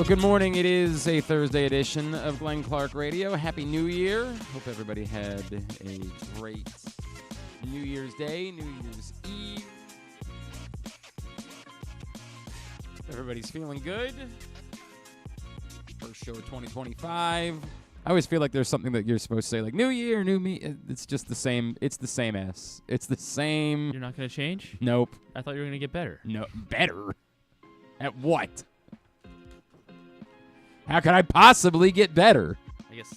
Well, good morning. It is a Thursday edition of Glenn Clark Radio. Happy New Year. Hope everybody had a great New Year's Day, New Year's Eve. Everybody's feeling good. First show of 2025. I always feel like there's something that you're supposed to say, like, New Year, New Me. It's just the same. It's the same S. It's the same. You're not going to change? Nope. I thought you were going to get better. No, better? At what? How could I possibly get better? I guess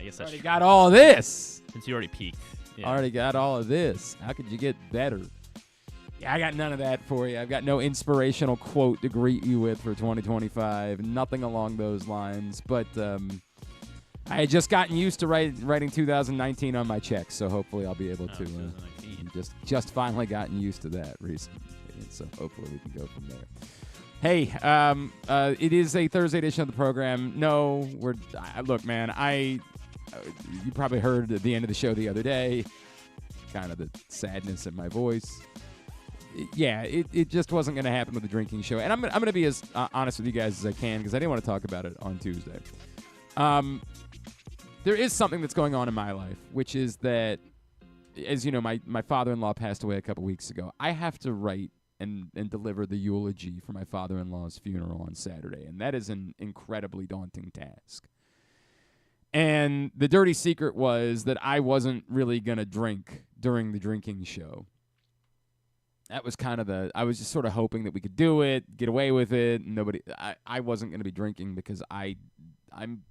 that's Already true. got all this. Since you already peaked. Yeah. Already got all of this. How could you get better? Yeah, I got none of that for you. I've got no inspirational quote to greet you with for 2025. Nothing along those lines. But I had just gotten used to writing 2019 on my checks, so hopefully I'll be able to just finally gotten used to that recently. And so hopefully we can go from there. Hey, it is a Thursday edition of the program. No, look, man, you probably heard at the end of the show the other day, kind of the sadness in my voice. Yeah, it just wasn't going to happen with the drinking show. And I'm going to be as honest with you guys as I can because I didn't want to talk about it on Tuesday. There is something that's going on in my life, which is that, as you know, my father-in-law passed away a couple weeks ago. I have to write and deliver the eulogy for my father-in-law's funeral on Saturday, and that is an incredibly daunting task. And the dirty secret was that I wasn't really going to drink during the drinking show. That was kind of I was just sort of hoping that we could do it, get away with it. I wasn't going to be drinking because I'm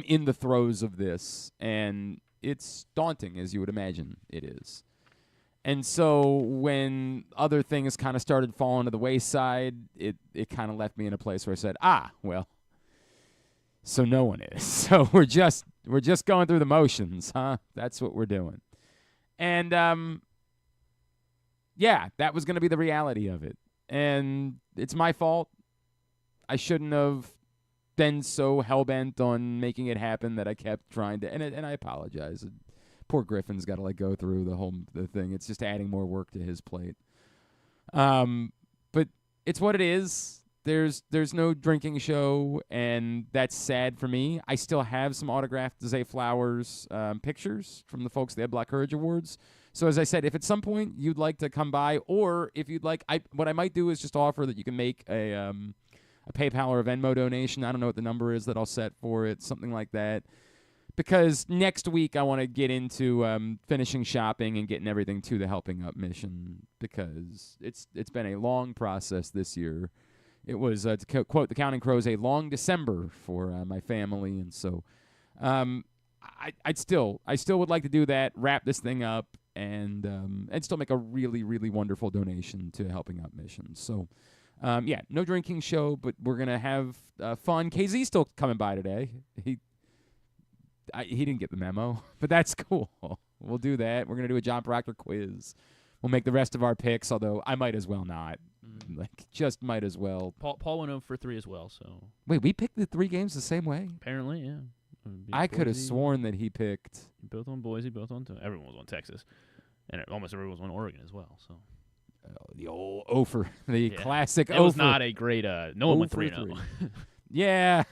in the throes of this, and it's daunting, as you would imagine it is. And so when other things kind of started falling to the wayside, it kind of left me in a place where I said, well, so no one is. So we're just going through the motions, huh? That's what we're doing. And yeah, that was going to be the reality of it. And it's my fault. I shouldn't have been so hell-bent on making it happen that I kept trying to, and I apologize. Poor Griffin's got to go through the thing. It's just adding more work to his plate. But it's what it is. There's no drinking show, and that's sad for me. I still have some autographed Zay Flowers pictures from the folks at the Black Courage Awards. So as I said, if at some point you'd like to come by, or if you'd like, what I might do is just offer that you can make a PayPal or a Venmo donation. I don't know what the number is that I'll set for it, something like that. Because next week I want to get into finishing shopping and getting everything to the Helping Up mission, because it's been a long process this year. It was, to quote the Counting Crows, a long December for my family, and so I still would like to do that, wrap this thing up, and still make a really, really wonderful donation to Helping Up mission. So yeah, no drinking show, but we're gonna have fun. KZ's still coming by today. He didn't get the memo, but that's cool. We'll do that. We're going to do a Jon Proctor quiz. We'll make the rest of our picks, although I might as well not. Just might as well. Paul went 0 for 3 as well. So wait, we picked the 3 games the same way? Apparently, yeah. I could have sworn that he picked. Both on Boise, both on everyone was on Texas. And almost everyone was on Oregon as well. So the old Ofer, classic Ofer. It was not a great, no one went 3-0. Yeah.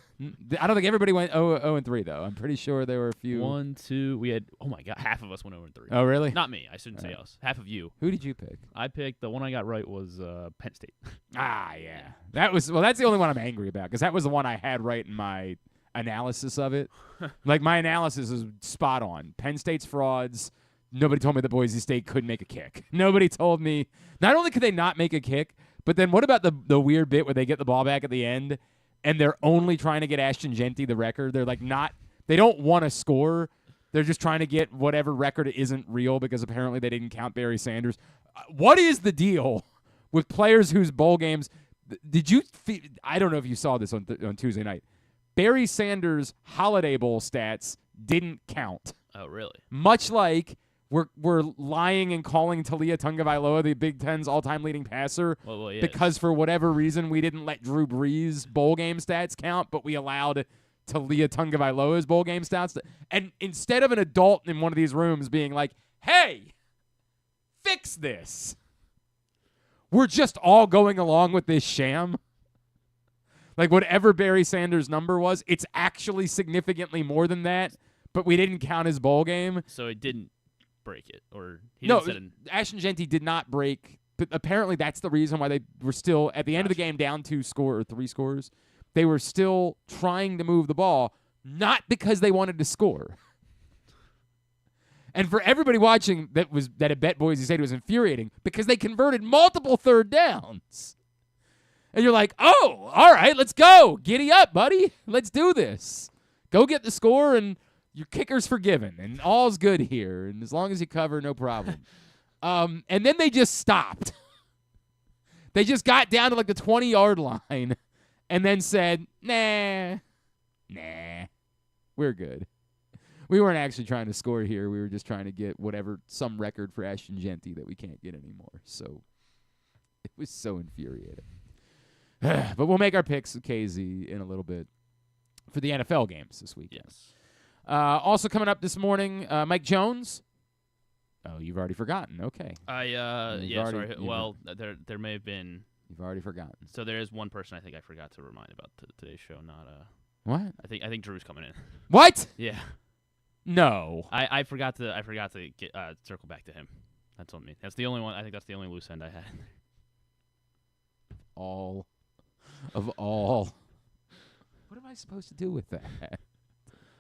I don't think everybody went 0-3, though. I'm pretty sure there were a few. 1, 2. We had, oh, my God, half of us went 0-3. Oh, really? Not me. I shouldn't say us. Half of you. Who did you pick? I picked, the one I got right was Penn State. Yeah. That's the only one I'm angry about, because that was the one I had right in my analysis of it. My analysis is spot on. Penn State's frauds. Nobody told me that Boise State couldn't make a kick. Nobody told me. Not only could they not make a kick, but then what about the weird bit where they get the ball back at the end and they're only trying to get Ashton Genty the record? They're they don't want to score. They're just trying to get whatever record isn't real because apparently they didn't count Barry Sanders. What is the deal with players whose bowl games? I don't know if you saw this on Tuesday night. Barry Sanders' Holiday Bowl stats didn't count. Oh, really? Much like we're lying and calling Talia Tagovailoa the Big Ten's all-time leading passer because for whatever reason we didn't let Drew Brees' bowl game stats count, but we allowed Talia Tagovailoa's bowl game stats. And instead of an adult in one of these rooms being like, hey, fix this, we're just all going along with this sham. Like, whatever Barry Sanders' number was, it's actually significantly more than that, but we didn't count his bowl game. So it didn't break it, or he No, didn't set Ashton Genty did not break, but apparently that's the reason why they were still, at the end of the game, down 3 scores. They were still trying to move the ball, not because they wanted to score. And for everybody watching that had bet Boise State, was infuriating because they converted multiple third downs. And you're like, oh, all right, let's go. Giddy up, buddy. Let's do this. Go get the score, and your kicker's forgiven, and all's good here. And as long as you cover, no problem. And then they just stopped. They just got down to like the 20-yard line and then said, nah, we're good. We weren't actually trying to score here. We were just trying to get some record for Ashton Genty that we can't get anymore. So it was so infuriating. But we'll make our picks, KZ, in a little bit for the NFL games this weekend. Yes. Also coming up this morning, Mike Jones. Oh, you've already forgotten. Okay. Sorry. Well, there may have been. You've already forgotten. So there is one person I think I forgot to remind about today's show. Not What? I think Drew's coming in. What? Yeah. No. I forgot to get circle back to him. That's on me. That's the only one. I think that's the only loose end I had. All. What am I supposed to do with that?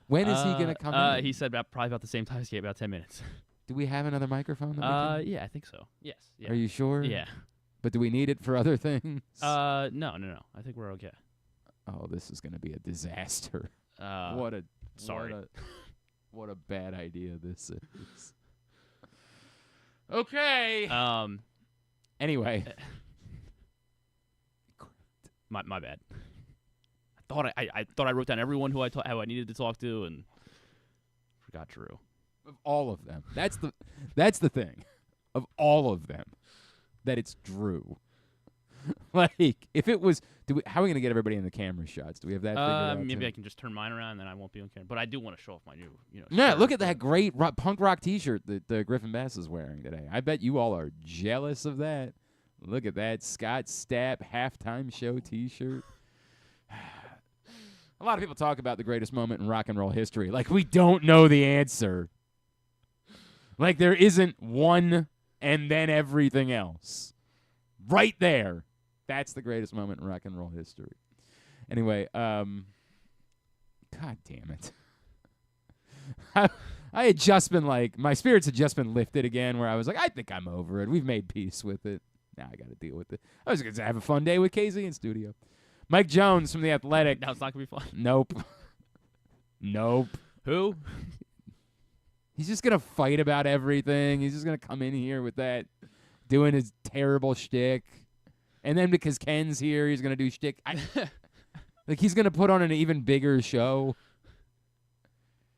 When is he going to come in? He said probably about the same time. He about 10 minutes. Do we have another microphone? Yeah, I think so. Yes. Yeah. Are you sure? Yeah. But do we need it for other things? No. I think we're okay. Oh, this is going to be a disaster. Sorry. What a bad idea this is. Okay. Anyway. My bad. I thought I wrote down everyone who I needed to talk to and forgot Drew. Of all of them. That's the thing. Of all of them. That it's Drew. Like, if it was, how are we going to get everybody in the camera shots? Do we have that figured out? Maybe too? I can just turn mine around and then I won't be on camera. But I do want to show off my new, Yeah, shirt. look at that great punk rock T-shirt that Griffin Bass is wearing today. I bet you all are jealous of that. Look at that Scott Stapp halftime show T-shirt. A lot of people talk about the greatest moment in rock and roll history. Like, we don't know the answer. Like, there isn't one and then everything else. Right there. That's the greatest moment in rock and roll history. Anyway, God damn it. I had just been like, my spirits had just been lifted again where I was like, I think I'm over it. We've made peace with it. Now I got to deal with it. I was going to have a fun day with KZ in studio. Mike Jones from The Athletic. Now it's not going to be fun. Nope. Who? He's just going to fight about everything. He's just going to come in here with that, doing his terrible shtick. And then because Ken's here, he's going to do shtick. Like, he's going to put on an even bigger show.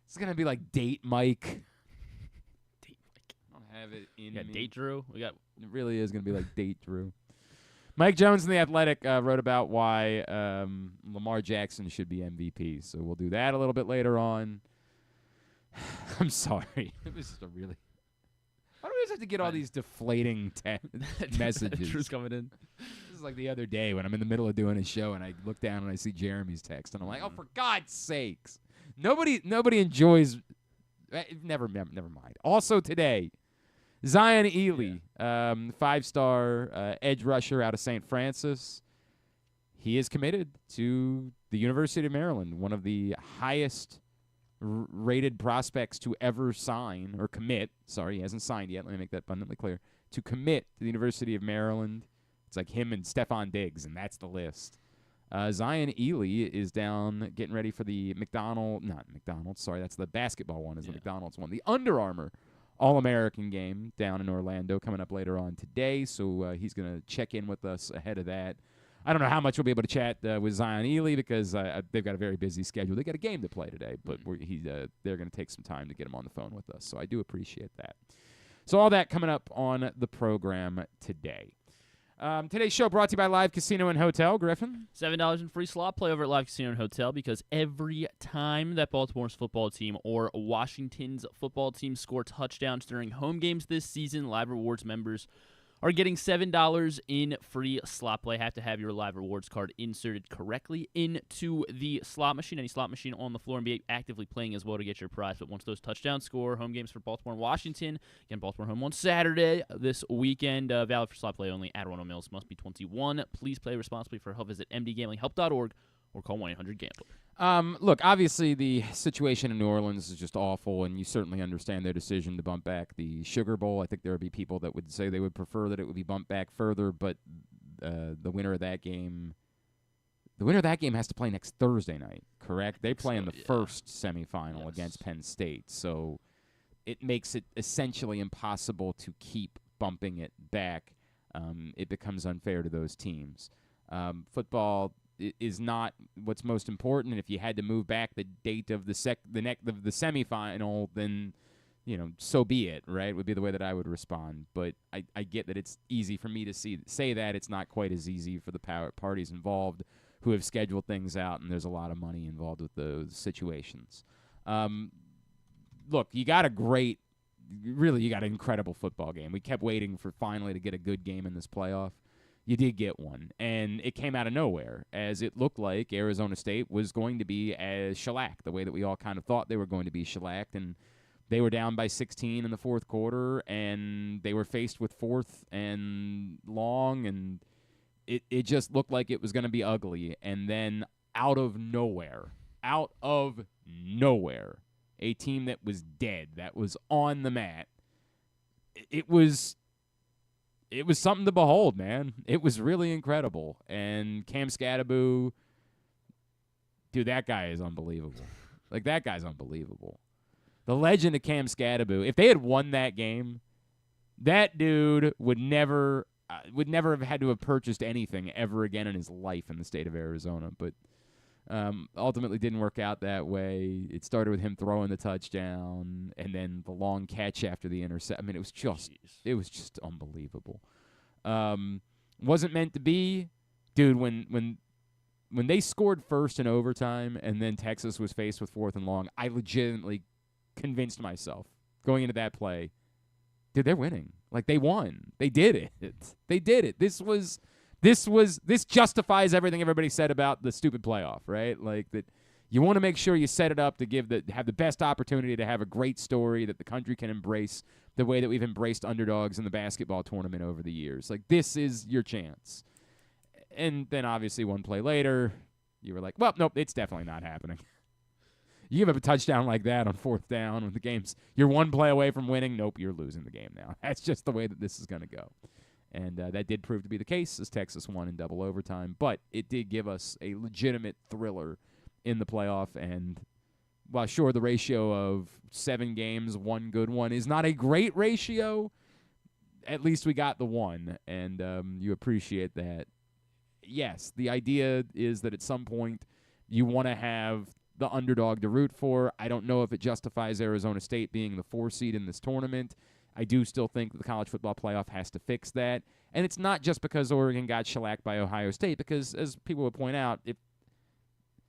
It's going to be like Date Mike. Date Mike. I don't have it in me. Date Drew. It really is going to be like Date Drew. Mike Jones in The Athletic wrote about why Lamar Jackson should be MVP. So we'll do that a little bit later on. I'm sorry. It was just a really... Why do we always have to get all these deflating messages? Drew's coming in. This is like the other day when I'm in the middle of doing a show and I look down and I see Jeremy's text and I'm like, oh, for God's sakes. Nobody enjoys... Never mind. Also today, Zion Elee, 5-star edge rusher out of St. Francis. He is committed to the University of Maryland, one of the highest rated prospects to ever sign or commit. Sorry, he hasn't signed yet. Let me make that abundantly clear. To commit to the University of Maryland. It's like him and Stephon Diggs, and that's the list. Zion Elee is down getting ready for the that's the basketball one, is the McDonald's one. The Under Armour All-American game down in Orlando coming up later on today, so he's going to check in with us ahead of that. I don't know how much we'll be able to chat with Zion Elee because they've got a very busy schedule. They got a game to play today, but they're going to take some time to get him on the phone with us, so I do appreciate that. So all that coming up on the program today. Today's show brought to you by Live Casino and Hotel. Griffin? $7 in free slot play over at Live Casino and Hotel because every time that Baltimore's football team or Washington's football team score touchdowns during home games this season, Live Rewards members are getting $7 in free slot play. Have to have your live rewards card inserted correctly into the slot machine. Any slot machine on the floor, and be actively playing as well to get your prize. But once those touchdowns score, home games for Baltimore and Washington. Again, Baltimore home on Saturday this weekend. Valid for slot play only. At Rono Mills, must be 21. Please play responsibly. For help, visit mdgamblinghelp.org or call 1-800-GAMBLER. Look, obviously the situation in New Orleans is just awful, and you certainly understand their decision to bump back the Sugar Bowl. I think there would be people that would say they would prefer that it would be bumped back further, but the winner of that game has to play next Thursday night, correct? They play in the first semifinal against Penn State, so it makes it essentially impossible to keep bumping it back. It becomes unfair to those teams. Football is not what's most important, and if you had to move back the date of the semifinal, then so be it, right? Would be the way that I would respond. But I get that it's easy for me to say that. It's not quite as easy for the parties involved who have scheduled things out, and there's a lot of money involved with those situations. Look, you got an incredible football game. We kept waiting for finally to get a good game in this playoff. You did get one, and it came out of nowhere, as it looked like Arizona State was going to be as shellacked, the way that we all kind of thought they were going to be shellacked, and they were down by 16 in the fourth quarter, and they were faced with 4th and long, and it just looked like it was going to be ugly, and then out of nowhere, a team that was dead, that was on the mat, it was something to behold, man. It was really incredible. And Cam Skattebo, dude, that guy is unbelievable. Like, that guy's unbelievable. The legend of Cam Skattebo, if they had won that game, that dude would never have had to have purchased anything ever again in his life in the state of Arizona. But ultimately didn't work out that way. It started with him throwing the touchdown and then the long catch after the intercept. I mean, it was just unbelievable. Wasn't meant to be. Dude, when they scored first in overtime and then Texas was faced with 4th and long, I legitimately convinced myself going into that play, dude, they're winning. Like, they won. They did it. They did it. This justifies everything everybody said about the stupid playoff, right? Like, that you want to make sure you set it up to have the best opportunity to have a great story that the country can embrace the way that we've embraced underdogs in the basketball tournament over the years. Like, this is your chance. And then obviously one play later, you were like, well, nope, it's definitely not happening. You give up a touchdown like that on 4th down when the game's, you're one play away from winning. Nope, you're losing the game now. That's just the way that this is going to go. And that did prove to be the case as Texas won in double overtime. But it did give us a legitimate thriller in the playoff. And while sure, the ratio of 7 games, 1 good one is not a great ratio, at least we got the one. And you appreciate that. Yes, the idea is that at some point you want to have the underdog to root for. I don't know if it justifies Arizona State being the 4 seed in this tournament. I do still think that the college football playoff has to fix that. And it's not just because Oregon got shellacked by Ohio State, because as people would point out,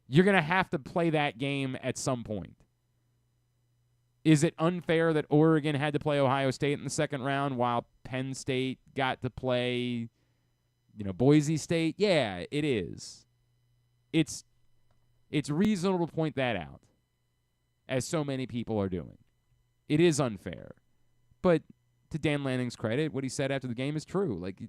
you're going to have to play that game at some point. Is it unfair that Oregon had to play Ohio State in the second round while Penn State got to play, Boise State? Yeah, it is. It's reasonable to point that out, as so many people are doing. It is unfair. But to Dan Lanning's credit, what he said after the game is true. Like,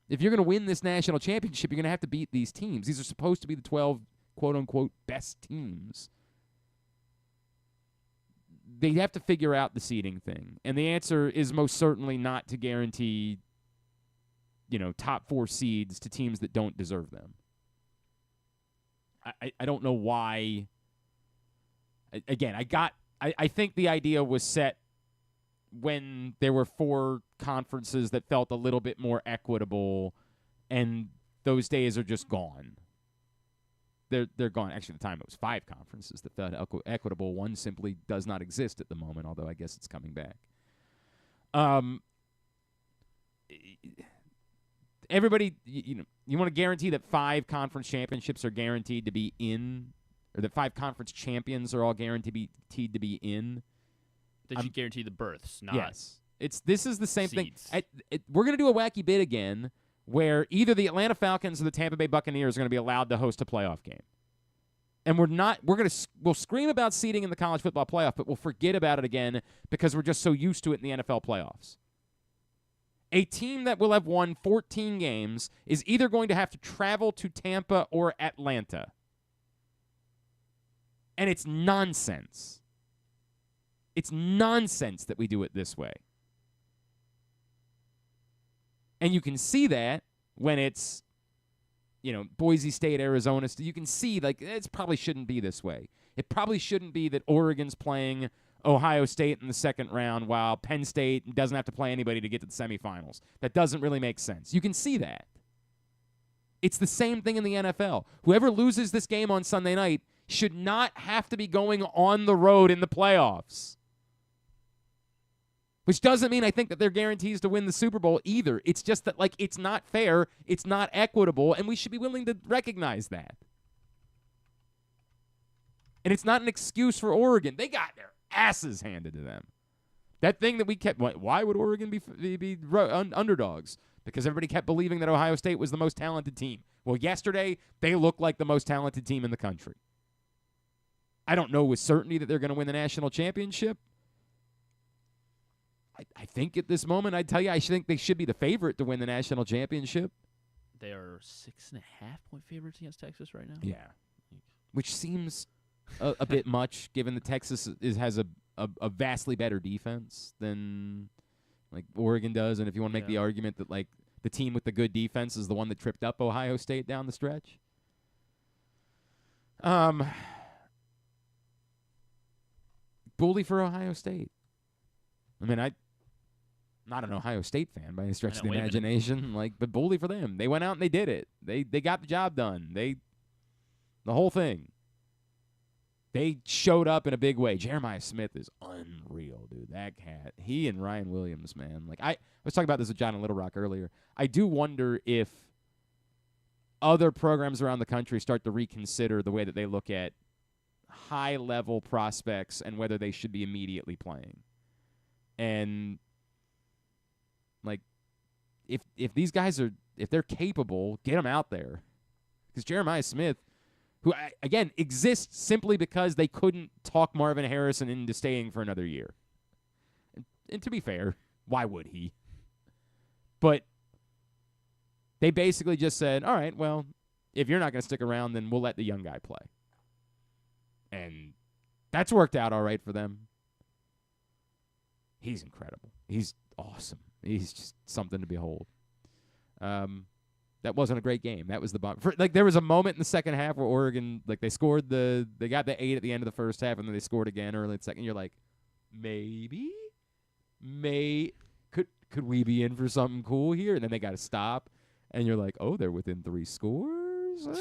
if you're going to win this national championship, you're going to have to beat these teams. These are supposed to be the 12, quote-unquote, best teams. They have to figure out the seeding thing. And the answer is most certainly not to guarantee, top 4 seeds to teams that don't deserve them. I don't know why. Again, I think the idea was set when there were 4 conferences that felt a little bit more equitable, and those days are just gone. They're gone. Actually, at the time it was 5 conferences that felt equitable. One simply does not exist at the moment, although I guess it's coming back. Everybody, you want to guarantee that 5 conference championships are guaranteed to be in, or that 5 conference champions are all guaranteed to be in. That you guarantee the berths, not. Yes. This is the same Seeds. thing. We're going to do a wacky bid again where either the Atlanta Falcons or the Tampa Bay Buccaneers are going to be allowed to host a playoff game. And we'll scream about seeding in the college football playoff, but we'll forget about it again because we're just so used to it in the NFL playoffs. A team that will have won 14 games is either going to have to travel to Tampa or Atlanta. And it's nonsense. It's nonsense that we do it this way. And you can see that when it's, Boise State, Arizona. You can see, it probably shouldn't be this way. It probably shouldn't be that Oregon's playing Ohio State in the second round while Penn State doesn't have to play anybody to get to the semifinals. That doesn't really make sense. You can see that. It's the same thing in the NFL. Whoever loses this game on Sunday night should not have to be going on the road in the playoffs. Which doesn't mean I think that they're guarantees to win the Super Bowl either. It's just that, it's not fair, it's not equitable, and we should be willing to recognize that. And it's not an excuse for Oregon. They got their asses handed to them. That thing that we kept, why would Oregon be underdogs? Because everybody kept believing that Ohio State was the most talented team. Well, yesterday, they looked like the most talented team in the country. I don't know with certainty that they're going to win the national championship. I think at this moment, I'd tell you, I think they should be the favorite to win the national championship. They are 6.5-point favorites against Texas right now. Yeah. Which seems a bit much, given that Texas has a vastly better defense than Oregon does. And if you want to make the argument that the team with the good defense is the one that tripped up Ohio State down the stretch. Bully for Ohio State. I mean, I'm not an Ohio State fan by any stretch of the imagination, but bully for them. They went out and they did it. They got the job done. The whole thing. They showed up in a big way. Jeremiah Smith is unreal, dude. That cat. He and Ryan Williams, man. I was talking about this with John in Little Rock earlier. I do wonder if other programs around the country start to reconsider the way that they look at high-level prospects and whether they should be immediately playing. And if these guys if they're capable, get them out there. Because Jeremiah Smith, who again exists simply because they couldn't talk Marvin Harrison into staying for another year. And to be fair, why would he? But they basically just said, all right, well, if you're not going to stick around, then we'll let the young guy play. And that's worked out all right for them. He's incredible. He's awesome. He's just something to behold. That wasn't a great game. That was the bump. There was a moment in the second half where Oregon, they scored they got the 8 at the end of the first half, and then they scored again early in the second. You're like, could we be in for something cool here? And then they got to stop, and you're like, oh, they're within 3 scores. It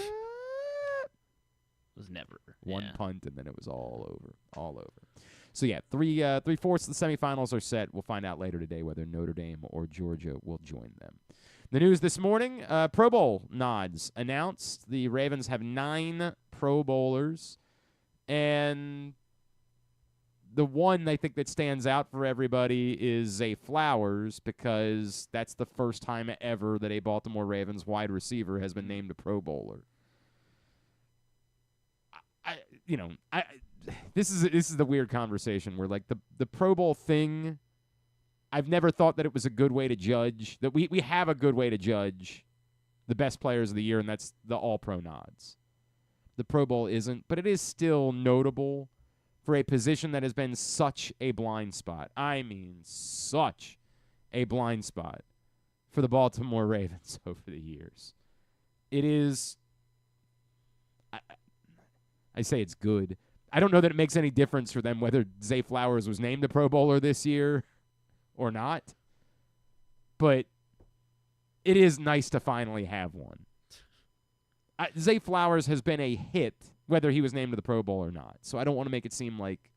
was never one punt, and then it was all over. So, yeah, 3/4 of the semifinals are set. We'll find out later today whether Notre Dame or Georgia will join them. The news this morning, Pro Bowl nods announced. The Ravens have 9 Pro Bowlers. And the one I think that stands out for everybody is Zay Flowers, because that's the first time ever that a Baltimore Ravens wide receiver has been named a Pro Bowler. This is the weird conversation where the Pro Bowl thing, I've never thought that it was a good way to judge, that we have a good way to judge the best players of the year, and that's the All-Pro nods. The Pro Bowl isn't, but it is still notable for a position that has been such a blind spot. I mean, such a blind spot for the Baltimore Ravens over the years. It is, I say it's good. I don't know that it makes any difference for them whether Zay Flowers was named a Pro Bowler this year or not. But it is nice to finally have one. Zay Flowers has been a hit, whether he was named to the Pro Bowl or not. So I don't want to make it seem like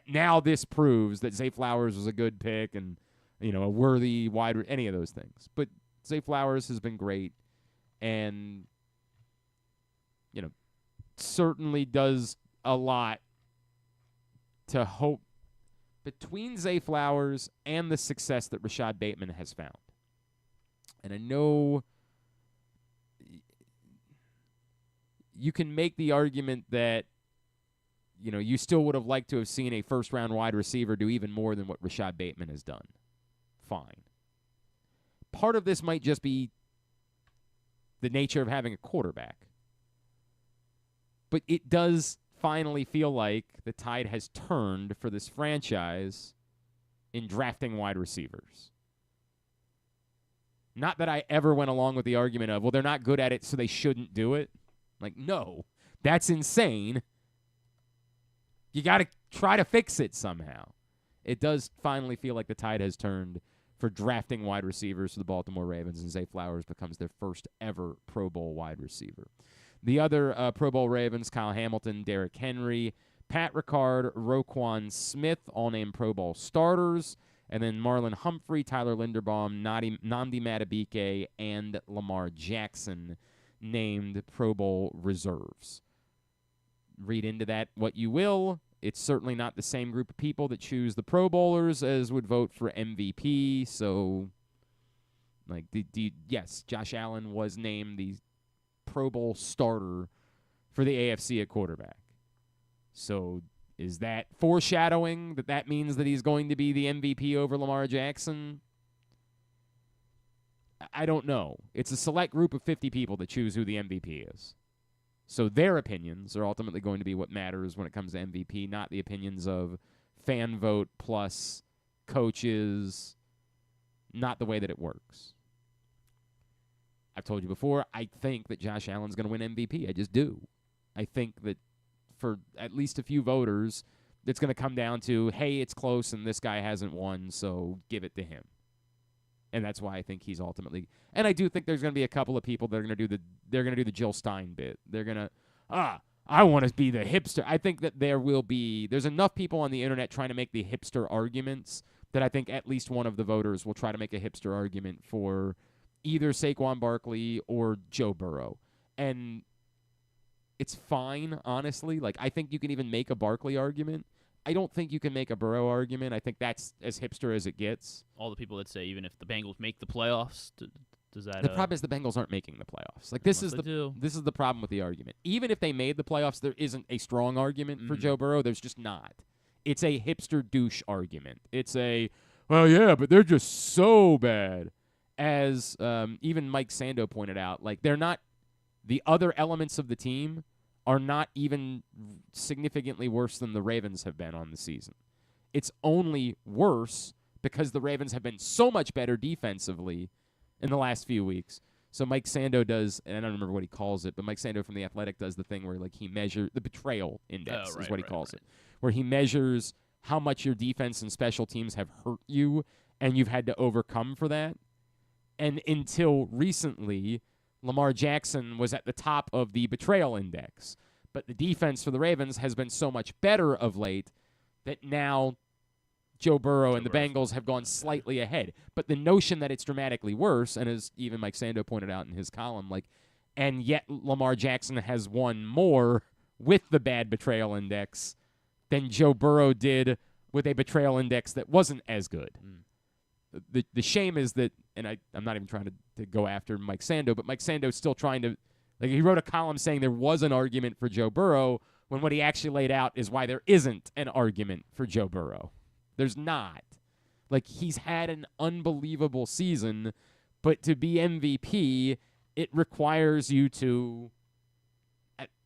now this proves that Zay Flowers was a good pick and, a worthy any of those things. But Zay Flowers has been great and, certainly does a lot to between Zay Flowers and the success that Rashad Bateman has found. And I know you can make the argument that, you still would have liked to have seen a first-round wide receiver do even more than what Rashad Bateman has done. Fine. Part of this might just be the nature of having a quarterback. But it does finally feel like the tide has turned for this franchise in drafting wide receivers. Not that I ever went along with the argument of, well, they're not good at it, so they shouldn't do it. Like, no, that's insane. You got to try to fix it somehow. It does finally feel like the tide has turned for drafting wide receivers for the Baltimore Ravens, and Zay Flowers becomes their first ever Pro Bowl wide receiver. The other Pro Bowl Ravens, Kyle Hamilton, Derrick Henry, Pat Ricard, Roquan Smith, all named Pro Bowl starters, and then Marlon Humphrey, Tyler Linderbaum, Nnamdi Madubuike, and Lamar Jackson named Pro Bowl reserves. Read into that what you will. It's certainly not the same group of people that choose the Pro Bowlers as would vote for MVP. So, yes, Josh Allen was named the Pro Bowl starter for the AFC at quarterback. So, is that foreshadowing that means that he's going to be the MVP over Lamar Jackson? I don't know. It's a select group of 50 people that choose who the MVP is. So their opinions are ultimately going to be what matters when it comes to MVP, not the opinions of fan vote plus coaches, not the way that it works. I've told you before, I think that Josh Allen's going to win MVP. I just do. I think that for at least a few voters, it's going to come down to, hey, it's close and this guy hasn't won, so give it to him. And that's why I think he's ultimately. And I do think there's going to be a couple of people that are going to do the Jill Stein bit. They're going to, I want to be the hipster. I think that there's enough people on the internet trying to make the hipster arguments that I think at least one of the voters will try to make a hipster argument for either Saquon Barkley or Joe Burrow. And it's fine, honestly. Like, I think you can even make a Barkley argument. I don't think you can make a Burrow argument. I think that's as hipster as it gets. All the people that say even if the Bengals make the playoffs, does that? The problem is the Bengals aren't making the playoffs. Like this is the problem with the argument. Even if they made the playoffs, there isn't a strong argument for Joe Burrow. There's just not. It's a hipster douche argument. It's a, well, yeah, but they're just so bad. As even Mike Sando pointed out, like they're not. The other elements of the team are not even significantly worse than the Ravens have been on the season. It's only worse because the Ravens have been so much better defensively in the last few weeks. So Mike Sando does, and I don't remember what he calls it, but Mike Sando from The Athletic does the thing where like he measures the betrayal index is what he calls it, where he measures how much your defense and special teams have hurt you and you've had to overcome for that. And until recently, Lamar Jackson was at the top of the betrayal index. But the defense for the Ravens has been so much better of late that now Joe Burrow and the Bengals have gone slightly ahead. But the notion that it's dramatically worse, and as even Mike Sando pointed out in his column, like, and yet Lamar Jackson has won more with the bad betrayal index than Joe Burrow did with a betrayal index that wasn't as good. The shame is that, and I'm not even trying to go after Mike Sando, but Mike Sando's still trying to, like, he wrote a column saying there was an argument for Joe Burrow when what he actually laid out is why there isn't an argument for Joe Burrow. There's not. Like, he's had an unbelievable season, but to be MVP, it requires you to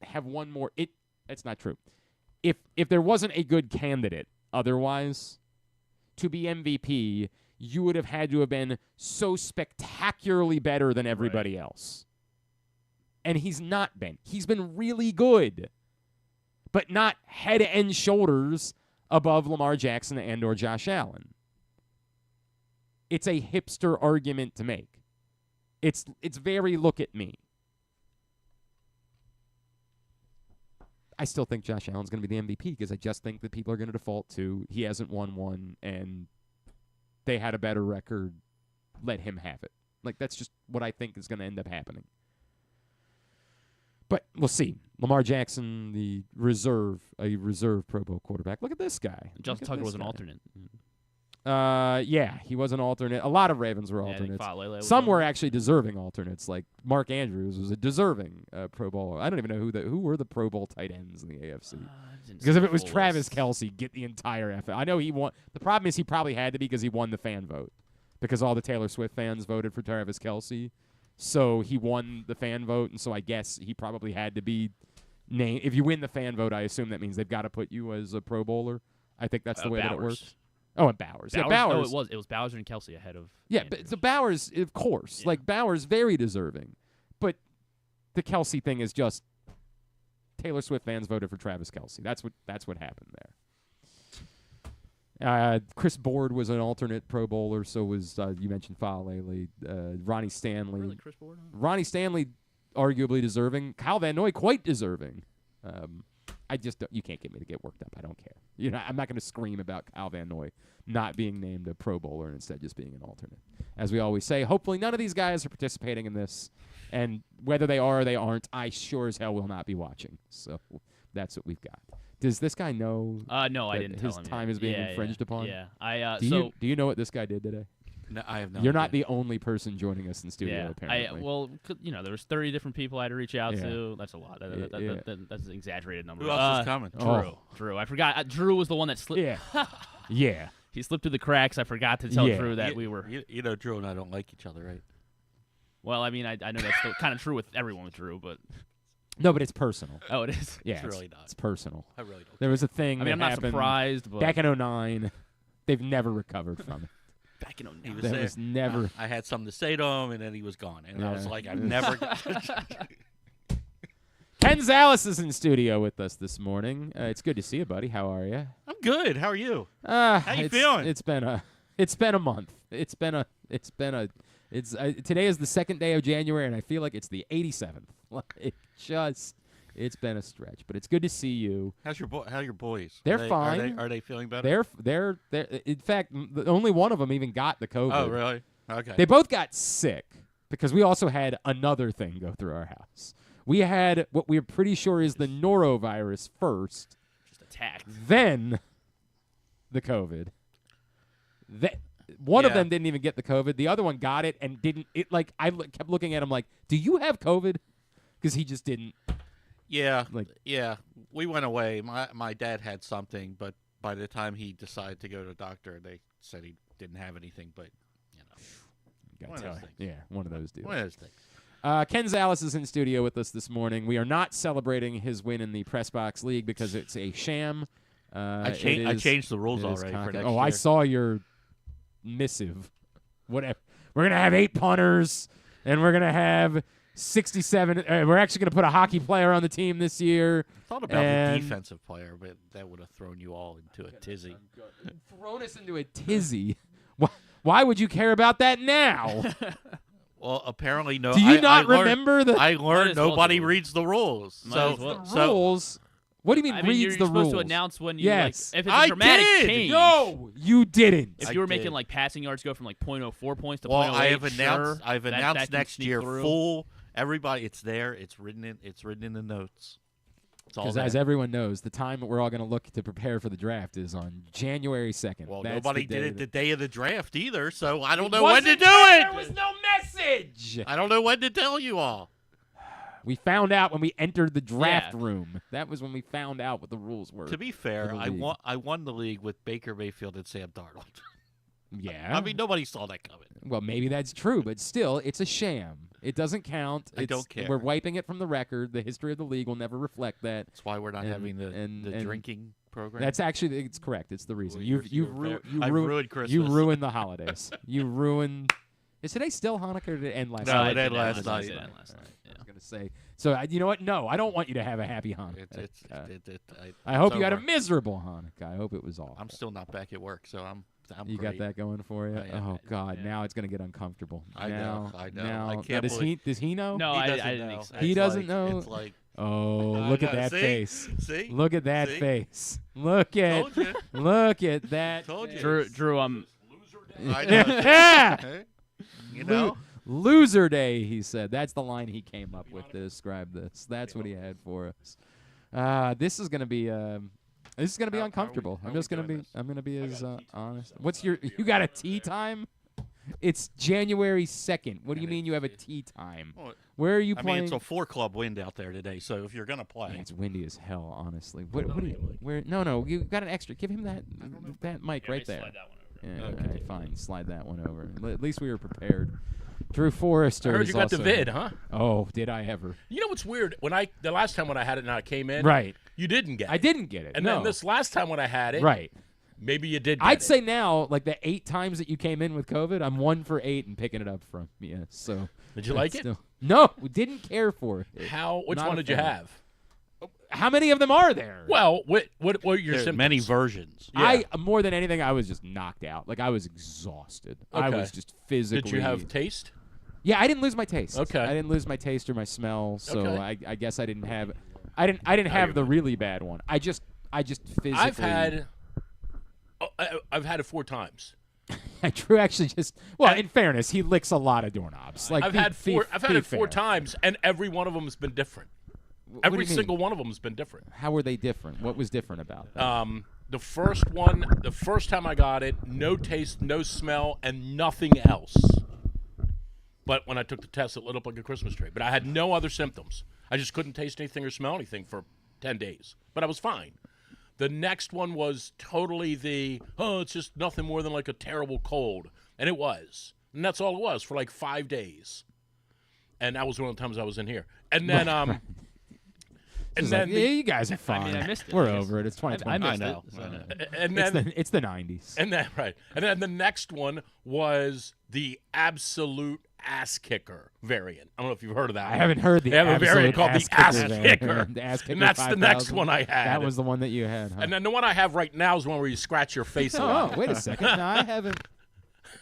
have one more. That's not true. If there wasn't a good candidate otherwise to be MVP, you would have had to have been so spectacularly better than everybody else. And he's not been. He's been really good, but not head and shoulders above Lamar Jackson and or Josh Allen. It's a hipster argument to make. It's very look at me. I still think Josh Allen's going to be the MVP because I just think that people are going to default to he hasn't won one and they had a better record, let him have it. Like, that's just what I think is going to end up happening. But we'll see. Lamar Jackson, a reserve Pro Bowl quarterback. Look at this guy. Justin Tucker was an alternate. Yeah, he was an alternate. A lot of Ravens were alternates. Some were actually deserving alternates, like Mark Andrews was a deserving Pro Bowler. I don't even know who were the Pro Bowl tight ends in the AFC. Because if it was Travis Kelce, get the entire NFL. I know he won. The problem is he probably had to be because he won the fan vote. Because all the Taylor Swift fans voted for Travis Kelce. So he won the fan vote, and so I guess he probably had to be named. If you win the fan vote, I assume that means they've got to put you as a Pro Bowler. I think that's the way that it works. Oh, and Bowers. Yeah, Bowers. No, it was Bowers and Kelce ahead of. Yeah, Andrews. but so Bowers, of course, like Bowers, very deserving. But the Kelce thing is just Taylor Swift fans voted for Travis Kelce. That's what happened there. Chris Board was an alternate Pro Bowler. So was you mentioned Elee, Ronnie Stanley. Really, Chris Board? Ronnie Stanley, arguably deserving. Kyle Van Noy, quite deserving. I just don't, you can't get me to get worked up. I don't care. I'm not going to scream about Kyle Van Noy not being named a Pro Bowler and instead just being an alternate. As we always say, hopefully none of these guys are participating in this, and whether they are or they aren't, I sure as hell will not be watching. So that's what we've got. Does this guy know? No, I didn't tell him. His time is being infringed upon. Yeah, do you know what this guy did today? No, I have no. You're not the only person joining us in studio, apparently. There was 30 different people I had to reach out to. That's a lot. That's an exaggerated number. Who else is coming? Drew. I forgot. Drew was the one that slipped. Yeah. Yeah. He slipped through the cracks. I forgot to tell Drew that we were. You know, Drew and I don't like each other, right? Well, I mean, I know that's still kind of true with everyone with Drew, but. No, but it's personal. Oh, it is? Yeah, it's really not. It's personal. I really don't. There was a thing I'm not surprised, but. Back in 2009, they've never recovered from it. Back in 2009. He was never. I had something to say to him, and then he was gone. And I was like, I've never. Ken Zalis is in studio with us this morning. It's good to see you, buddy. How are you? I'm good. How are you? How you feeling? It's been a month. Today is the second day of January, and I feel like it's the 87th. It's been a stretch, but it's good to see you. How are your boys? They're fine. Are they feeling better? They're in fact, only one of them even got the COVID. Oh, really? Okay. They both got sick because we also had another thing go through our house. We had what we're pretty sure is the norovirus first. Just attacked. Then the COVID. One of them didn't even get the COVID. The other one got it and didn't. I kept looking at him like, "Do you have COVID?" Because he just didn't. Yeah. We went away. My dad had something, but by the time he decided to go to the doctor, they said he didn't have anything. But one of those things. Yeah, one of those deals. One of those things. Ken Zalis is in studio with us this morning. We are not celebrating his win in the Press Box League because it's a sham. I changed the rules already for next year. I saw your missive. Whatever. We're going to have 8 punters, and we're going to have 67. We're actually going to put a hockey player on the team this year. I thought about the defensive player, but that would have thrown you all into a tizzy. Thrown us into a tizzy? Why would you care about that now? Well, apparently no. Do you not remember the? I learned nobody reads the rules. Rules. What do you mean reads the rules? You're supposed to announce when you if it's a dramatic change. No, you didn't. If you were making passing yards go from 0.04 points to 0.08, I've announced next year full. Everybody, it's there. It's written in the notes. Because as everyone knows, the time that we're all going to look to prepare for the draft is on January 2nd. Well, nobody did it the day of the draft either, so I don't know when to do it. There was no message. I don't know when to tell you all. We found out when we entered the draft room. That was when we found out what the rules were. To be fair, I won the league with Baker Mayfield and Sam Darnold. Yeah. I mean, nobody saw that coming. Well, maybe that's true, but still, it's a sham. It doesn't count. I don't care. We're wiping it from the record. The history of the league will never reflect that. That's why we're not having the drinking program. That's actually it's correct. It's the reason. Well, You've ruined Christmas. You ruined the holidays. You ruined. Is today still Hanukkah or did it end last night? No, it ended last night. I was going to say. So, you know what? No, I don't want you to have a happy Hanukkah. I hope you had a miserable Hanukkah. I hope it was off. I'm still not back at work, so I'm you great. got that going for you? Oh, God. Yeah. Now it's going to get uncomfortable. I know. Now, I can't does he know? No, I didn't know. expect He doesn't know? It's like, look at that face. See? Look at that face. Look at that. Told you. Drew, I know. Yeah. You know? Loser day, he said. That's the line he came up with to describe this. That's what he had for us. This is gonna be uncomfortable. I'm gonna be as honest. What's your? You got a tea time? It's January 2nd. What do you mean you have a tea time? Well, Where are you I playing? mean, it's a 4-club wind out there today, so if you're going to play. Yeah, it's windy as hell, honestly. What do you? Where? No. You got an extra. Give him that mic right there. Slide that one over. Yeah, Okay. all right, fine. Slide that one over. At least we were prepared. Drew Forrester. I heard is you got the also- vid, huh? Oh, did I ever? You know what's weird? The last time when I had it and I came in, Right. you didn't get it. I didn't get it. And no. then this last time when I had it, Right. maybe you did get I'd it. say now, like the 8 times that you came in with COVID, I'm 1 for 8 and picking it up from you. So. Did you like it? Still, no, we didn't care for it. Which Not one a did you fan. have? How many of them are there? Well, what are your There's symptoms? many versions. Yeah. More than anything, I was just knocked out. Like I was exhausted. I Okay. was just physically. Did you have taste? Yeah, I didn't lose my taste. Okay. I didn't lose my taste or my smell, so Okay. I guess I didn't have. I didn't have the really bad one. I just physically. I've had it 4 times. Drew actually just. Well, in fairness, he licks a lot of doorknobs. Like I've had it 4 times, and every one of them has been different. What do Every you mean? single one of them has been different. How were they different? What was different about them? The first time I got it, no taste, no smell, and nothing else. But when I took the test, it lit up like a Christmas tree. But I had no other symptoms. I just couldn't taste anything or smell anything for 10 days. But I was fine. The next one was totally it's just nothing more than like a terrible cold. And it was. And that's all it was for like 5 days. And that was one of the times I was in here. And then, Just like, yeah, you guys are fine. I mean, I missed it. We're I guess. over it. It's 2020. I missed I know. it. So. I know. and then It's the 90s. And then right, and then the next one was the absolute ass kicker variant. I don't know if you've heard of that. I haven't heard the They have a variant absolute called the ass kicker. The ass kicker And that's the next 5000. one I had. That was the one that you had, huh? And then the one I have right now is one where you scratch your face a lot. Oh, wait a second. No, I haven't.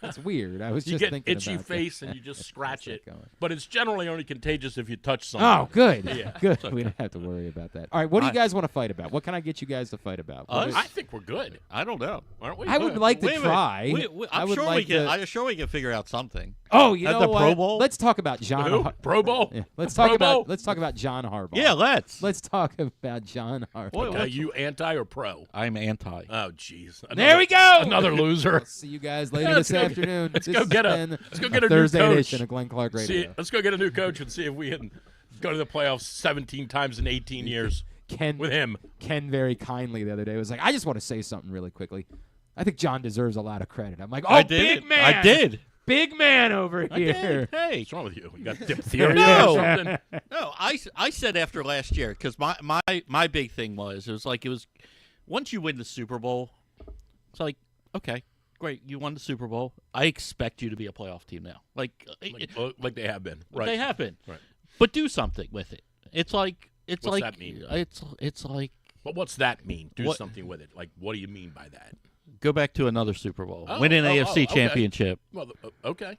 That's weird. I was You just get thinking itchy about face that. and you just scratch it. going. But it's generally only contagious if you touch something. Oh, good. Yeah. Good. We don't have to worry about that. All right, what do you guys want to fight about? What can I get you guys to fight about? What is- I think we're good, I don't know. aren't we? I would like to Wait a minute. try. I I'm would sure like we can. to- I'm sure we can figure out something. Oh, you At know the what? Pro Bowl? Let's talk about John. Who? Pro Bowl? Yeah. Let's Pro talk Bowl? about John Harbaugh. Yeah, let's. Let's talk about John Harbaugh. Wait, Are you anti or pro? I'm anti. Oh, jeez. There we go. Another loser. I'll see you guys later Let's this go- afternoon. let's This go has get a- been let's go get a new Thursday coach. edition of Glenn Clark Radio. Let's go get a new coach and see if we can go to the playoffs 17 times in 18 years Ken with him. Ken very kindly the other day was like, I just want to say something really quickly. I think John deserves a lot of credit. I'm like, oh, I did. big man. I did. Big man over I here. did. Hey. What's wrong with you? You got diphtheria No. or something? No, I said after last year because my big thing was once you win the Super Bowl, it's like okay, great, you won the Super Bowl. I expect you to be a playoff team now, like Like they have been. Right. they have been, Right. but do something with it. It's like What's like that mean? It's like But what's that mean? Do What- something with it. Like, what do you mean by that? go back to another Super Bowl, Oh, win an AFC okay. championship, Well, okay.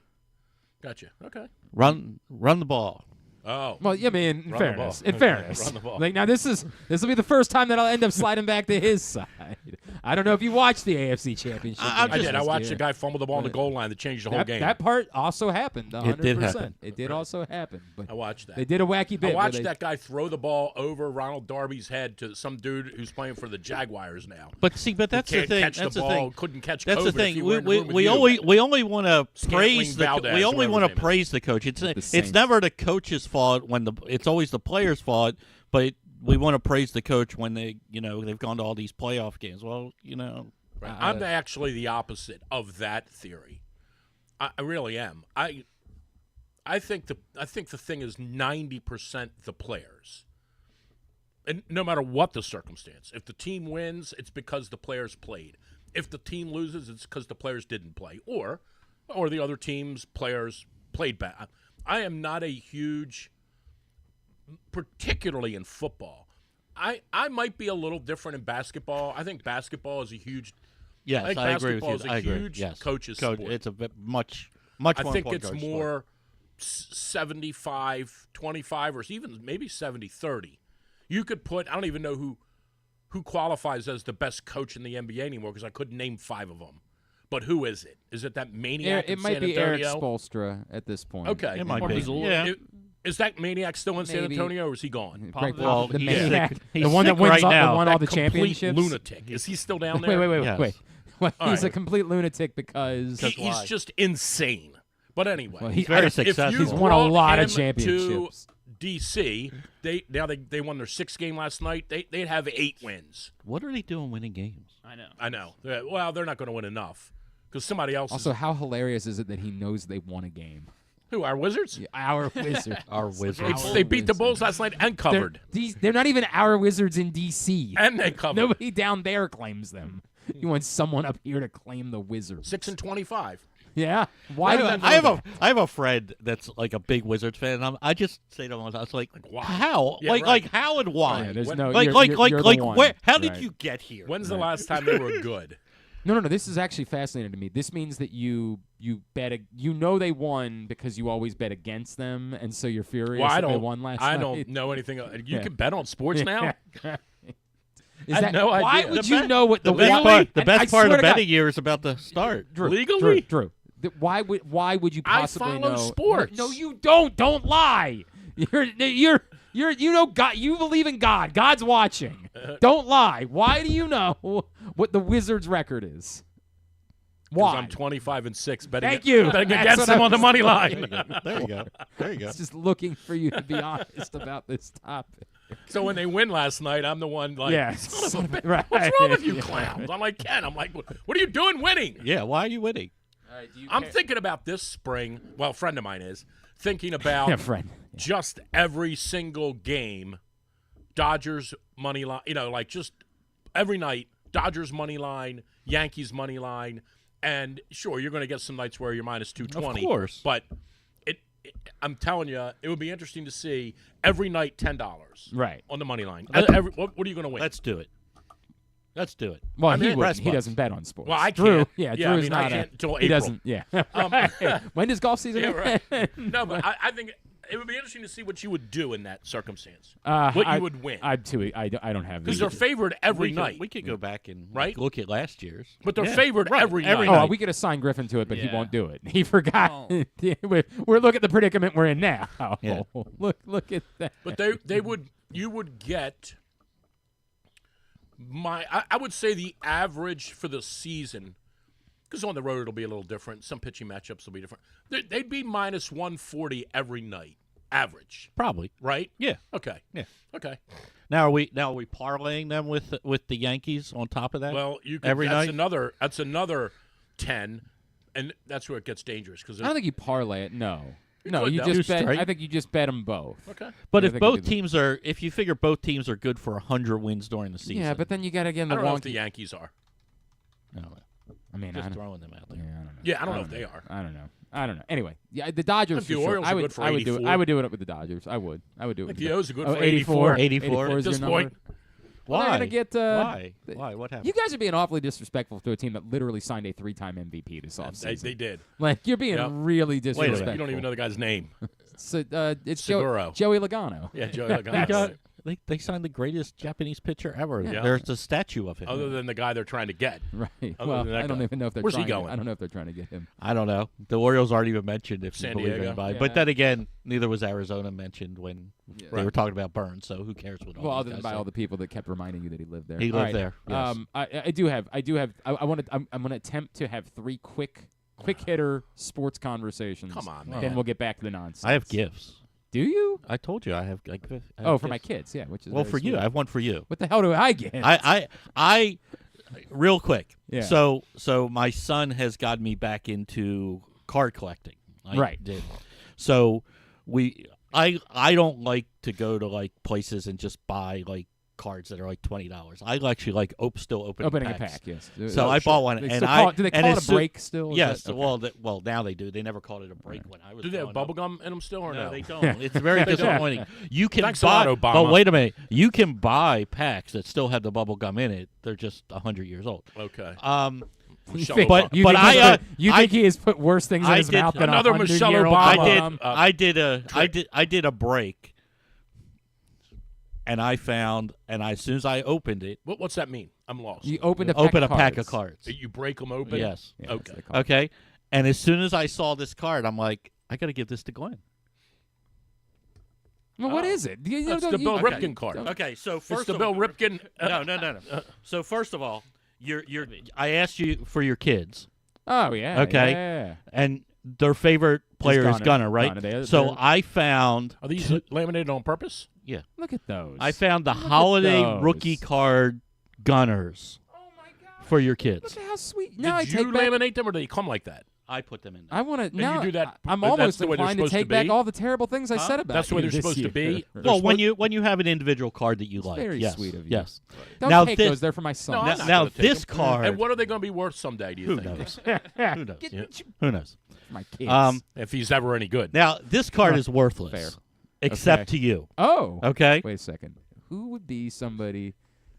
Gotcha. Okay. run the ball. Oh. Well, yeah, I mean, in Run the fairness, ball. in fairness, Run the ball. like now this will be the first time that I'll end up sliding back to his side. I don't know if you watched the AFC Championship. I game did. I this watched year. the guy fumble the ball on the goal line that changed the whole that, game. That part also happened. 100%. It did happen. It did also happen. But I watched that. they did a wacky bit. I where watched they- that guy throw the ball over Ronald Darby's head to some dude who's playing for the Jaguars now. But see, but that's the Can't thing. catch That's the the ball. thing. Couldn't catch. That's COVID the if thing. you were in the room with We you. only want to praise the Valdez, we only whatever want his to name is. praise the coach. It's Saints. never the coach's fault when it's always the player's fault. But we want to praise the coach when they've gone to all these playoff games. Well, Right. I'm actually the opposite of that theory. I really am. I think the thing is 90% the players. And no matter what the circumstance, if the team wins, it's because the players played. If the team loses, it's because the players didn't play, or the other team's players played bad. I am not a huge, particularly in football. I might be a little different in basketball. I think basketball is a huge. yes, I think I agree with basketball you. is a I agree. huge Yes. coach's Coach, sport. it's a much I more think important it's coach more 75-25 or even maybe 70-30. You could put, I don't even know who qualifies as the best coach in the NBA anymore because I couldn't name 5 of them. But who is it? Is it that maniac in It might San be Eric Antonio? Spoelstra at this point. Okay. It might Or be. Missoula. Yeah. Is that maniac still in San Maybe. Antonio, or is he gone? Greg, Well, the he's maniac, sick. He's the one that sick wins right all, now. that won all the Complete championships. lunatic. Is he still down there? Wait. Yes. Well, All he's a right. complete lunatic because He's why? just insane. But anyway, Well, He's very if successful. you He's won a brought lot of him championships. To DC, they won their 6th game last night. They'd have 8 wins. What are they doing winning games? I know. I know. Well, they're not going to win enough because somebody else. also, how hilarious is it that he knows they won a game? Who? Our Wizards? Our Wizards. Our They, Wizards. they beat the Bulls last night and covered. They're not even our Wizards in DC. And they covered. Nobody down there claims them. You want someone up here to claim the Wizards. 6-25. Yeah? Why do I have a friend that's like a big Wizards fan, and I just say to him, I was like, why? how? Yeah, right. Like how and why? Yeah, there's When- no, like you're the one. where? How did Right. you get here? When's the last time they were good? No. This is actually fascinating to me. This means that you bet they won because you always bet against them, and so you're furious Well, I that they don't. won last I night. don't know anything. You Yeah. can bet on sports now. Is I had that, no why idea. would The you bet- know what The the best why- part, the and I best part swear of to God- betting year is about to start. Drew, Legally? Drew. Why would you possibly I follow know? sports. No, you don't. Don't lie. You know God. You believe in God. God's watching. Don't lie. Why do you know what the Wizards' record is? Why? I'm 25-6 betting. Thank you. Betting That's against what them I on the was money line. There you go. There you go. It's just looking for you to be honest about this topic. So when they win last night, I'm the one like, Yeah. son of a bitch, Right. what's wrong with you Yeah. clowns? I'm like, Ken. I'm like, what are you doing winning? Yeah. Why are you winning? I'm thinking about this spring. Well, a friend of mine is thinking about Yeah, friend. just every single game, Dodgers money line. Like just every night, Dodgers money line, Yankees money line, and sure, you're going to get some nights where you're minus 220. Of course. But I'm telling you, it would be interesting to see every night $10 Right. on the money line. Let's- What are you going to win? Let's do it. Let's do it. Well, I'm he in. wouldn't. Press He box. doesn't bet on sports. Well, I Drew, can't. yeah, Yeah, I Drew's mean, I not. can't until he April. doesn't. Yeah. When does golf season? Yeah, end? right. No, but I think it would be interesting to see what you would do in that circumstance. What you would win. I don't have Because the. they're favored every night. We could go back and Right? look at last year's. But they're Yeah. favored Right. every Every night. Oh, night. we could assign Griffin to it, but he Yeah. won't do it. He forgot. Oh. We're looking at the predicament we're in now. Yeah. Look at that. But you would get I would say the average for the season, because on the road it'll be a little different. Some pitching matchups will be different. They'd be minus 140 every night, average, Probably. right? Yeah. Okay. Yeah. Okay. Now are we parlaying them with the Yankees on top of that? Well, you could, Every that's night? That's another 10, and that's where it gets dangerous because I don't think you parlay it. No. No, could, you though. just Do bet. straight. I think you just bet them both. okay. but I if think both it'd be- teams are, if you figure both teams are good for 100 wins during the season. Yeah, but then you got to get in the I don't know if the wonky. Yankees are. No, I mean, I just don't, throwing them out there. yeah, I don't know. Yeah, I don't know if they are. I don't know. Anyway, yeah, the Dodgers. If the for sure. Orioles I are would. good for I would do it. 84. I would do it up with the Dodgers. I would do it. Like With the O's are good oh, for 84. 84. is At this your point. number. Well, they're Why? gonna get. Why? What happened? You guys are being awfully disrespectful to a team that literally signed a 3-time MVP this offseason. They did. Like you're being Yep. really minute. disrespectful. You don't even know the guy's name. So, it's Seguro. Joey Logano. Yeah, Joey They Logano. they signed the greatest Japanese pitcher ever. Yeah. There's a statue of him. Other than the guy they're trying to get. Right. Other Well, than that I don't guy. even know if they're Where's he trying. going? I don't know if they're trying to get him. I don't know. The Orioles aren't even mentioned if San you believe Diego. anybody. Yeah. But then again, neither was Arizona mentioned when Yeah. they were talking about Burns. So who cares what? Well, all other these than guys by say. all the people that kept reminding you that he lived there. He All lived right. there. Yes. I do have. I want to. I'm going to attempt to have 3 quick hitter sports conversations. Come on, man. Then we'll get back to the nonsense. I have gifts. Do you? I told you I have. I have Oh, for gifts. my kids, yeah. Which is Well, very for you, sweet. I have one for you. What the hell do I get? I real quick. Yeah. So my son has got me back into card collecting. I Right. Did. So I don't like to go to like places and just buy like cards that are like $20. I actually like still opening a packs. pack, yes. So I bought one, They and still call it, do they and call it as a soo- break still? Is Yes. that- okay. Well, now they do. They never called it a break when I was. Do they have growing up. bubble gum in them still or No, no? they don't. It's very disappointing. You can Thanks a buy, lot, Obama. but wait a minute. You can buy packs that still have the bubble gum in it. They're just 100 years old. Okay. You Michelle think, Obama. you but think he's I, put- you I- think he has put worse things in I his did- mouth than Another a Michelle 100-year-old Obama. bomb? I did a break. and I found, and as soon as I opened it, What's that mean? I'm lost. You opened a pack of cards. You break them open? Yes. Yeah, that's Okay. what they call it. Okay. And as soon as I saw this card, I'm like, I got to give this to Glenn. Well, what is it? That's the Bill Ripken card. Okay, so It's first the of Bill all, Ripken. no. So first of all, I asked you for your kids, Oh yeah. Okay. Yeah. and their favorite player is Gunner, right? Gunner. They're- So I found, Are these laminated on purpose? Look at those. I found the holiday those. rookie card Gunners Oh my god. for your Look kids. at how sweet. Now I Did you take back. laminate them, or do they come like that? I put them in there. I want to. you Now do that- I'm that's almost the way they're inclined to supposed to take back be? all the terrible things I said about That's the way you they're this supposed to year. be? Well, when you have an individual card that you like, very yes, sweit of you. yes. Don't Now take this- those. They're for my son. No, I'm not Now gonna take this them. card, And what are they going to be worth someday, do you who think? knows? Who knows? Get Who knows? my kids. If he's ever any good. Now this card is worthless, Fair. except Okay. to you. oh. Okay. Wait a second. Who would be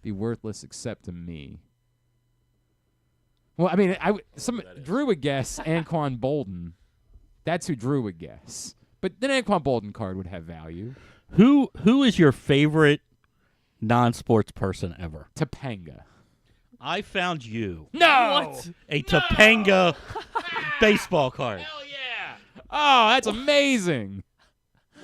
worthless except to me? Well, I mean, Drew would guess Anquan Bolden. That's who Drew would guess. But then Anquan Bolden card would have value. Who is your favorite non-sports person ever? Topanga. I found you No. What? a Topanga baseball card. Oh, that's amazing.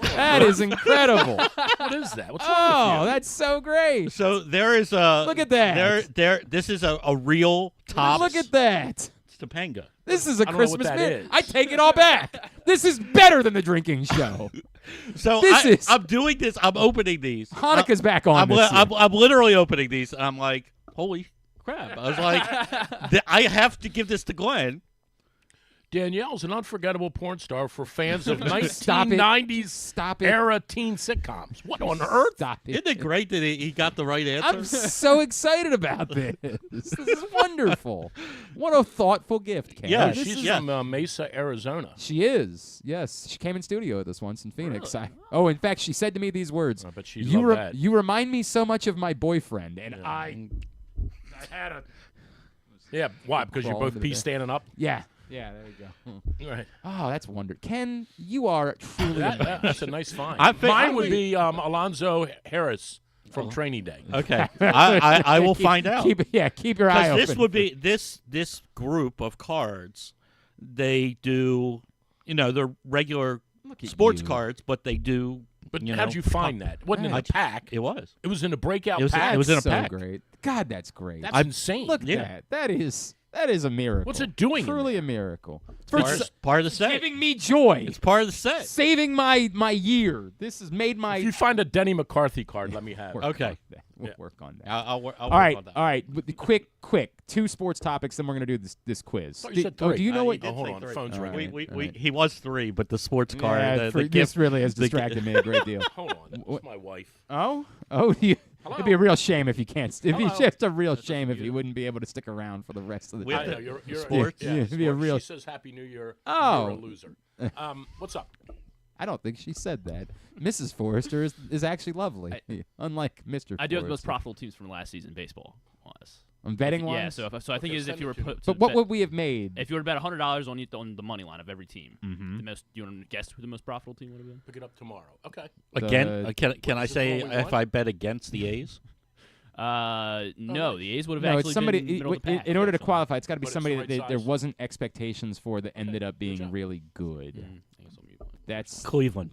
That is incredible. What is that? What's wrong Oh, with you? that's so great. So there is a Look at that. There. This is a real top. Look at that. It's Topanga. This is a don't know what Christmas that minute. is. I take it all back. This is better than the drinking show. So This is- I'm doing this. I'm opening these. Hanukkah's back on. this year. I'm literally opening these, and I'm like, holy crap! I was like, I have to give this to Glenn. Danielle's an unforgettable porn star for fans of Stop it. 1990s Stop it. era teen sitcoms. What on earth? Stop it. Isn't it great that he got the right answer? I'm so excited about this. This is wonderful. What a thoughtful gift, Cam. Yeah, This She's is- yeah. from Mesa, Arizona. She is. Yes, she came in studio with us once in Phoenix. In fact, she said to me these words. I bet she'd you love that. You remind me so much of my boyfriend, and I had a Yeah, why? Because you're Crawl both into the peas bed. standing up? yeah. Yeah, there you go. Right. Oh, that's wonder. Ken, you are truly That's a nice find. I think- Mine I would think- be Alonzo Harris from Training Day. Okay, I will find out. Keep your eye Because open. this would be this group of cards. They do, they're regular Look at sports you. cards, but they do. But you how'd know, you find that? It wasn't in the pack. It was. It was in the breakout It was- pack. it was in a so pack. great. God, that's great. That's insane. Look at Yeah. that. That is a miracle. What's it doing in Truly a miracle. Part of the set. Giving me joy. It's part of the set. Saving my year. This has made my. If you find a Denny McCarthy card, let me have work it. Okay. on that. We'll Yeah. work on that. I'll work all right, on that. all right. But the quick. 2 sports topics, then we're gonna do this quiz. thought you said three. do you know He what? did hold say on, the three. phone's All ringing. right. He was 3, but the sports card. Yeah, the this gift, really has the distracted me a great deal. Hold on. That's my wife. Oh, it'd be a real shame if you can't. It'd be Hello. just a real shame if you. you wouldn't be able to stick around for the rest of the We I day. know, you're Sports? Yeah, It'd be a sports. real- She says Happy New Year. Oh. You're a loser. What's up? I don't think she said that. Mrs. Forrester is actually lovely, unlike Mr. I do have the most Forrester. profitable teams from last season baseball. Was. I'm betting Yeah, wise. so I think Okay, is if you were send it to put. But what would we have made? if you were to bet $100 on the money line of every team? Mhm. The most. You want to guess who the most profitable team would have been? Pick it up tomorrow. Okay. Again, The- can I Is this say the one we if want? I bet against the A's? No, the A's would have no, actually it's somebody. been middle of the pack, in order to actually. qualify, it's got to be But it's somebody the right that there size. wasn't expectations for that ended up being job. really good. I guess I'll mute one. That's Cleveland.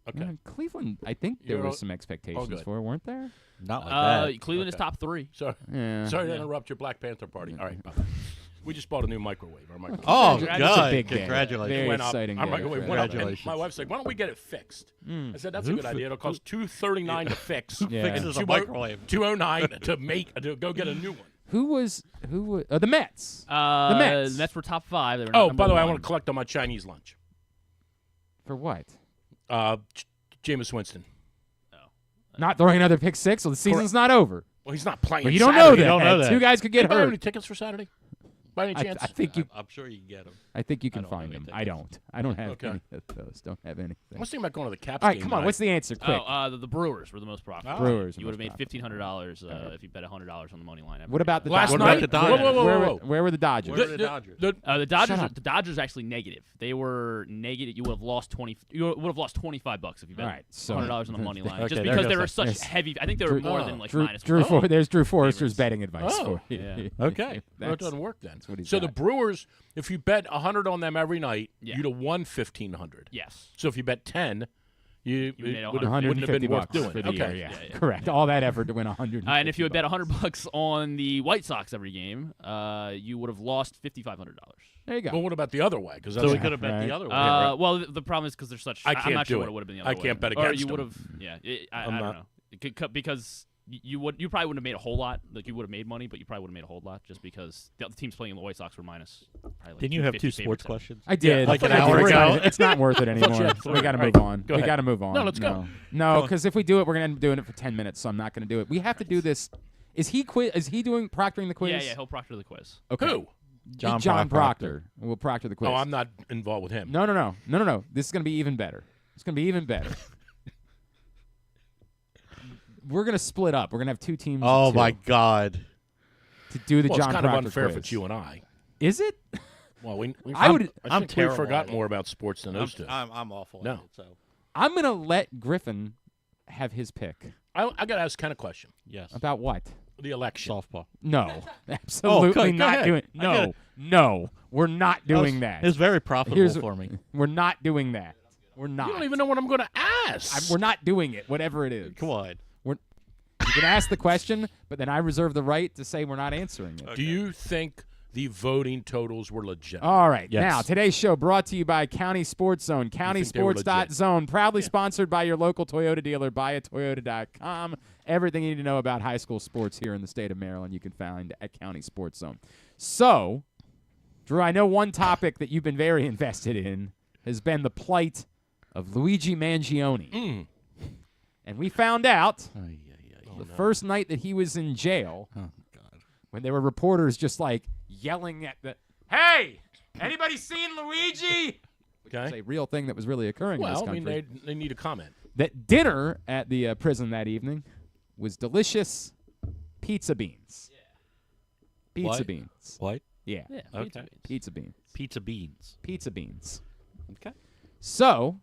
Okay. Cleveland. I think there You're was all- some expectations good. for, weren't there? Not like that. Cleveland is Okay. top 3. Sorry. Yeah. Sorry to interrupt your Black Panther party. All right. Bye-bye. We just bought a new microwave. Our microwave Oh, It's a God. big day. Congratulations. Very went up. exciting Our day microwave for went up. And Congratulations. my wife's like, "Why don't we get it fixed?" I said, "That's a Who good idea. It'll cost $239 to fix. Yeah. Fixes a 2 microwave. $209 to make to go get a new one." Who was the Mets The Mets. Mets were top 5. They were Oh, not by the way, I number want to collect on my Chinese lunch. for what? Jameis Winston. Not throwing another pick six, so the season's not over. Well, he's not playing. But you don't know Saturday. that. don't know that. 2 guys could get Anybody have any hurt. tickets for Saturday? by any chance? I think you. I'm sure you can get them. I think you can don't have find them. anything I else. don't. I don't have Okay. any of those. Don't have anything. I was thinking about going to the Caps All right, game come on. tonight. What's the answer? Quick. The Brewers were the most profitable. Brewers. You would have made $1,500 if you bet $100 on the money line. What about the Last Dodgers? night? the Dodgers? Where were the Dodgers? Where were the Dodgers? The Dodgers. Shut up. The Dodgers are actually negative. They were negative. You would have lost You would have lost $25 if you bet All right, so $100 on the money line. Okay, just there because goes they were that. such Yes. heavy. I think they were more than like Drew, minus. Drew one. there's Drew Forrester's Favorites. betting advice Oh. for you. Yeah. Okay. Well, it doesn't work then. what he's So the got. Brewers, if you bet 100 on them every night, Yeah. you'd have won 1,500. Yes. So if you bet 10, it made wouldn't have been worth doing. for the Okay. year. Yeah. Yeah. Correct. All that effort to win 100. And if you had bet $100 on the White Sox every game, you would have lost $5,500. there you go. Well, what about the other way? Because So we could have bet Right. the other way. Well, the problem is because they're such. I I'm can't not sure do what it. it would have been the other I way. can't bet Or against you would them. have. Yeah. I I'm don't not- know. Because you probably wouldn't have made a whole lot. Like you would have made money, but you probably would have made a whole lot just because the other teams playing in the White Sox were minus. Probably like Didn't you have 250 two sports favorites. questions? I did. like an I did. hour It's ago. not- It's not worth it thought you anymore. had three. We got to All move right, on. go We ahead. got to move on. No, let's go. No, because if we do it, we're gonna end up doing it for 10 minutes. So I'm not gonna do it. We have to do this. Is he doing proctoring the quiz? Yeah, he'll proctor the quiz. Okay. Who? John Proctor will proctor the quiz. Oh, I'm not involved with him. No. This is gonna be even better. It's gonna be even better. We're gonna split up. We're gonna have two teams. Oh of two my God! To do the Well, John it's kind of Proctor unfair quiz. if it's you and I. Is it? Well, we I would- I I'm think we terrible forgot at it. more about sports than those two. I'm awful. No. At it, so I'm gonna let Griffin have his pick. I got to ask Ken a question. yes. About what? The election. Softball. No, absolutely go not ahead. doing. I get it. No, we're not doing that. It's very profitable Here's- for me. We're not doing that. We're not. You don't even know what I'm going to ask. We're not doing it. Whatever it is. Come on. You can ask the question, but then I reserve the right to say we're not answering it. Do you think the voting totals were legit? All right. Yes. Now, today's show brought to you by County Sports Zone. think they were legit? CountySports.zone. Proudly sponsored by your local Toyota dealer, buyatoyota.com. Everything you need to know about high school sports here in the state of Maryland you can find at County Sports Zone. So, Drew, I know one topic that you've been very invested in has been the plight of Luigi Mangione. And we found out the first night that he was in jail, Oh God. when there were reporters just like yelling at the, "Hey, anybody seen Luigi?" Which Okay. is a real thing that was really occurring in this Well, I country. mean, they need a comment. That dinner at the prison that evening was delicious pizza beans. Pizza What? beans. What? Yeah. Yeah. Okay. pizza beans. Pizza beans. Pizza beans. Pizza beans. Okay. So,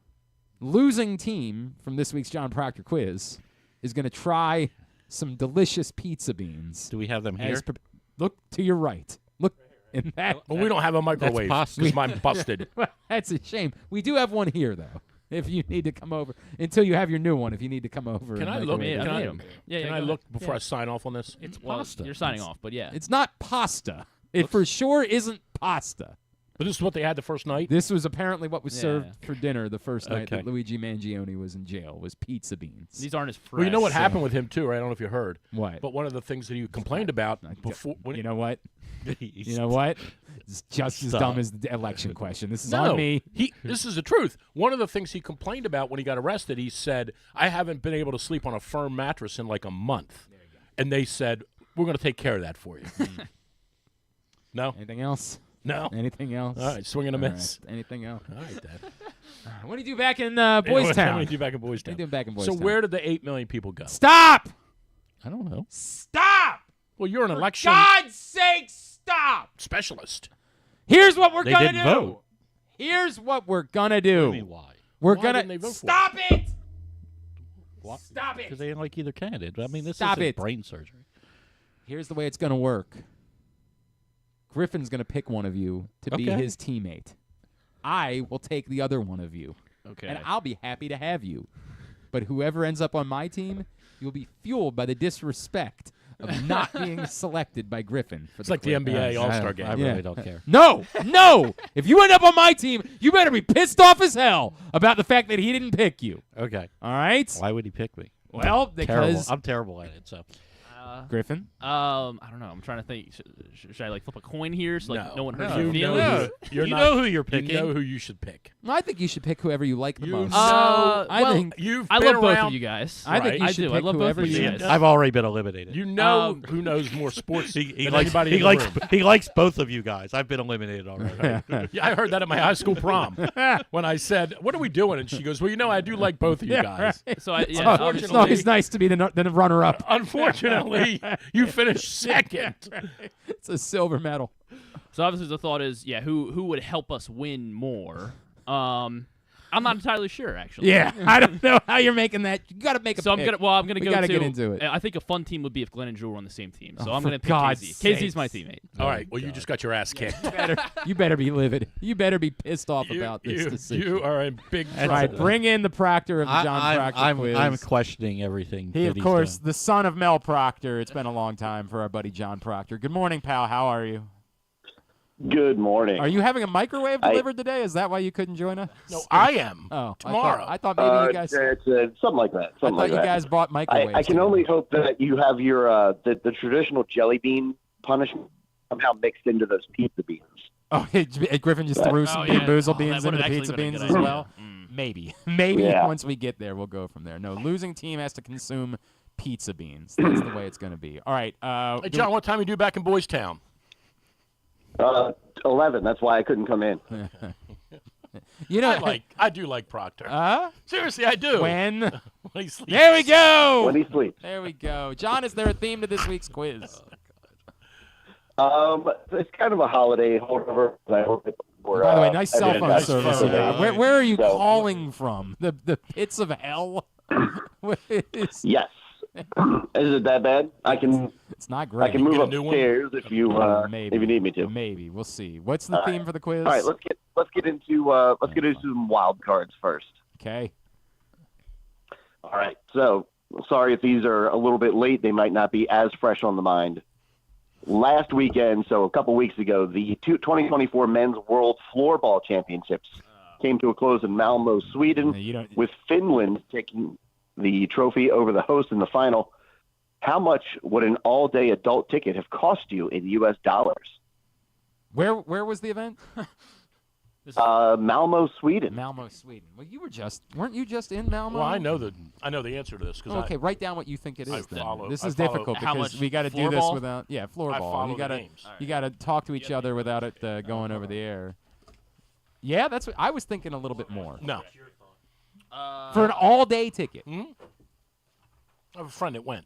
losing team from this week's Jon Proctor Quiz is going to try some delicious pizza beans. Do we have them as here? pre- Look to your right. Look in that. Well, we don't have a microwave pasta. because mine busted. That's a shame. We do have one here, though. If you need to come over, until you have your new one, if you need to come over. Can and I make look? a- Yeah, Can I I, made 'em. Yeah, can go I ahead. look before I sign off on this? It's Well, pasta. you're signing off, but yeah. It's not pasta. It for sure isn't pasta. But this is what they had the first night. This was apparently what was Yeah. served for dinner the first night that Okay. Luigi Mangione was in jail, was pizza beans. These aren't as fresh. Well, you know what so- happened with him too, right? I don't know if you heard. What? But one of the things that he complained about before, when You know what? You know what? It's just as Stop. dumb as the election question. This is no, on me. This is the truth. One of the things he complained about when he got arrested, he said, "I haven't been able to sleep on a firm mattress in like a month," and they said, "We're going to take care of that for you." No, Anything else? no. Anything else? All right, swing and a All miss. right. Anything else? All right, then. What do you do back in Boys What Town? do you back in Boys What do Town? you do back in Boys So Town? where did the 8 million people go? Stop! I don't know. Stop! Well, you're an election God's sake, stop! specialist. Here's what we're They gonna didn't do. vote. Here's what we're gonna do. I mean, why? We're Why gonna didn't they vote for stop it. What? Stop Because it. they didn't like either candidate. I mean, this Stop isn't it. brain surgery. Here's the way it's gonna work. Griffin's gonna pick one of you to be Okay. his teammate. I will take the other one of you, Okay. and I'll be happy to have you. But whoever ends up on my team, you'll be fueled by the disrespect of not being selected by Griffin. For It's like the quiz. NBA All-Star I game. really Yeah. don't care. No, no. If you end up on my team, you better be pissed off as hell about the fact that he didn't pick you. Okay. All right? Why would he pick me? Well, Terrible. because I'm terrible at it. So Griffin? I don't know. I'm trying to think. Should I like flip a coin here so like no one hurts You your know feelings? You know who you're picking. You know who you should pick. Well, I think you should pick whoever you like the most. well, think You've I been love both around. of you guys. I think you I should do. pick I love both whoever of you you guys. I've already been eliminated. You know who knows more sports he than likes, anybody he in likes, the room. he likes both of you guys. I've been eliminated already. Yeah, I heard that at my high school prom when I said, "What are we doing?" And she goes, "Well, I do like both of you guys." So I, yeah, Oh, obviously- it's always nice to be the runner-up. Unfortunately, you finished second. It's a silver medal. So obviously the thought is, who would help us win more? I'm not entirely sure, actually. Yeah, I don't know how you're making that. You got to make a So pick. I'm gonna We go gotta to. get into it. I think a fun team would be if Glenn and Drew were on the same team. So I'm for gonna pick God's KZ. KZ's my sakes. teammate. All right. Well, you just got your ass kicked. You better be livid. You better be pissed off about this decision. You are in big All trouble. right, bring in the proctor of the Jon Proctor Quiz. I'm questioning everything. He, that of he's course, done. the son of Mel Proctor. It's been a long time for our buddy Jon Proctor. Good morning, pal. How are you? Good morning. Are you having a microwave delivered today? Is that why you couldn't join us? No, I am. Oh, tomorrow. I thought maybe you guys. It's something like that. I Something thought like you that. guys bought microwaves. I can together. only hope that you have your the traditional jelly bean punishment somehow mixed into those pizza beans. Oh, Griffin just threw some yeah. Boozle Oh, beans that into the would've actually pizza been a beans good as idea. well. Maybe Yeah. once we get there, we'll go from there. No, losing team has to consume pizza beans. That's the way it's going to be. All right. Hey, John, what time you do back in Boys Town? 11. That's why I couldn't come in. You know, I do like Proctor. Seriously, I do. when? When he sleeps. There we go. When he sleeps. There we go. John, is there a theme to this week's quiz? It's kind of a holiday holdover. I hope it for, By the way, nice cell everyone phone has service. for you the got. day. Where are you So- calling from? The pits of hell? Yes. Is it that bad? It's not great. I can move Get a new one? upstairs if you Maybe. if you need me to. Maybe. We'll see. What's the theme for the quiz? All right, let's get into some wild cards first. Okay. All right. So, sorry if these are a little bit late. They might not be as fresh on the mind. Last weekend, so a couple weeks ago, the 2024 Men's World Floorball Championships came to a close in Malmö, Sweden, No, you don't. with Finland taking the trophy over the host in the final. How much would an all-day adult ticket have cost you in U.S. dollars? Where was the event? Malmö, Sweden. Malmö, Sweden. Well, weren't you just in Malmö? Well, I know the answer to this because Okay, write down what you think it I is. Then follow- this I is follow- difficult How because much? we got to do this Floorball? without. Yeah, I floorball. follow You the gotta names. you got to talk to each other without it going over the air. Yeah, that's what I was thinking. A little bit more No. for an all-day ticket. I have a friend that went.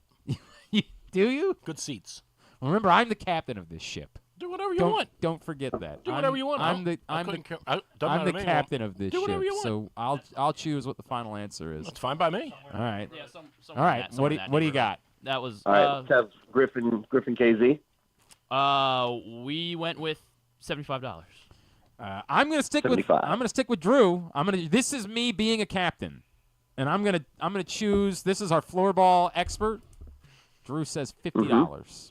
Do you? Good seats. Remember, I'm the captain of this ship. Do whatever you want. Don't forget that. Do whatever you want. I'm the captain of this Do ship. whatever you want. So I'll choose what the final answer is. That's fine by me. All right. Yeah, All right. What do you got? That was. All right, let's have Griffin KZ. We went with $75. I'm gonna stick with 75. I'm gonna stick with Drew. This is me being a captain, and I'm gonna choose. This is our floorball expert. Drew says $50.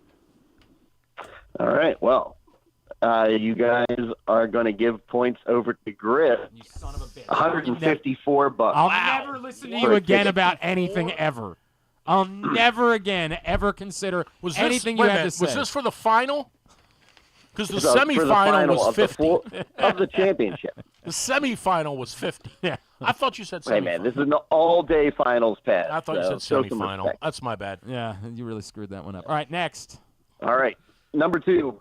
All right, well, you guys are going to give points over to Griff. You son of a bitch. $154. I'll never listen to you For a again ticket. about anything ever. I'll never again ever consider anything you wait a have minute, to say. Was this for the final? Because the So, for the semifinal final was of 50. of the championship. The semifinal was 50. Yeah. I thought you said Hey, semifinal. man, this is an all-day finals pass. I thought you so said show some semifinal. respect. That's my bad. Yeah, you really screwed that one up. All right, next. All right, number 2.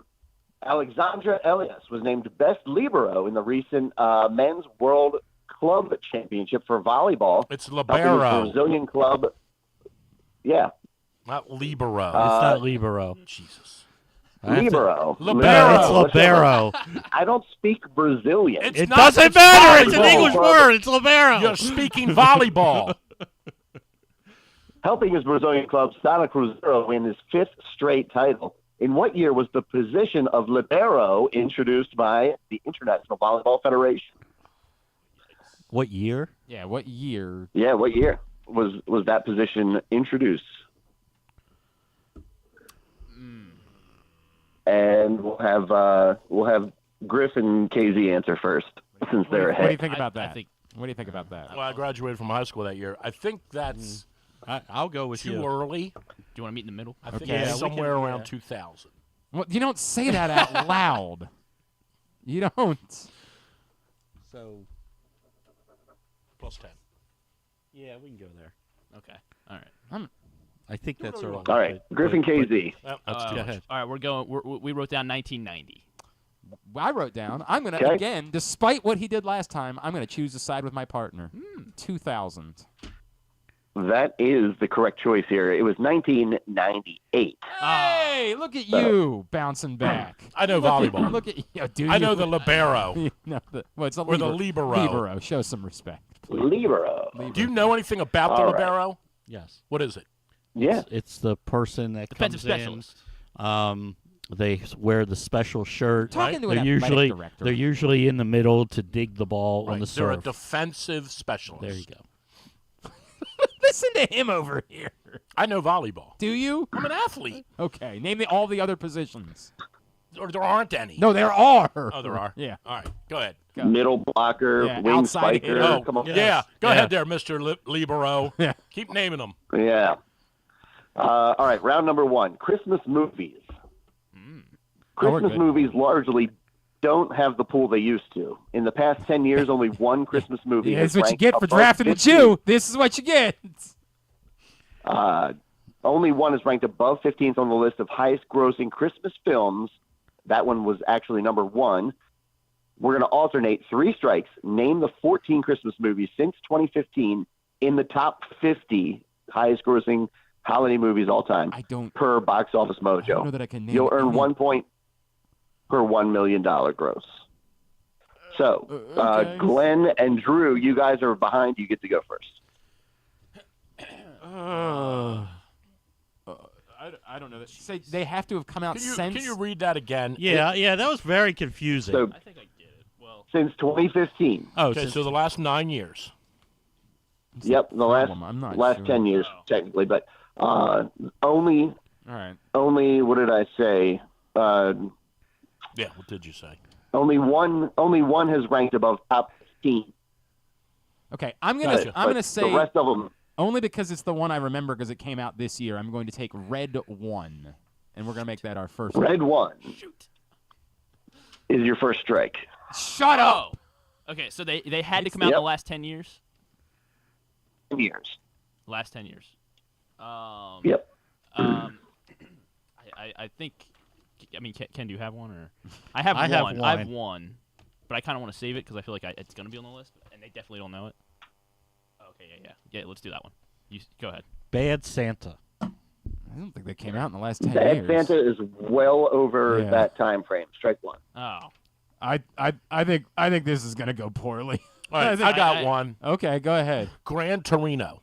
Alexandra Elias was named best libero in the recent Men's World Club Championship for volleyball. It's helping the libero, Brazilian club. Yeah, not libero. It's not libero. Jesus. libero. Libero. It's libero. I don't speak Brazilian. It's It not- doesn't it's matter. It's an volleyball. English word. It's libero. You're speaking volleyball. Helping his Brazilian club Santa Cruzeiro win his 5th straight title. In what year was the position of libero introduced by the International Volleyball Federation? What year? Yeah, what year? Yeah, what year was that position introduced? And we'll have Griffin KZ answer first since What do they're you ahead. think about that? I think What do you think about that? Well, I graduated from high school that year. I think that's I'll go with Too you. early. Do you want to meet in the middle? I think Okay. it's Yeah, we somewhere can- around yeah. 2000. Well, you don't say that out loud. You don't. So Plus 10. yeah, we can go there. Okay. All right. I think that's early. All right, Griffin KZ. Well, that's Go too much. ahead. All right, we're going. We wrote down 1990. I wrote down. I'm gonna Okay. again, despite what he did last time, I'm gonna choose to side with my partner. 2000. That is the correct choice here. It was 1998. Hey, look at you bouncing back. I know Look at- volleyball. Look at you. Do I you? know the libero. no, well, it's a Or the libero. Libero. Show some respect. please. Libero. Do you know anything about the All right. libero? Yes. What is it? Yeah. It's the person that Defensive comes specialist. in. They wear the special shirt. Talking to They're an usually athletic director. they're usually in the middle to dig the ball on Right, the they're a serve. defensive specialist. There you go. Listen to him over here. I know volleyball. Do you? I'm an athlete. Okay. Name all the other positions. Or there aren't any. No, there are. Oh, there are? Yeah. All right, go ahead. Go. Middle blocker, Yeah, wing outside spiker. hitter. Oh, Come on. yeah. Go Yeah. ahead there, Mr. Libero. Yeah. Keep naming them. Yeah. All right, round number one. Christmas movies. Oh, we're Christmas good. movies largely don't have the pool they used to. In the past 10 years, only one Christmas movie Yeah, has that's what you ranked get for above drafting the 50. Jew. This is what you get. Only one is ranked above 15th on the list of highest grossing Christmas films. That one was actually number one. We're going to alternate 3 strikes. Name the 14 Christmas movies since 2015 in the top 50 highest grossing holiday movies all time I don't. per Box Office I don't know Mojo. that I can name. You'll earn any- 1 point per $1 million gross. So, okay. Glenn and Drew, you guys are behind. You get to go first. I don't know. That. Say they have to have come out since. Can you read that again? Yeah, that was very confusing. So, I think I get it. Well, since 2015. Okay, so the last 9 years. Yep, the last problem. I'm not last sure. 10 years technically, but only All right. what did I say? Yeah, what did you say? Only one has ranked above top 15. Okay. I'm gonna. Gotcha. I'm But gonna say the rest of them. only because it's the one I remember because it came out this year. I'm going to take Red One, and we're gonna make that our first. Red one is your first strike. Shut up. okay. So they had to come out in Yep. the last 10 years. Years. Last 10 years. Yep. I think. I mean, Ken, do you have one or? I have I have one. one. I have one, but I kind of want to save it because I feel like it's gonna be on the list, and they definitely don't know it. Okay, yeah. Let's do that one. You go ahead. Bad Santa. I don't think they came out in the last 10 Bad years. Santa is well over Yeah. that time frame. Strike one. Oh, I think this is gonna go poorly. All right, I got one. Okay, go ahead. Gran Torino.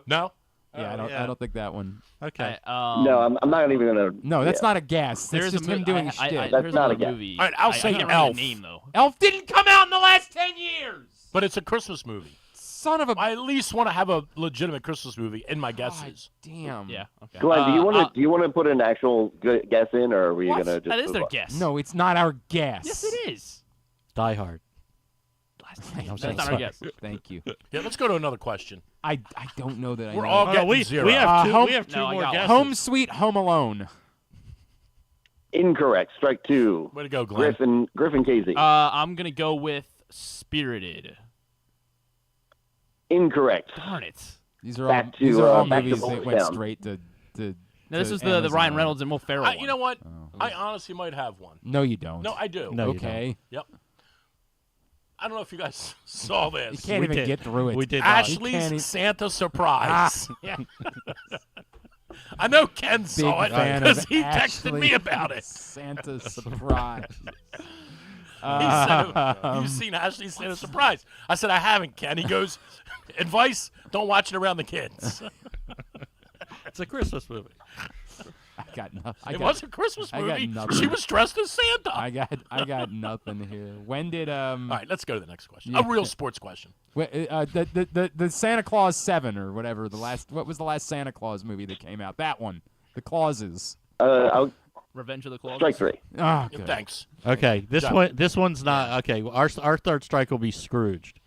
No? I don't think that one. Okay. No, I'm not even gonna. No, that's yeah. not a guess. That's There's just a him doing I, shit. That's there's not a a guess. movie. All right, I'll I say can't remember Elf. the name though. Elf didn't come out in the last 10 years. But it's a Christmas movie. Son of a. I at least want to have a legitimate Christmas movie in my guesses. Damn. Yeah. Okay. Glenn, do Uh, you want to put an actual good guess in, or are you what? gonna just? That is move their on? guess. No, it's not our guess. Yes, it is. Die Hard. That's not our guess. Thank you. Yeah, let's go to another question. I don't know that I We're know. all that. getting we zero. we have two. Home- we have two No, I more got one. guesses. Home Sweet Home Alone. Incorrect. Strike two. Way to go, Glenn. Griffin KZ. I'm gonna go with Spirited. Incorrect. Darn it. These are Back all to, these are all back to movies that went Boomtown. straight to. No, this to is the Amazon. Ryan Reynolds and Will Ferrell one. You know what? Oh. I honestly might have one. No, you don't. No, I do. No, you Okay. Yep. I don't know if you guys saw You this. can't We even did. get through it. We did. You can't Ashley's even- Santa surprise. I know Ken Big saw it fan because of he texted Ashley me about it. Santa surprise. He said, "You've seen Ashley's Santa surprise?" I said, "I haven't, Ken." He goes, "Advice: don't watch it around the kids." It's a Christmas movie. I got nothing. It was a Christmas I got movie. nothing. She was dressed as Santa. I got nothing here. When did All right, let's go to the next question. Yeah. A real sports question. the Santa Claus 7 or whatever what was the last Santa Claus movie that came out? That one. The Clauses. I'll Revenge of the Claws. Strike three. Oh, Yeah, good. thanks. Okay, this Done. one. This one's not okay. Our third strike will be Scrooged.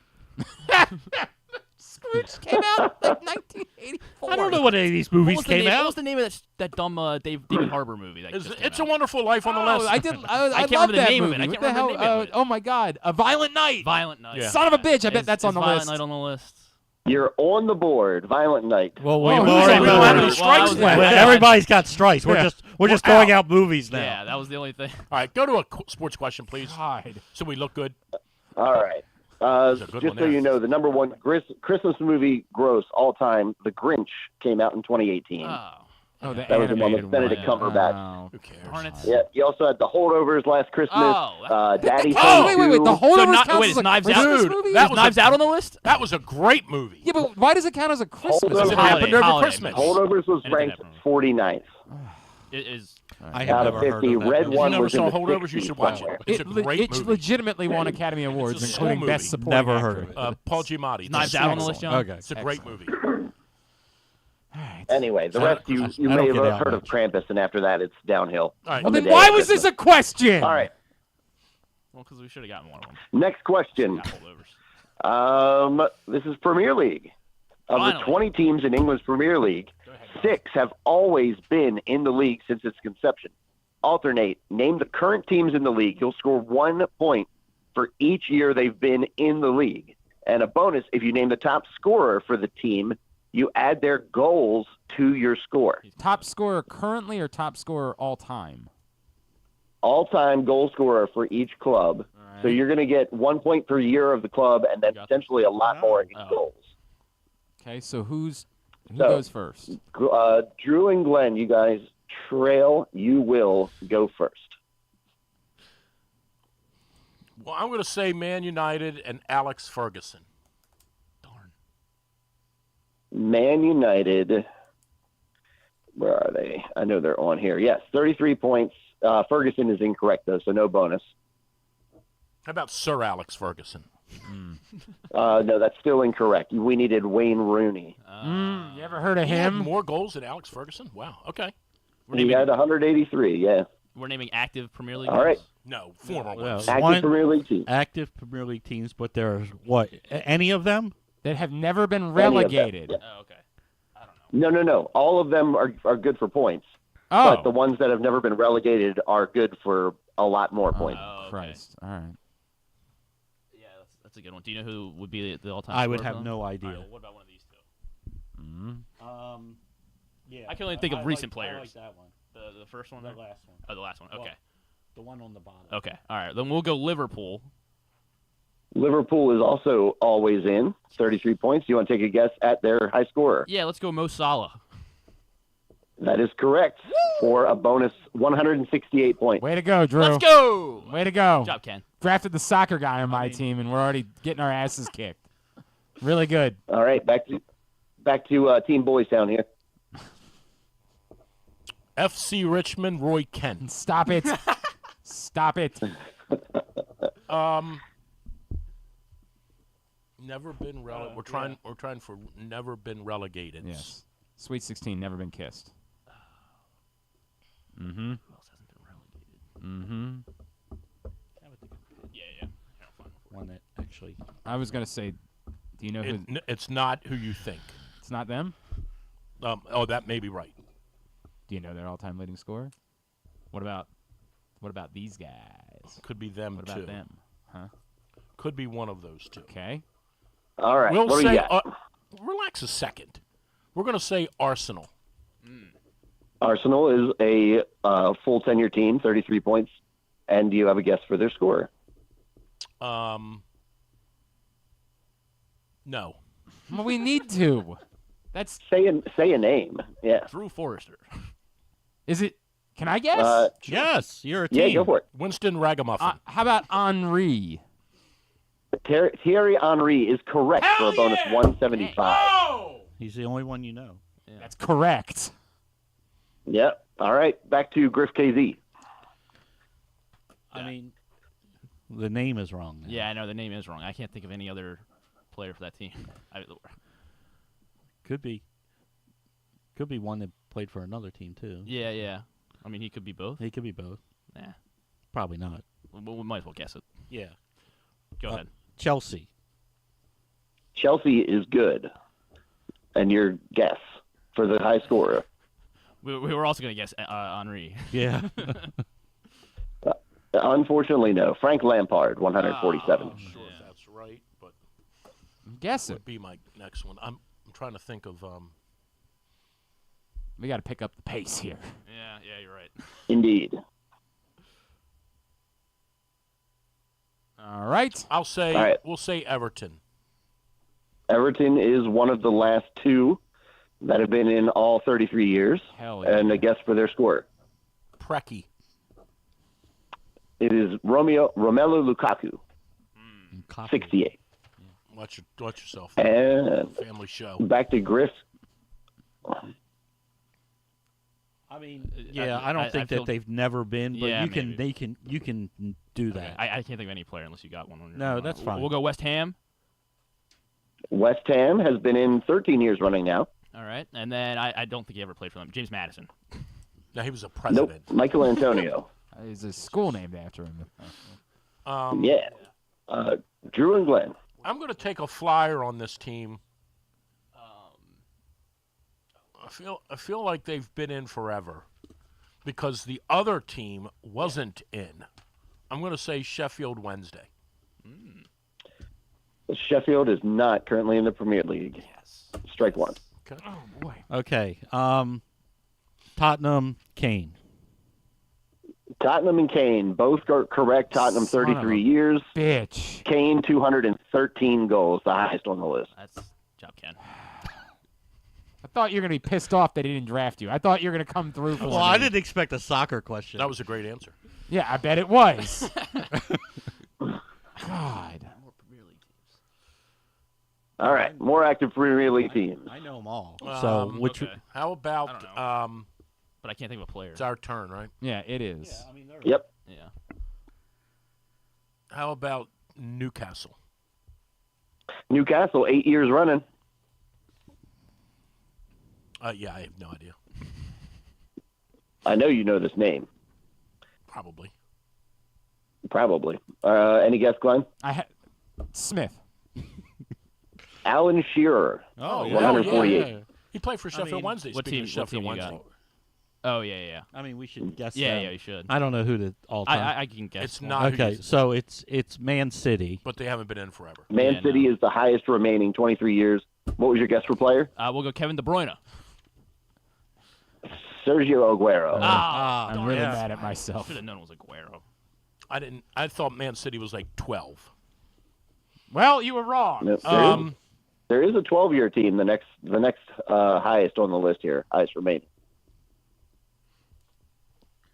Scrooge came out in like 1984. I don't know what any of these What movies was the came name? What out. was the name of that dumb David Harbour movie? That just came It's a out? Wonderful Life on the Oh, list. I did. I can't love remember the that name of movie. it. I What can't the remember the hell? name of it. Oh my God! A Violent Night. Violent Night. Yeah. Son of a bitch! I bet that's on the Violent list. Night on the list. You're on the board. Violent Night. Well, Oh, we've who's already on we the don't board? have any Well, strikes I was- left. Well, everybody's got strikes. We're Yeah. just throwing out movies now. Yeah, that was the only thing. All right, go to a sports question, please, God. so we look good. All right. a good Just one so there. you know, the number one Christmas movie gross all time, The Grinch, came out in 2018. Oh, the That was the one with animated Benedict one. Cumberbatch. Oh. Who cares? Darn it. Yeah, you also had The Holdovers last Christmas. Oh, Daddy's Oh, Home wait. 2. The Holdovers not- counts wait, as is a Knives Out- Christmas Dude, movie? that Is was Knives Out on the list? That was a great movie. Yeah, but why does it count as a Christmas? Holdovers. Because it movie? happened over holiday Christmas. movie. Holdovers was Anything ranked happened. 49th. It is. I have Out of never heard 50. of that Red movie. One never was in saw the Holdovers, you 60s should watch somewhere. it. It's a great It movie. legitimately won Academy Awards, a including school Best movie. Supporting Never Actor. heard of it. Paul Giamatti. Knives Out on the list, John? Okay. It's a great movie. Anyway, the I rest don't- you I may don't have get out heard of much. Krampus, and after that, it's downhill. All right. Well, on the then day why of was this Christmas. a question? All right, Well, because we should have gotten one of them. next question. Got holdovers. This is Premier League. Of the Finally. 20 teams in England's Premier League, 6 have always been in the league since its conception. Alternate. Name the current teams in the league. You'll score 1 point for each year they've been in the league. And a bonus, if you name the top scorer for the team, you add their goals to your score. Top scorer currently or top scorer all time? All-time goal scorer for each club. So you're going to get 1 point per year of the club and then potentially a lot more in Oh. goals. Okay, so who So- goes first? Drew and Glenn, you guys trail. You will go first. Well, I'm going to say Man United and Alex Ferguson. Darn. Man United, where are they? I know they're on here. Yes, 33 points. Ferguson is incorrect, though, so no bonus. How about Sir Alex Ferguson? No, that's still incorrect. We needed Wayne Rooney. You ever heard of He had him? more goals than Alex Ferguson? Wow. Okay. We're He naming, had 183, yeah. we're naming active Premier League. All right. teams? No, former Well, ones. Active One- Premier League team. Active Premier League teams, but there's what? Any of them? That have never been Any of them, relegated. yeah. Oh, okay. I don't know. No. All of them are good for points. Oh, But the ones that have never been relegated are good for a lot more points. Oh, okay. Christ. All right. Yeah, that's a good one. Do you know who would be the all-time? I would scorer have for them? no All right, idea. well, what about one of these two? Yeah, I can only think of recent players. I like that one. The first one. The there? last one. Oh, the last one. Okay. Well, the one on the bottom. Okay. All right. Then we'll go Liverpool. Liverpool is also always in, 33 points. You want to take a guess at their high scorer? Yeah, let's go Mo Salah. That is correct for a bonus 168 points. Way to go, Drew. Let's go. Way to go. Good job, Ken. Drafted the soccer guy on my team, and we're already getting our asses kicked. Really good. All right, back to Team Boys Town here. FC Richmond, Roy Kent. Stop it. Stop it. Never been relegated. We're trying for never been relegated. Yes. Sweet 16, never been kissed. Mm-hmm. Who else hasn't been relegated? Mm-hmm. Yeah. One that actually. I was going to say, do you know who? It's not who you think. It's not them? That may be right. Do you know their all-time leading scorer? What about these guys? Could be them What too. about them? Huh? Could be one of those two. Okay. All right, We'll what do you say. got? Relax a second. We're going to say Arsenal. Arsenal is a full tenure team, 33 points. And do you have a guess for their score? No. Well, we need to. That's. Say a name. Yeah. Drew Forrester. Is it? Can I guess? Yes, you're a team. Yeah, go for it. Winston Ragamuffin. How about Henri? Thierry Henry is correct for a bonus 175. He's the only one you know. That's correct. Yep. All right, back to Griff KZ. I mean, the name is wrong. now. Yeah, I know the name is wrong. I can't think of any other player for that team. Could be one that played for another team too. Yeah. I mean, he could be both. He could be both. Nah, Probably not. we might as well guess it. Yeah. Go ahead. Chelsea. Chelsea is good. And your guess for the high scorer? We were also going to guess Henri. Yeah. Unfortunately, no. Frank Lampard, 147. I'm sure that's right, but Guess it. would be my next one. I'm trying to think of We got to pick up the pace here. Yeah, you're right. Indeed. All right. I'll say All right. we'll say Everton. Everton is one of the last two that have been in all 33 years. Hell yeah. And a guess for their score. Preki. It is Romelu Lukaku, 68. Watch yourself. And Family show. back to Griff. I mean, I don't think feel- that they've never been, but Yeah, you can maybe. you can do Okay, that. I can't think of any player unless you got one. No, that's fine. We'll go West Ham. West Ham has been in 13 years running now. All right, and then I don't think he ever played for them. James Madison. Now he was a Nope. president. Michael Antonio. There's a school named after him. Yeah. Drew and Glenn. I'm going to take a flyer on this team. I feel like they've been in forever because the other team wasn't in. I'm going to say Sheffield Wednesday. Sheffield is not currently in the Premier League. Yes. Strike one. Okay. Oh, boy. Okay. Tottenham, Kane. Tottenham and Kane both are correct. Tottenham, Son of 33 a- years. Bitch. Kane, 213 goals, the highest on the list. That's job, Ken. I thought you were going to be pissed off they didn't draft you. I thought you were going to come through for Well, me. I didn't expect a soccer question. That was a great answer. Yeah, I bet it was. God. All right, more active Premier League teams. I know them all. So which? okay. How I about don't know. But I can't think of a player. it's our turn, right? Yeah, it is. Yep. Yeah. How about Newcastle? Newcastle, 8 years running. Yeah, I have no idea. I know you know this name, Probably. probably. Any guess, Glenn? Smith. Alan Shearer. Oh, yeah. 148. yeah. He played for Sheffield mean, Wednesday. what Speaking team- of what Sheffield team you Wednesday, got? Oh yeah. I mean, we should guess. Yeah, them. yeah, you should. I don't know who the all time. I can guess. it's one. not. who Okay, you- so it's Man City. but they haven't been in forever. Man Yeah, City no. is the highest remaining, 23 years. What was your guess for player? We'll go Kevin De Bruyne. Sergio Aguero. Ah, I'm really yeah. mad at myself. should have known it was Aguero. I didn't. I thought Man City was like 12. Well, you were wrong. No, there is a 12-year team, the next highest on the list here, highest remaining.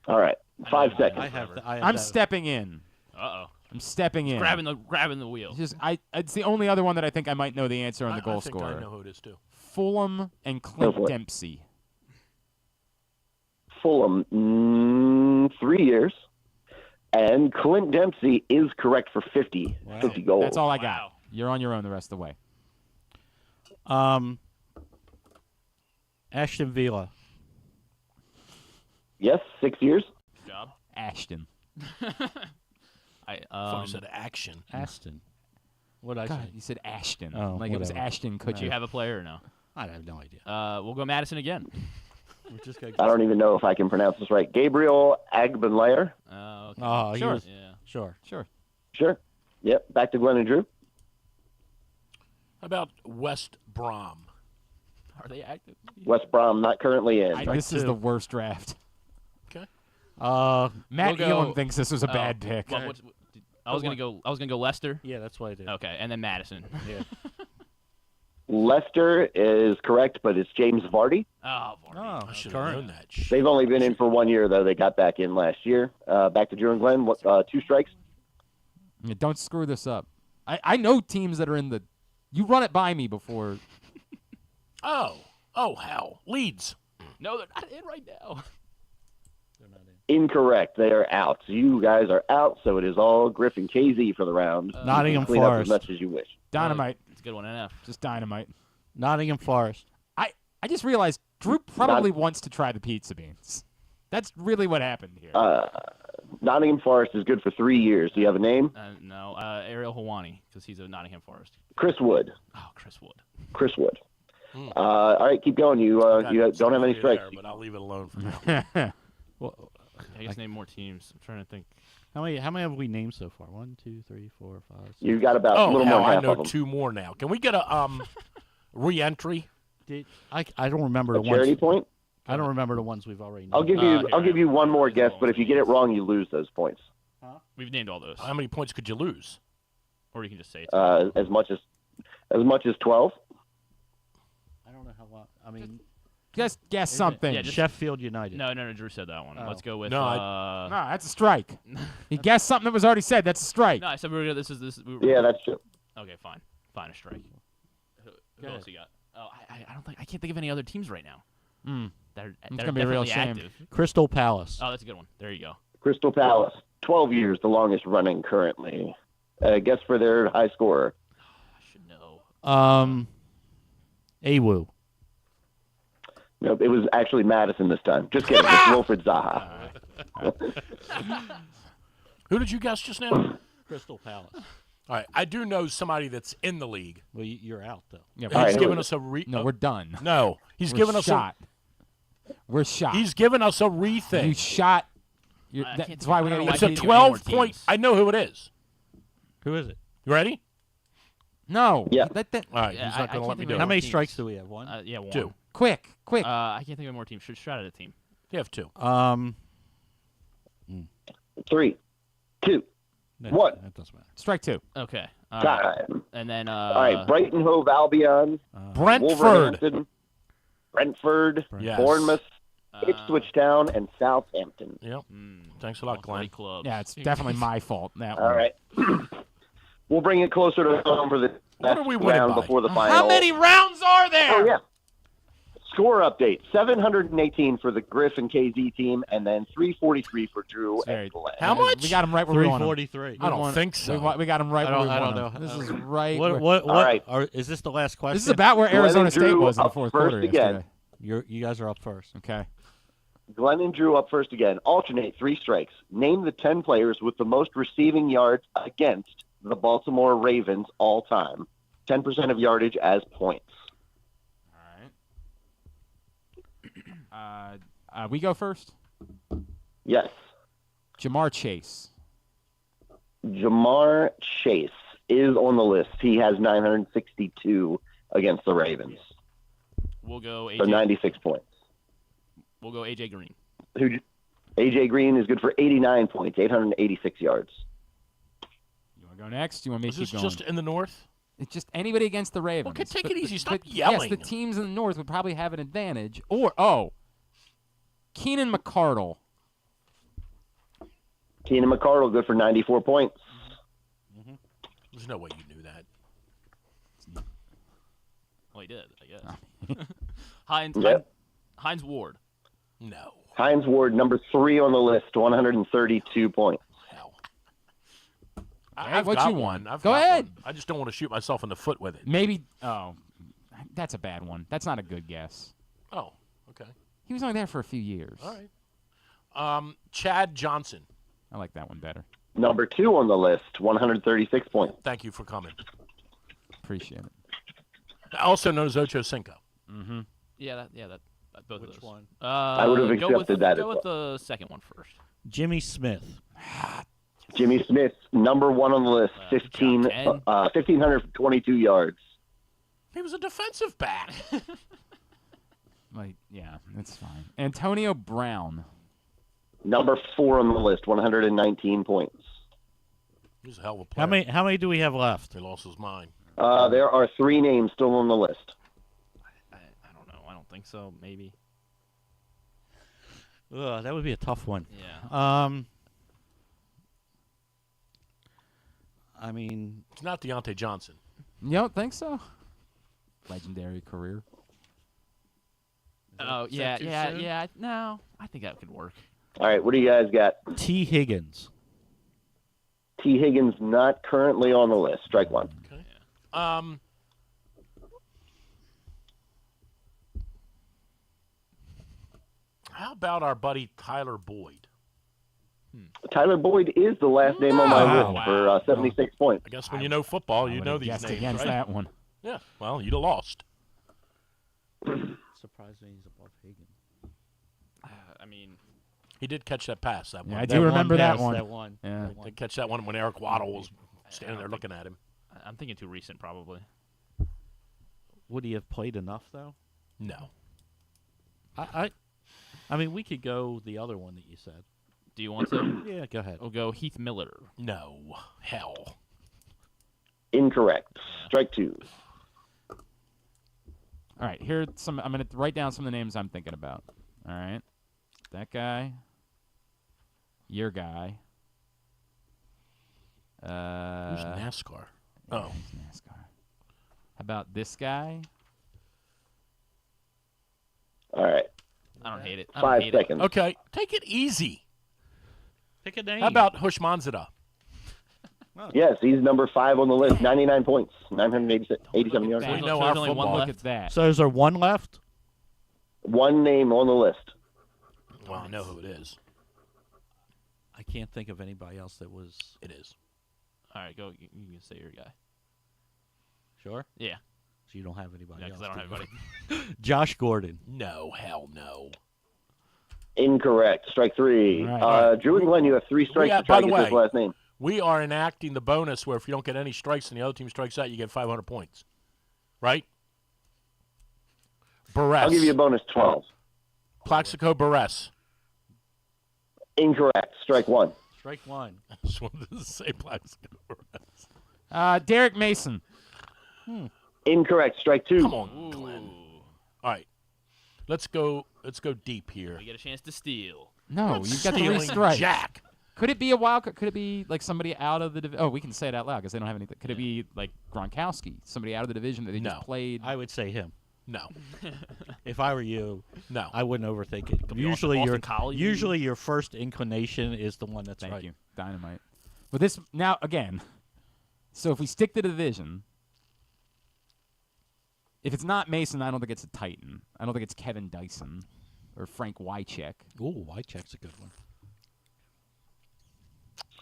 All right, 5 seconds. I have. I'm stepping in. Uh oh. I'm stepping in. Grabbing the wheel. It's just it's the only other one that I think I might know the answer on the goal I think scorer. I know who it is too. Fulham and Clint Go for it. Dempsey. Fulham, 3 years. And Clint Dempsey is correct for 50 goals. That's all I got. Wow. You're on your own the rest of the way. Aston Villa. Yes, 6 years. Good job. Ashton. I thought you said action. Aston. What did I God, say? you said Ashton. Oh, like it was whatever. Ashton Do you Kutcher. have a player or no? I have no idea. We'll go Madison again. We're just gonna I don't even know if I can pronounce this right. Gabriel Agbenlayer. Okay. Oh, Sure. Yeah. Sure. Sure. Sure. Yep, back to Glenn and Drew. How about West Brom? Are they active? West Brom, not currently in. This is two. the worst draft. Okay. Matt We'll go- Elam thinks this was a bad pick. I was gonna go Leicester. Yeah, that's what I did. Okay, and then Madison. Yeah. Leicester is correct, but it's James Vardy. Oh, Vardy. I should have known that. Shit. They've only been in for 1 year, though. They got back in last year. Back to Drew and Glenn. 2 strikes? Yeah, don't screw this up. I know teams that are in the. You run it by me before. Oh, hell. Leeds. No, they're not in right now. Incorrect. They are out. You guys are out, so it is all Griffin KZ for the round. Nottingham Clean up as Forest. much as you wish. Dynamite. It's a good one, NF. Just dynamite. Nottingham Forest. I just realized Drew probably wants to try the pizza beans. That's really what happened here. Nottingham Forest is good for 3 years. Do you have a name? No, Ariel Hawani, because he's a Nottingham Forest. Chris Wood. Oh, Chris Wood. Chris Wood. All right, keep going. You don't have any strikes. There, but I'll leave it alone for now. Well, I guess name more teams. I'm trying to think. how many have we named so far? 1, 2, 3, 4, 5, 6. You've got about a Oh, little hell, more than I half know of them. 2 more now. Can we get a re-entry? I don't remember A the charity ones. point? I don't remember the ones we've already named. I'll give you one more guess, but if you get it wrong, you lose those points. We've named all those. How many points could you lose? Or you can just say it. As much as 12. I don't know how long. I mean, Just guess something. Yeah, just- Sheffield United. No, Drew said that one. Oh. Let's go with. No, No, that's a strike. He guessed something that was already said. That's a strike. No, I said we were gonna. This is. Yeah, that's true. Okay, fine. Fine, a strike. Who ahead. else you got? Oh, I don't think I can't think of any other teams right now. That are gonna be a real definitely shame. active. Crystal Palace. Oh, that's a good one. There you go. Crystal Palace, 12 years, the longest running currently. Guess for their high scorer. I should know. AWU. Nope, it was actually Madison this time. Just kidding. It's Wilfred Zaha. Who did you guess just now? Crystal Palace. All right, I do know somebody that's in the league. Well, you're out though. Yeah, All right, He's who given is us a no, we're done. no. He's We're given us shot. We're shot. He's given us a You rethink. shot. I can't That's why we think- got I to don't It's know a why I can't think of any more 12-point. teams. I know who it is. Who is it? You ready? No. Yeah. Let that, All right, Yeah, he's I not going to can't let me think do of it. How more many teams. strikes do we have? One. Yeah, one. 2. quick. I can't think of any more teams. Shout at a team. You have 2. 3, 2, No, What? That doesn't matter. Strike 2. Okay. time. And then. All right, Brighton Hove Albion, Brentford. Wolverhampton, Brentford, Yes. Bournemouth, Ipswich Town, and Southampton. Yep. Thanks a lot, Glenn. Clubs. Yeah, it's definitely my fault. That All one. right. We'll bring it closer to home for the What next are we winning round by? before the final. How many rounds are there? Oh, yeah. Score update, 718 for the Griffin KZ team, and then 343 for Drew Very- and Glenn. How much? We got him right where we want him. 343. I don't think so. We got him right I where we don't want know. him. This is right. What? where- All right. Is this the last question? This is about where Glenn Arizona and State Drew was in the up fourth first quarter again. yesterday. You guys are up first. Okay. Glenn and Drew up first again. Alternate 3 strikes. Name the 10 players with the most receiving yards against the Baltimore Ravens all time. 10% of yardage as points. All right. We go first. Yes. Jamar Chase. Jamar Chase is on the list. He has 962 against the Ravens. We'll go So AJ. 96 points. We'll go AJ Green. AJ Green is good for 89 points, 886 yards. You want to go next? You want me Is to this keep going? just in the north? It's just anybody against the Ravens. Okay, take But it easy. the- Stop but yelling. Yes, the teams in the north would probably have an advantage. Or Keenan McCardle. Keenan McCardle good for 94 points. There's no way you knew that. Well, he did, I guess. Hines. Yep. Hines Ward. No. Hines Ward, number 3 on the list, 132 points. Hell. Hey, I've what got you one. want? I've Go got ahead. one. I just don't want to shoot myself in the foot with it. Maybe. That's a bad one. That's not a good guess. Oh, okay. He was only there for a few years. All right. Chad Johnson. I like that one better. Number 2 on the list, 136 points. Thank you for coming. Appreciate it. Also known as Ocho Cinco. Yeah, that both Which of those. one? I would have go with, accepted that as Go with the second one first. Jimmy Smith. Jimmy Smith, number 1 on the list, Top 10. 1,522 yards. He was a defensive back. Yeah, that's fine. Antonio Brown. Number 4 on the list, 119 points. He's a hell of a player. How many do we have left? He lost his mind. There are 3 names still on the list. I don't know. I don't think so. Maybe. Ugh, that would be a tough one. Yeah. I mean, It's not Deontay Johnson. You don't think so? Legendary career. Oh, is that too soon? yeah. No, I think that could work. All right, what do you guys got? T. Higgins. T. Higgins not currently on the list. Strike 1. Okay. How about our buddy Tyler Boyd? Tyler Boyd is the last name on my No. list for 76 points. I guess when you know football, I you would've know these guessed names, against right? that one. Yeah. Well, you'd have lost. Surprised he's above Hagan. I mean, He did catch that pass. That Yeah, one. I do remember that pass, one. That one. Yeah. That one. Did catch that one when Eric Waddle was standing there looking at him. I'm thinking too recent, probably. Would he have played enough though? No. I mean, we could go the other one that you said. Do you want to? Yeah, go ahead. We'll go Heath Miller. No. Hell. Incorrect. Strike 2. All right, here some. I'm gonna write down some of the names I'm thinking about. All right, that guy, your guy. Who's NASCAR? Oh. Who's NASCAR. How about this guy? All right. I don't hate it. I 5 don't hate seconds. Okay. Take it easy. Pick a name. How about Hushmanzada? Yes, he's number 5 on the list. 99 points. 987 yards. that. We So know there's our only one football. Look left. at that. So is there one left? One name on the list. Well, I know who it is. I can't think of anybody else that was. It is. All right, go. You can say your guy. Sure. Yeah. So you don't have anybody Yeah, else. because I don't have do you? anybody. Josh Gordon. No. Hell no. Incorrect. Strike 3. All right. Drew and Glenn, you have 3 strikes Yeah, to try by to the get this way- last name. We are enacting the bonus where if you don't get any strikes and the other team strikes out, you get 500 points. Right? Barres. I'll give you a bonus 12. Plaxico Barres. Incorrect. Strike 1. Strike one. I just wanted to say Plaxico Barres. Derek Mason. Incorrect. Strike 2. Come on, Glenn. All right. Let's go deep here. We get a chance to steal. No, you've got 3 Stealing strikes. Jack. Could it be a wild card? Could it be like somebody out of the division? Oh, we can say it out loud because they don't have anything. Could it be like Gronkowski, somebody out of the division that they No. just played? I would say him. No. If I were you, No. I wouldn't overthink it. be Usually, Austin Collie, maybe? usually your first inclination is the one that's Thank right. you, Dynamite. But this now again. So if we stick to the division, if it's not Mason, I don't think it's a Titan. I don't think it's Kevin Dyson or Frank Wycheck. Ooh, Wycheck's a good one.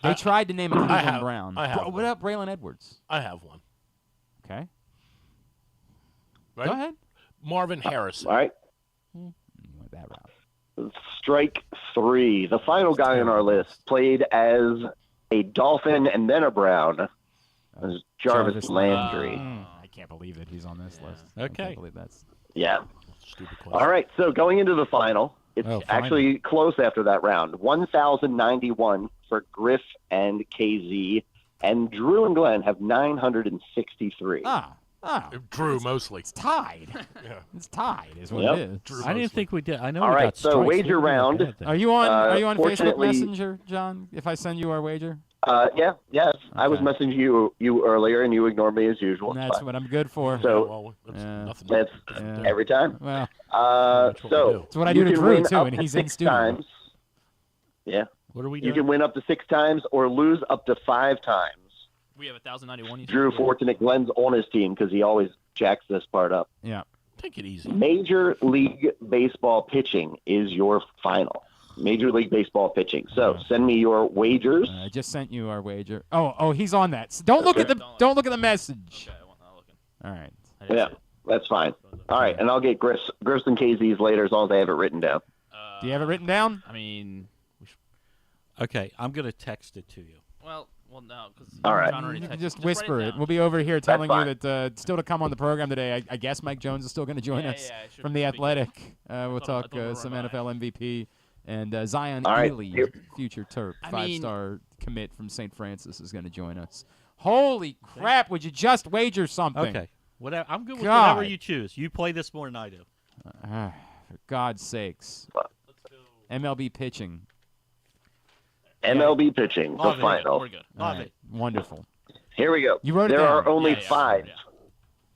They tried to name a Cleveland have- Brown. I have What one. about Braylon Edwards? I have one. Okay, Right? go ahead. Marvin Harrison. All right. You went that route. Strike 3. The final guy on our list played as a Dolphin and then a Brown. It was Jarvis Landry. I can't believe that he's on this list. I Okay. can't believe that's. Yeah. Stupid question. All right. So going into the final, it's Oh, actually close after that round. 1,091 for Griff and KZ. And Drew and Glenn have 963. Drew mostly. It's tied. Yeah. It's tied, is what Yep. it is. Drew I didn't mostly. think we did. I know All we right, got so strikes. wager We didn't do a round. bad thing. Are you on? Are you on Facebook fortunately- Messenger, John? If I send you our wager, Yes. I was Okay. messaging you earlier, and you ignored me as usual. It's that's fine. what I'm good for. So- Well, that's Yeah. nothing. That's Yeah. every time. Well, That's what we So do. it's what I you do to can Drew win too, up and to he's in 6 studio. times. Yeah. What are we You doing? can win up to 6 times or lose up to 5 times. We have 1,091. you said? Drew fortunate Glenn's on his team because he always jacks this part up. Yeah. Take it easy. Major League Baseball pitching is your final. Major League Baseball pitching. So send me your wagers. I just sent you our wager. Oh, he's on that. So don't look at the don't look at the message. Okay, I'm not looking. All right. I didn't Yeah, see it. that's fine. All right, and I'll get Griffs and KZ's later as long as I have it written down. Do you have it written down? I mean, Okay, I'm gonna text it to you. well, no, because All right. You can just whisper it. We'll be over here telling you that still to come on the program today. I guess Mike Jones is still going to join us Yeah, it should from be The good. Athletic. We'll I talk thought we were some running NFL MVP. And Zion All right, Elee, here- future Terp, I mean- 5-star commit from St. Francis, is going to join us. Holy crap, would you just wager something? Okay, whatever. I'm good with God. whatever you choose. You play this more than I do. For God's sakes. MLB pitching. MLB pitching, the Love it. final. We're good. All Love right, it. Wonderful. Here we go. You wrote it there down. are only Yeah, 5. yeah.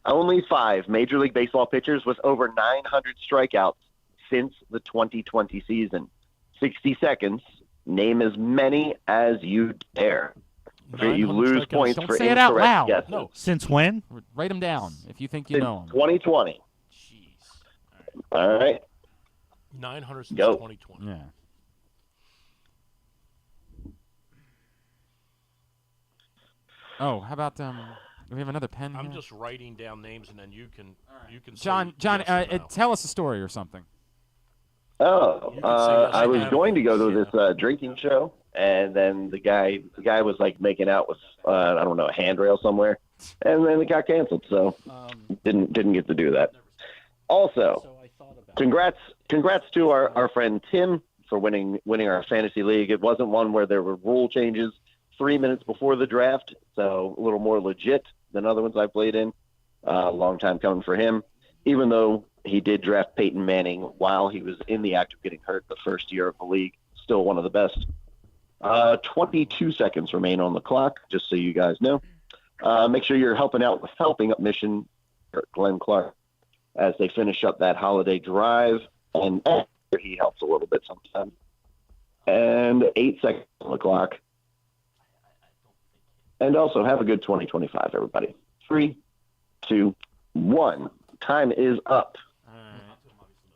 Only 5 Major League Baseball pitchers with over 900 strikeouts since the 2020 season. 60 seconds. Name as many as you dare. You 900 lose strikeouts. points Don't for say it out incorrect loud. guesses. No. Since when? Write them down if you think you Since know them. 2020. Jeez. All right. 900 since Go. 2020. Yeah. Oh, how about do we have another pen I'm here? just writing down names, and then you can say John, yes or no. tell us a story or something. Oh, You can say yes I or was no. going to go to this drinking show, and then the guy was like making out with I don't know, a handrail somewhere, and then it got canceled, so didn't get to do that. Also, congrats to our friend Tim for winning our fantasy league. It wasn't one where there were rule changes 3 minutes before the draft, so a little more legit than other ones I played in. Long time coming for him, even though he did draft Peyton Manning while he was in the act of getting hurt the first year of the league. Still one of the best. 22 seconds remain on the clock, just so you guys know. Make sure you're helping out with Helping Up Mission, Glenn Clark, as they finish up that holiday drive. And he helps a little bit sometimes. And 8 seconds on the clock. And also have a good 2025, everybody. 3, 2, 1. Time is up.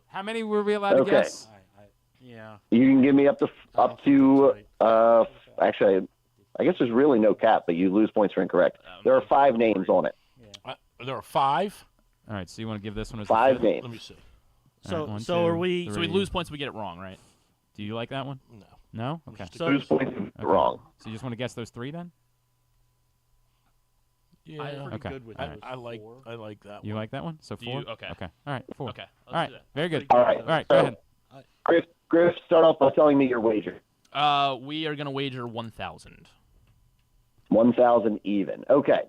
How many were we allowed to Okay. guess? Yeah. You can give me up to actually, I guess there's really no cap, but you lose points for incorrect. There are 5 names on it. There are 5. All right, so you want to give this one as 5 the fifth? names. Let me see. So, All right, 1, so 2, are we? So we 3. lose points if we get it wrong, right? Do you like that one? No. No? Okay. So, Lose points if Okay. wrong. So you just want to guess those 3 then? Yeah. Okay. good with All those. I like that You one. like that one? So Do 4? you- okay. Okay. All right, 4. Okay. All right. do that. Very good. All right. All right, go ahead. Griff, start off by telling me your wager. We are gonna wager 1,000. 1,000 even. Okay.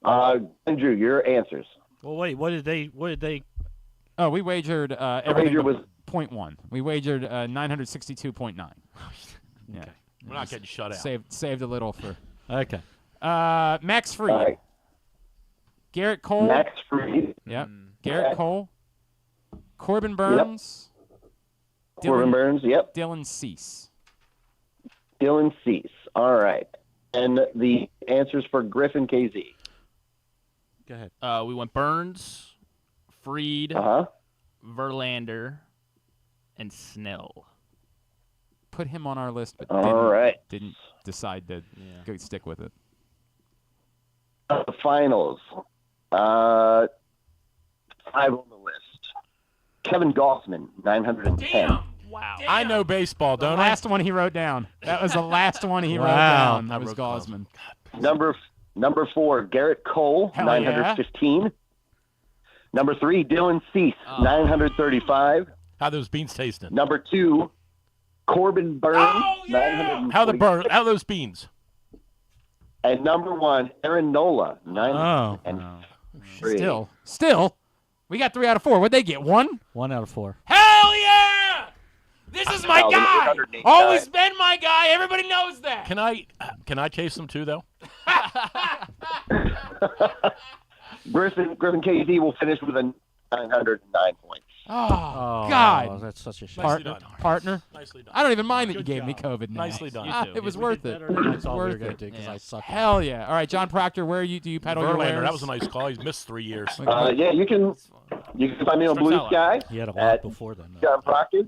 Andrew, your answers. Well, wait. What did they? Oh, we wagered Your everything wager but was 0.1. We wagered 962.9. Yeah. We're not getting shut out. Saved a little for Okay. Max Fried. all right. Garrett Cole. Max Fried, Yep. Garrett Okay. Cole. Corbin Burns. Corbin Burns. Yep. Dylan Cease. Dylan Cease. All right. And the answers for Griffin KZ. Go ahead. We went Burns, Freed, Uh-huh. Verlander, and Snell. Put him on our list, but All right. didn't decide to go stick with it. The finals. 5 on the list. Kevin Gossman, 910. Wow. I know baseball, The don't I? last one he wrote down. That was the last one he wrote Wow. down. That was Gosman. Number 4, Garrett Cole, Hell 915. Number 3, Dylan Cease, Oh. 935. How those beans tasting? Number 2, Corbin Burns, 940. How those beans? And number 1, Aaron Nola, 903. Still, we got 3 out of 4. What'd they get? 1? 1 out of 4. Hell yeah! This is my guy. 1,889. Always been my guy. Everybody knows that. Can I chase them too, though? Griffin KZ will finish with a 909 points. Oh, God. That's such a shame. Nicely Partner, done. partner. Nicely done. I don't even mind that you Good gave me job. COVID now. Nicely done. You too. It was worth it. That's It was all we were worth gonna it. do because I suck. Hell yeah. All right, Jon Proctor, where do you pedal your Verlander, wares? that was a nice call. He's missed 3 years. Yeah, you can find me on Starts Blue out Sky He had a lot at before then. Jon Proctor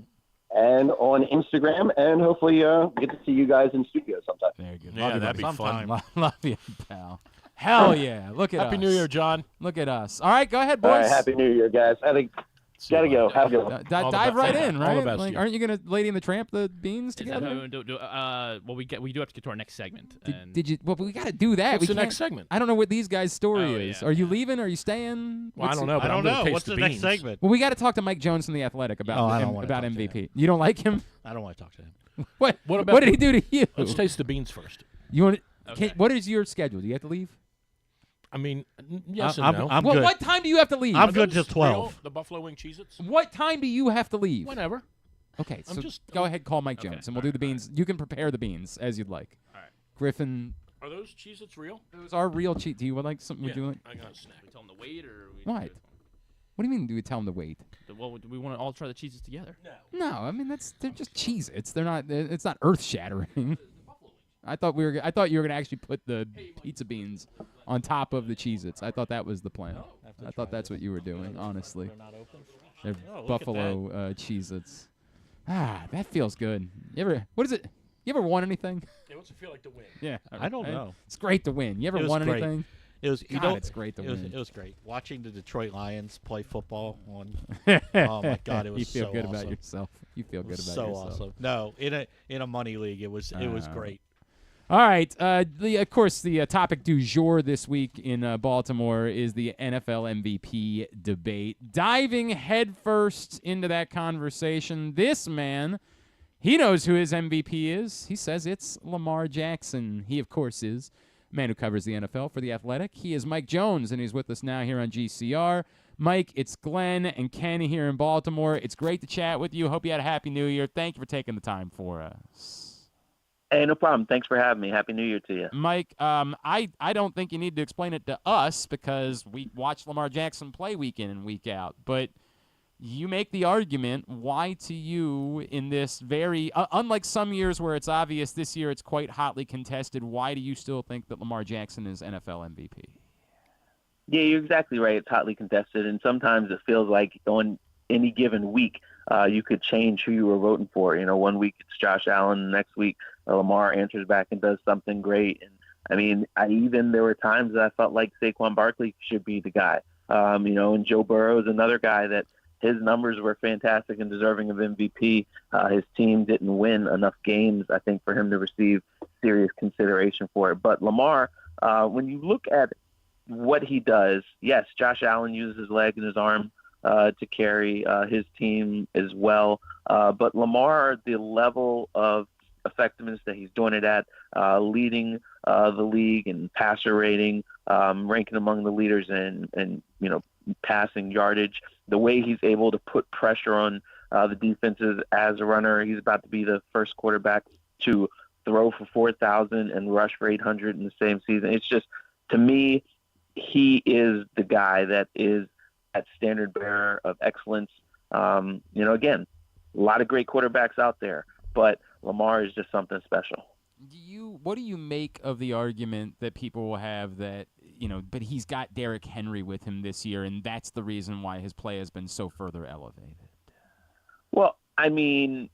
and on Instagram, and hopefully get to see you guys in studio sometime. Very good. Yeah, Love you, that'd buddy. be fun. Love you, pal. Hell yeah. Look at us. Happy New Year, John. Look at us. All right, go ahead, boys. All right, Happy New Year, guys. I think See you gotta later. go. Have a good one. Dive All the best. right in, All the right? best Like, to you. aren't you gonna Lady and the Tramp the beans Is that together? how we do, well, we do have to get to our next segment. and Did you? Well, we got to do that. What's we the can't- next segment? I don't know what these guys' story Oh, is. yeah, Are you yeah. leaving? Are you staying? Well, I What's don't the- know. But I don't I'm gonna know. taste What's the beans. next segment? Well, we got to talk to Mike Jones from the Athletic about Oh, I don't wanna about talk to MVP. You don't like him? I don't want to talk to him. What? What about What did he do to you? Let's taste the beans first. You want? Okay. What is your schedule? Do you have to leave? I mean, yes I'm, and no. I'm Well, good. what time do you have to leave? I'm Are good those till 12. real, the Buffalo Wing Cheez-Its? What time do you have to leave? Whenever. Okay, I'm so just- go ahead, call Mike Okay, Jones, and we'll do the beans. You can prepare the beans as you'd like. All right. Griffin, Are those Cheez-Its real? those are real cheat. Do you like something? Would you like? I got a snack. We tell them to wait, or we What? What do you mean? Do we tell them to wait? Well, do we want to all try the cheeses together? No, I mean they're just Cheez-Its. They're not. It's not earth shattering. I thought you were gonna actually put the pizza beans on top of the Cheez-Its. I thought that was the plan. I thought that's what you were doing. Honestly. They're Oh, look at Buffalo Cheez-Its. That feels good. What is it? You ever won anything? Yeah, what's it feel like to win? Yeah. I don't know. It's great to win. You ever It was won great. anything? It was, God, it's great to it was, win. It was great watching the Detroit Lions play football. Oh my God, it was You feel so good awesome. about yourself. You feel It good was about so yourself. awesome. No, in a money league, it was great. All right. Of course, the topic du jour this week in Baltimore is the NFL MVP debate. Diving headfirst into that conversation, this man, he knows who his MVP is. He says it's Lamar Jackson. He, of course, is a man who covers the NFL for The Athletic. He is Mike Jones, and he's with us now here on GCR. Mike, it's Glenn and Kenny here in Baltimore. It's great to chat with you. Hope you had a happy New Year. Thank you for taking the time for us. Hey, no problem. Thanks for having me. Happy New Year to you. Mike, I don't think you need to explain it to us because we watch Lamar Jackson play week in and week out. But you make the argument, why to you in this very, unlike some years where it's obvious, this year it's quite hotly contested, why do you still think that Lamar Jackson is NFL MVP? Yeah, you're exactly right. It's hotly contested, and sometimes it feels like on any given week you could change who you were voting for. You know, one week it's Josh Allen, the next week Lamar answers back and does something great. And I mean, there were times that I felt like Saquon Barkley should be the guy. You know, and Joe Burrow is another guy that his numbers were fantastic and deserving of MVP. His team didn't win enough games, I think, for him to receive serious consideration for it. But Lamar, when you look at what he does, yes, Josh Allen uses his leg and his arm to carry his team as well. But Lamar, the level of effectiveness that he's doing it at, leading the league in passer rating, ranking among the leaders in you know, passing yardage, the way he's able to put pressure on the defenses as a runner. He's about to be the first quarterback to throw for 4,000 and rush for 800 in the same season. It's just, to me, he is the guy that is that standard bearer of excellence. You know, again, a lot of great quarterbacks out there, but Lamar is just something special. What do you make of the argument that people will have that, you know, but he's got Derrick Henry with him this year, and that's the reason why his play has been so further elevated? Well, I mean,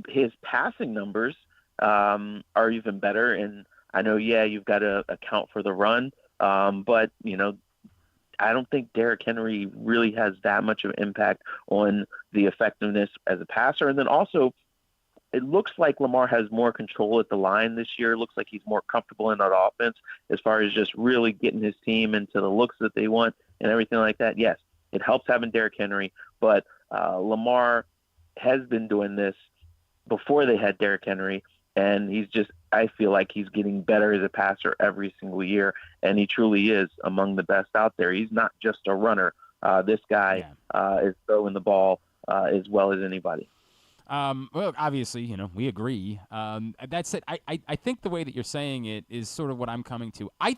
his passing numbers are even better, and I know, yeah, you've got to account for the run, but, you know, I don't think Derrick Henry really has that much of an impact on the effectiveness as a passer. And then also, it looks like Lamar has more control at the line this year. It looks like he's more comfortable in that offense as far as just really getting his team into the looks that they want and everything like that. Yes, it helps having Derrick Henry, but Lamar has been doing this before they had Derrick Henry, and I feel like he's getting better as a passer every single year, and he truly is among the best out there. He's not just a runner. This guy is throwing the ball as well as anybody. Well, obviously, you know, we agree. That said, I think the way that you're saying it is sort of what I'm coming to. I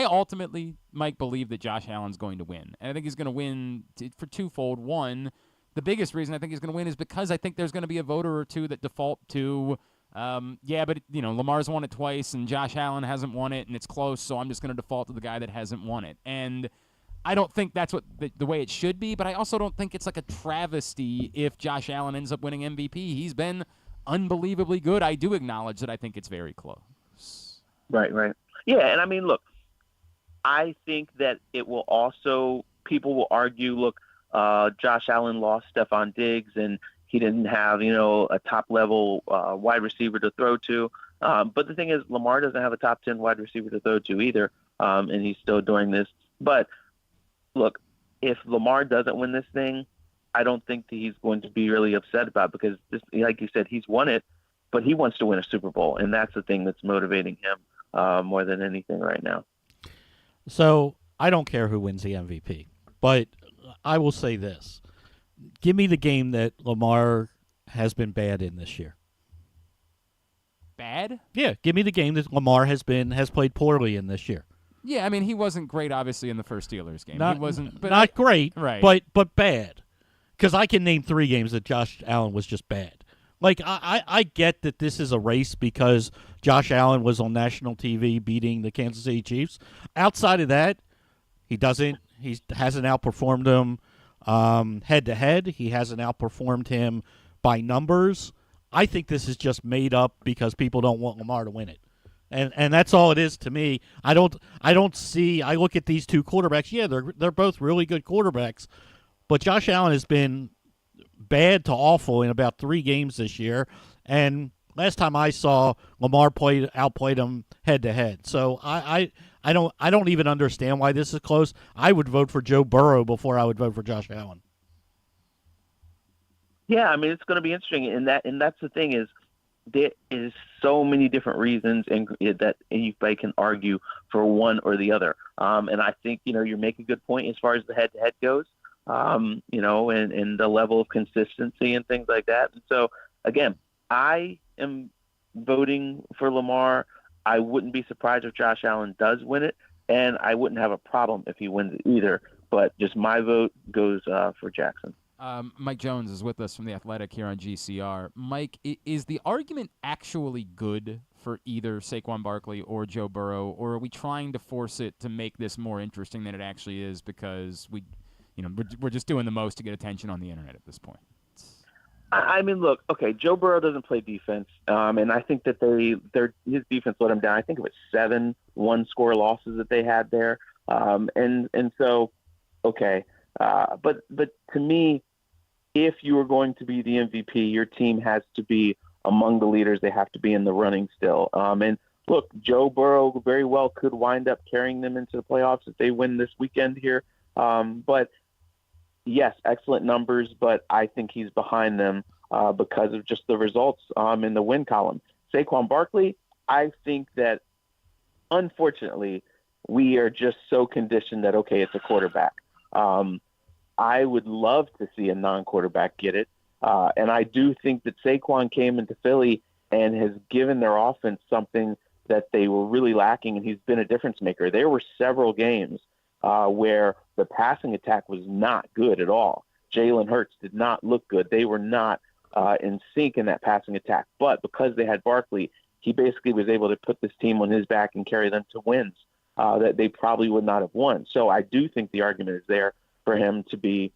ultimately, Mike, believe that Josh Allen's going to win. And I think he's going to win for twofold. One, the biggest reason I think he's going to win is because I think there's going to be a voter or two that default to, but, you know, Lamar's won it twice and Josh Allen hasn't won it and it's close, so I'm just going to default to the guy that hasn't won it. And I don't think that's what the way it should be, but I also don't think it's like a travesty if Josh Allen ends up winning MVP. He's been unbelievably good. I do acknowledge that I think it's very close. Right. Yeah, and I mean, look, I think that it will also, people will argue, look, Josh Allen lost Stephon Diggs and he didn't have, you know, a top-level wide receiver to throw to. But the thing is, Lamar doesn't have a top 10 wide receiver to throw to either, and he's still doing this. But look, if Lamar doesn't win this thing, I don't think that he's going to be really upset about it because, this, like you said, he's won it, but he wants to win a Super Bowl, and that's the thing that's motivating him more than anything right now. So I don't care who wins the MVP, but I will say this. Give me the game that Lamar has been bad in this year. Bad? Yeah, give me the game that Lamar has played poorly in this year. Yeah, I mean, he wasn't great, obviously, in the first Steelers game. Not, he wasn't, but not great, right? But bad. Because I can name 3 games that Josh Allen was just bad. Like, I get that this is a race because Josh Allen was on national TV beating the Kansas City Chiefs. Outside of that, he hasn't outperformed them. Head-to-head, he hasn't outperformed him by numbers. I think this is just made up because people don't want Lamar to win it. And that's all it is to me. I don't see. I look at these two quarterbacks. Yeah, they're both really good quarterbacks, but Josh Allen has been bad to awful in about 3 games this year. And last time I saw, Lamar outplayed him head to head. So I don't even understand why this is close. I would vote for Joe Burrow before I would vote for Josh Allen. Yeah, I mean, it's going to be interesting, and that's the thing is, there is so many different reasons and that anybody can argue for one or the other. And I think, you make a good point as far as the head-to-head goes, and the level of consistency and things like that. And so, again, I am voting for Lamar. I wouldn't be surprised if Josh Allen does win it, and I wouldn't have a problem if he wins it either. But just my vote goes for Jackson. Mike Jones is with us from The Athletic here on GCR. Mike, is the argument actually good for either Saquon Barkley or Joe Burrow, or are we trying to force it to make this more interesting than it actually is because we're just doing the most to get attention on the internet at this point? I mean, look, okay, Joe Burrow doesn't play defense, and I think that his defense let him down. I think it was 7 one-score losses that they had there, and so, okay, but to me, if you are going to be the MVP, your team has to be among the leaders. They have to be in the running still. And look, Joe Burrow very well could wind up carrying them into the playoffs if they win this weekend here. But yes, excellent numbers, but I think he's behind them because of just the results in the win column. Saquon Barkley, I think that unfortunately we are just so conditioned that, okay, it's a quarterback. I would love to see a non-quarterback get it. And I do think that Saquon came into Philly and has given their offense something that they were really lacking, and he's been a difference maker. There were several games where the passing attack was not good at all. Jalen Hurts did not look good. They were not in sync in that passing attack. But because they had Barkley, he basically was able to put this team on his back and carry them to wins that they probably would not have won. So I do think the argument is there for him to be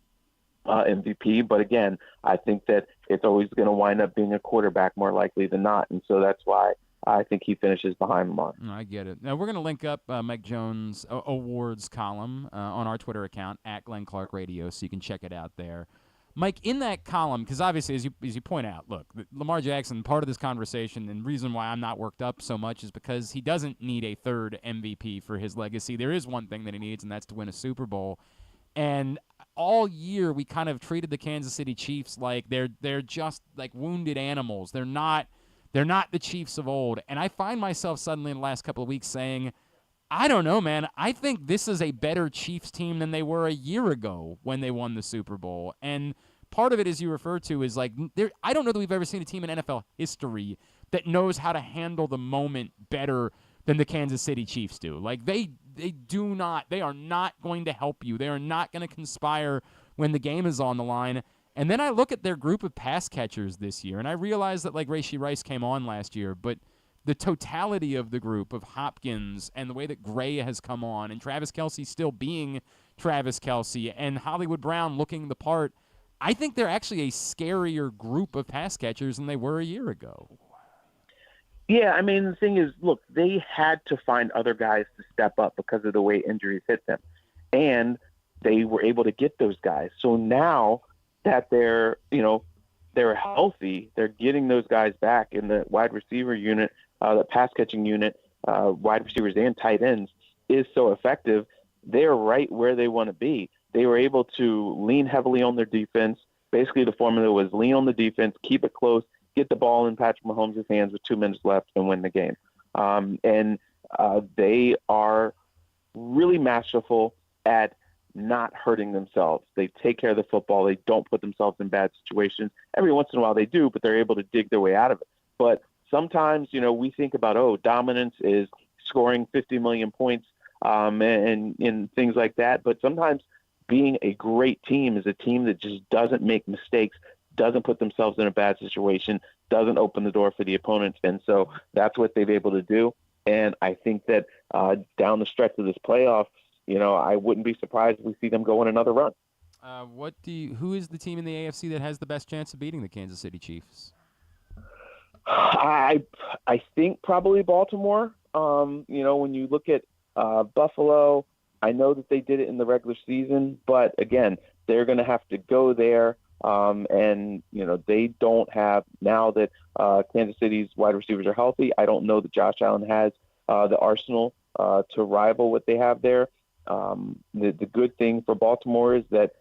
MVP. But again, I think that it's always going to wind up being a quarterback more likely than not. And so that's why I think he finishes behind Lamar. I get it. Now, we're going to link up Mike Jones' awards column on our Twitter account, @GlennClarkRadio, so you can check it out there. Mike, in that column, because obviously, as you point out, look, Lamar Jackson, part of this conversation, and reason why I'm not worked up so much is because he doesn't need a third MVP for his legacy. There is one thing that he needs, and that's to win a Super Bowl. And all year, we kind of treated the Kansas City Chiefs like they're just like wounded animals. They're not the Chiefs of old. And I find myself suddenly in the last couple of weeks saying, I don't know, man. I think this is a better Chiefs team than they were a year ago when they won the Super Bowl. And part of it, as you refer to, is like I don't know that we've ever seen a team in NFL history that knows how to handle the moment better than the Kansas City Chiefs do. Like they are not going to help you. They are not going to conspire when the game is on the line. And then I look at their group of pass catchers this year, and I realize that like Rashee Rice came on last year, but the totality of the group of Hopkins and the way that Gray has come on and Travis Kelce still being Travis Kelce and Hollywood Brown looking the part, I think they're actually a scarier group of pass catchers than they were a year ago. Yeah, I mean, the thing is, look, they had to find other guys to step up because of the way injuries hit them. And they were able to get those guys. So now that they're healthy, they're getting those guys back in the wide receiver unit, the pass catching unit, wide receivers and tight ends is so effective. They're right where they want to be. They were able to lean heavily on their defense. Basically, the formula was lean on the defense, keep it close, get the ball in Patrick Mahomes' hands with 2 minutes left and win the game. And they are really masterful at not hurting themselves. They take care of the football. They don't put themselves in bad situations. Every once in a while they do, but they're able to dig their way out of it. But sometimes, we think about, dominance is scoring 50 million points and things like that. But sometimes being a great team is a team that just doesn't make mistakes, doesn't put themselves in a bad situation, doesn't open the door for the opponents. And so that's what they've been able to do. And I think that down the stretch of this playoff, I wouldn't be surprised if we see them go on another run. Who is the team in the AFC that has the best chance of beating the Kansas City Chiefs? I think probably Baltimore. When you look at Buffalo, I know that they did it in the regular season, but again, they're going to have to go there. And they don't have, now that Kansas City's wide receivers are healthy, I don't know that Josh Allen has the arsenal to rival what they have there. The good thing for Baltimore is that,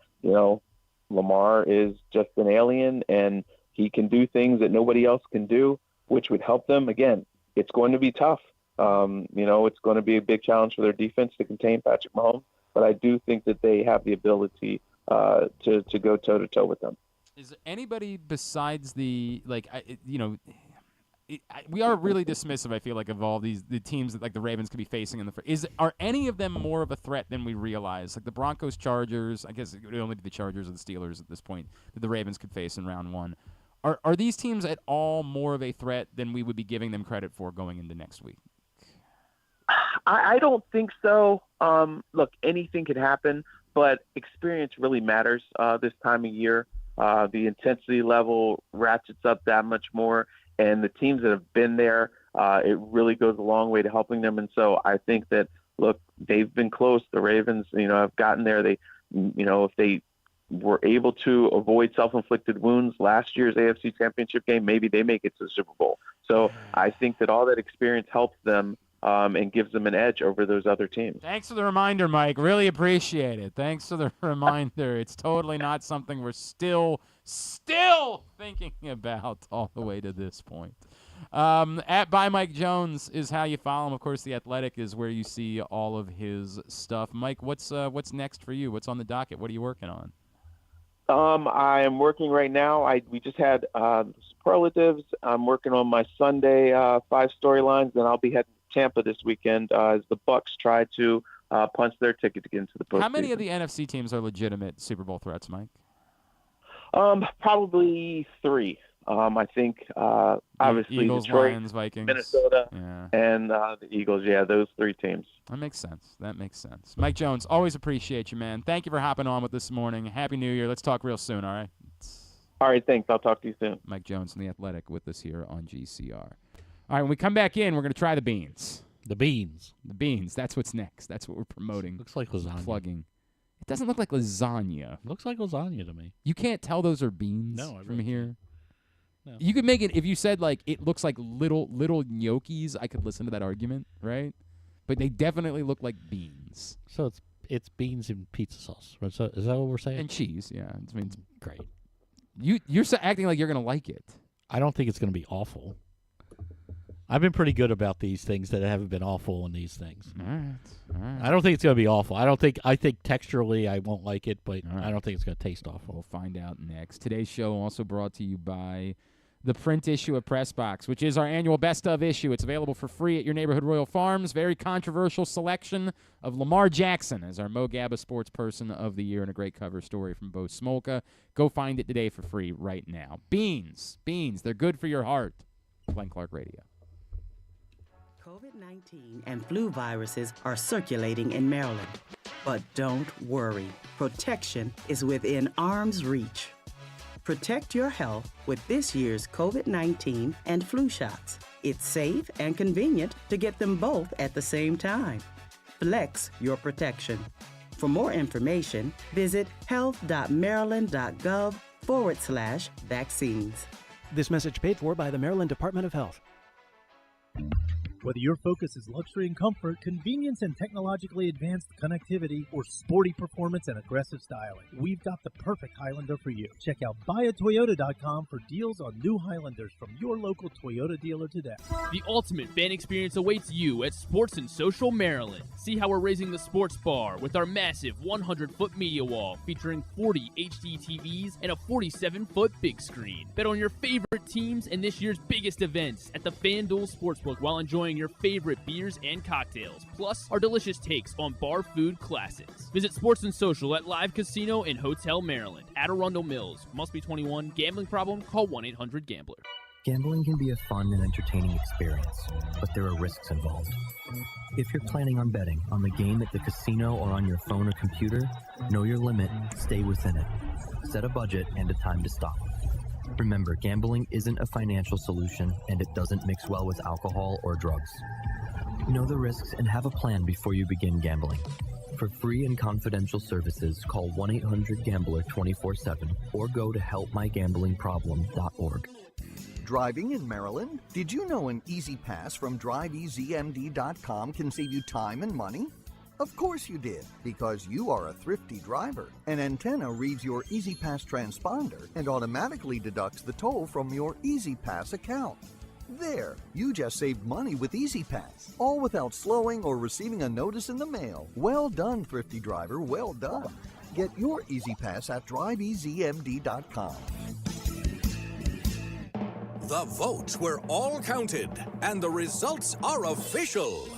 Lamar is just an alien and he can do things that nobody else can do, which would help them. Again, it's going to be tough. It's going to be a big challenge for their defense to contain Patrick Mahomes, but I do think that they have the ability to go toe-to-toe with them. Is there anybody besides we are really dismissive, I feel like, of all the teams that, like, the Ravens could be facing in the are any of them more of a threat than we realize? Like the Broncos, Chargers, I guess it would only be the Chargers or the Steelers at this point that the Ravens could face in round one. Are these teams at all more of a threat than we would be giving them credit for going into next week? I don't think so. Look, anything could happen, but experience really matters this time of year. The intensity level ratchets up that much more, and the teams that have been there, it really goes a long way to helping them. And so I think that, look, they've been close. The Ravens, have gotten there. They, if they were able to avoid self-inflicted wounds last year's AFC Championship game, maybe they make it to the Super Bowl. So I think that all that experience helps them and gives them an edge over those other teams. Thanks for the reminder, Mike. Really appreciate it. Thanks for the reminder. It's totally not something we're still thinking about all the way to this point. At By Mike Jones is how you follow him. Of course, The Athletic is where you see all of his stuff. Mike, what's next for you? What's on the docket? What are you working on? I am working right now. We just had superlatives. I'm working on my Sunday 5 storylines, and I'll be heading to Tampa this weekend as the Bucs try to punch their ticket to get into the postseason. How many of the NFC teams are legitimate Super Bowl threats, Mike? Probably 3. I think obviously Eagles, Detroit, Lions, Vikings, Minnesota, yeah, and the Eagles. Yeah, those 3 teams. That makes sense. Mike Jones, always appreciate you, man. Thank you for hopping on with this morning. Happy New Year. Let's talk real soon, all right? All right, thanks. I'll talk to you soon. Mike Jones from The Athletic with us here on GCR. All right, when we come back in, we're going to try the beans. The beans. The beans. That's what's next. That's what we're promoting. Looks like lasagna. Plugging. It doesn't look like lasagna. Looks like lasagna to me. You can't tell those are beans No, I from really here. No. You could make it if you said, like, it looks like little gnocchis. I could listen to that argument, right? But they definitely look like beans. So it's beans and pizza sauce. Right? So is that what we're saying? And cheese, yeah. I mean, it's great. You're acting like you're gonna like it. I don't think it's going to be awful. I've been pretty good about these things that haven't been awful in these things. All right. I don't think it's going to be awful. I think texturally I won't like it, but All right. I don't think it's going to taste awful. We'll find out next. Today's show also brought to you by the print issue of Press Box, which is our annual best of issue. It's available for free at your neighborhood Royal Farms. Very controversial selection of Lamar Jackson as our Mo Gabba Sports Person of the Year and a great cover story from Bo Smolka. Go find it today for free right now. Beans. They're good for your heart. Glenn Clark Radio. COVID-19 and flu viruses are circulating in Maryland. But don't worry. Protection is within arm's reach. Protect your health with this year's COVID-19 and flu shots. It's safe and convenient to get them both at the same time. Flex your protection. For more information, visit health.maryland.gov/vaccines. This message paid for by the Maryland Department of Health. Whether your focus is luxury and comfort, convenience and technologically advanced connectivity, or sporty performance and aggressive styling, we've got the perfect Highlander for you. Check out buyatoyota.com for deals on new Highlanders from your local Toyota dealer today. The ultimate fan experience awaits you at Sports and Social Maryland. See how we're raising the sports bar with our massive 100-foot media wall featuring 40 HD TVs and a 47-foot big screen. Bet on your favorite teams and this year's biggest events at the FanDuel Sportsbook while enjoying your favorite beers and cocktails, plus our delicious takes on bar food classics. Visit Sports and Social at Live Casino and Hotel Maryland, at Arundel Mills. Must be 21. Gambling problem? Call 1-800-GAMBLER. Gambling can be a fun and entertaining experience, but there are risks involved. If you're planning on betting on the game at the casino or on your phone or computer, know your limit, stay within it. Set a budget and a time to stop. Remember, gambling isn't a financial solution, and it doesn't mix well with alcohol or drugs. Know the risks and have a plan before you begin gambling. For free and confidential services, call 1-800-GAMBLER 24/7 or go to helpmygamblingproblem.org. Driving in Maryland? Did you know an Easy Pass from DriveEasyMD.com can save you time and money? Of course you did, because you are a thrifty driver. An antenna reads your Easy Pass transponder and automatically deducts the toll from your Easy Pass account. There, you just saved money with Easy Pass, all without slowing or receiving a notice in the mail. Well done, thrifty driver, well done. Get your Easy Pass at DriveEasyMD.com. The votes were all counted, and the results are official.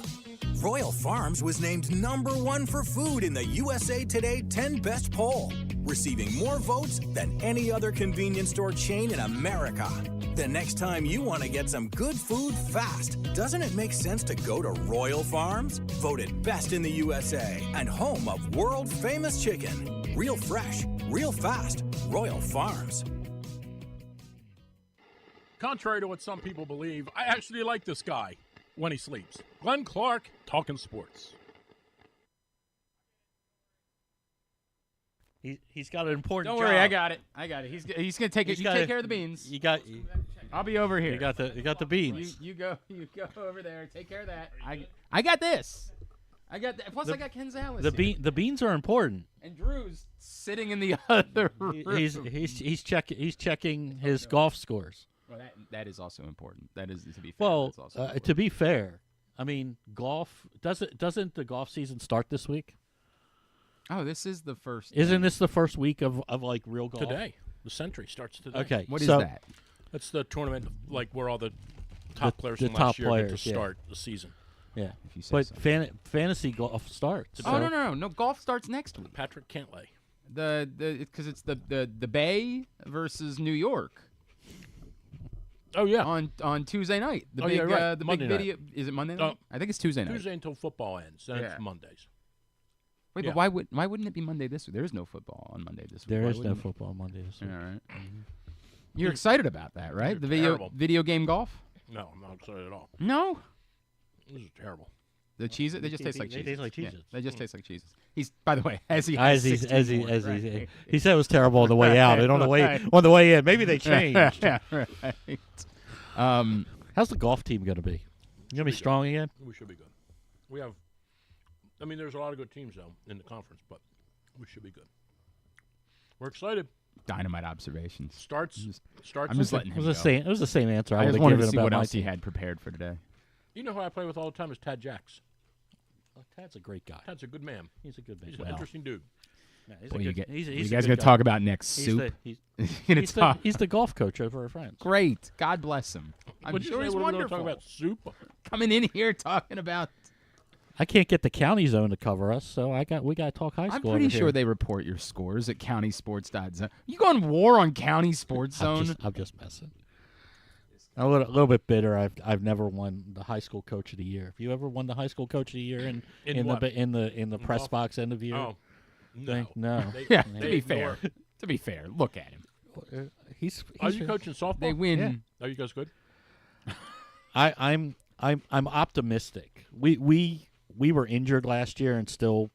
Royal Farms was named #1 for food in the USA Today 10 Best poll, receiving more votes than any other convenience store chain in America. The next time you want to get some good food fast, doesn't it make sense to go to Royal Farms? Voted best in the USA and home of world-famous chicken. Real fresh, real fast, Royal Farms. Contrary to what some people believe, I actually like this guy when he sleeps. Glenn Clark, talking sports. He's got an important Don't job. worry, I got it. He's gonna take it. You take care of the beans. I'll be over here. You got the beans. You go over there. Take care of that. I got this. I got that. Plus, I got Ken Zalis. The beans are important. And Drew's sitting in the other room. He's checking his golf scores. Well, that is also important. That is, to be fair. Well, that's also to be fair, I mean, golf doesn't the golf season start this week? Oh, this is the first. Isn't this the first week of like real golf? Today, the Century starts today. Okay, what is that? That's the tournament, like where all the top players from top last year players, get to start the season. Yeah, if you say but so. Fantasy golf starts. Oh no! Golf starts next week. Patrick Cantlay. Because it's the Bay versus New York. Oh yeah, on Tuesday night. The big right. the Monday big video. night. Is it Monday night? I think it's Tuesday night. Tuesday until football ends. Then it's Mondays. Wait, but why wouldn't it be Monday this week? There is no football on Monday this week. There is no football on Monday this week. All right. You're excited about that, right? The terrible. video game golf? No, I'm not excited at all. No. This is terrible. The Cheez-It, they just taste like Cheez-Its. They taste like Cheez-Its. Yeah, they just taste like Cheez-Its. He's, by the way, he said it was terrible on the way out and on the way in. Maybe they changed. Right. How's the golf team going to be? You going to be strong again? We should be good. We have. I mean, there's a lot of good teams though in the conference, but we should be good. We're excited. Dynamite observations. Starts. I'm just letting him go. It was the same answer. I would just have wanted given to see about what my else he team. had prepared for today. You know who I play with all the time is Tad Jacks. Tad's a great guy. Tad's a good man. He's a good man. He's an interesting dude. Yeah, Boy, you guys a going good to talk about next He's soup? He's the golf coach over our friends. Great. God bless him. I'm What'd you sure say? he's What are we wonderful. gonna talk about soup? Coming in here talking about. I can't get the county zone to cover us, so we got to talk high school. I'm pretty over sure here. they report your scores at countysports.zone. You go on war on County Sports Zone? I'm just messing. I'm a little bit bitter. I've never won the high school coach of the year. Have you ever won the high school coach of the year in the press box end of year? Oh, thing? No. To be fair, look at him. Are you coaching softball? They win. Yeah. Are you guys good? I'm optimistic. We were injured last year and still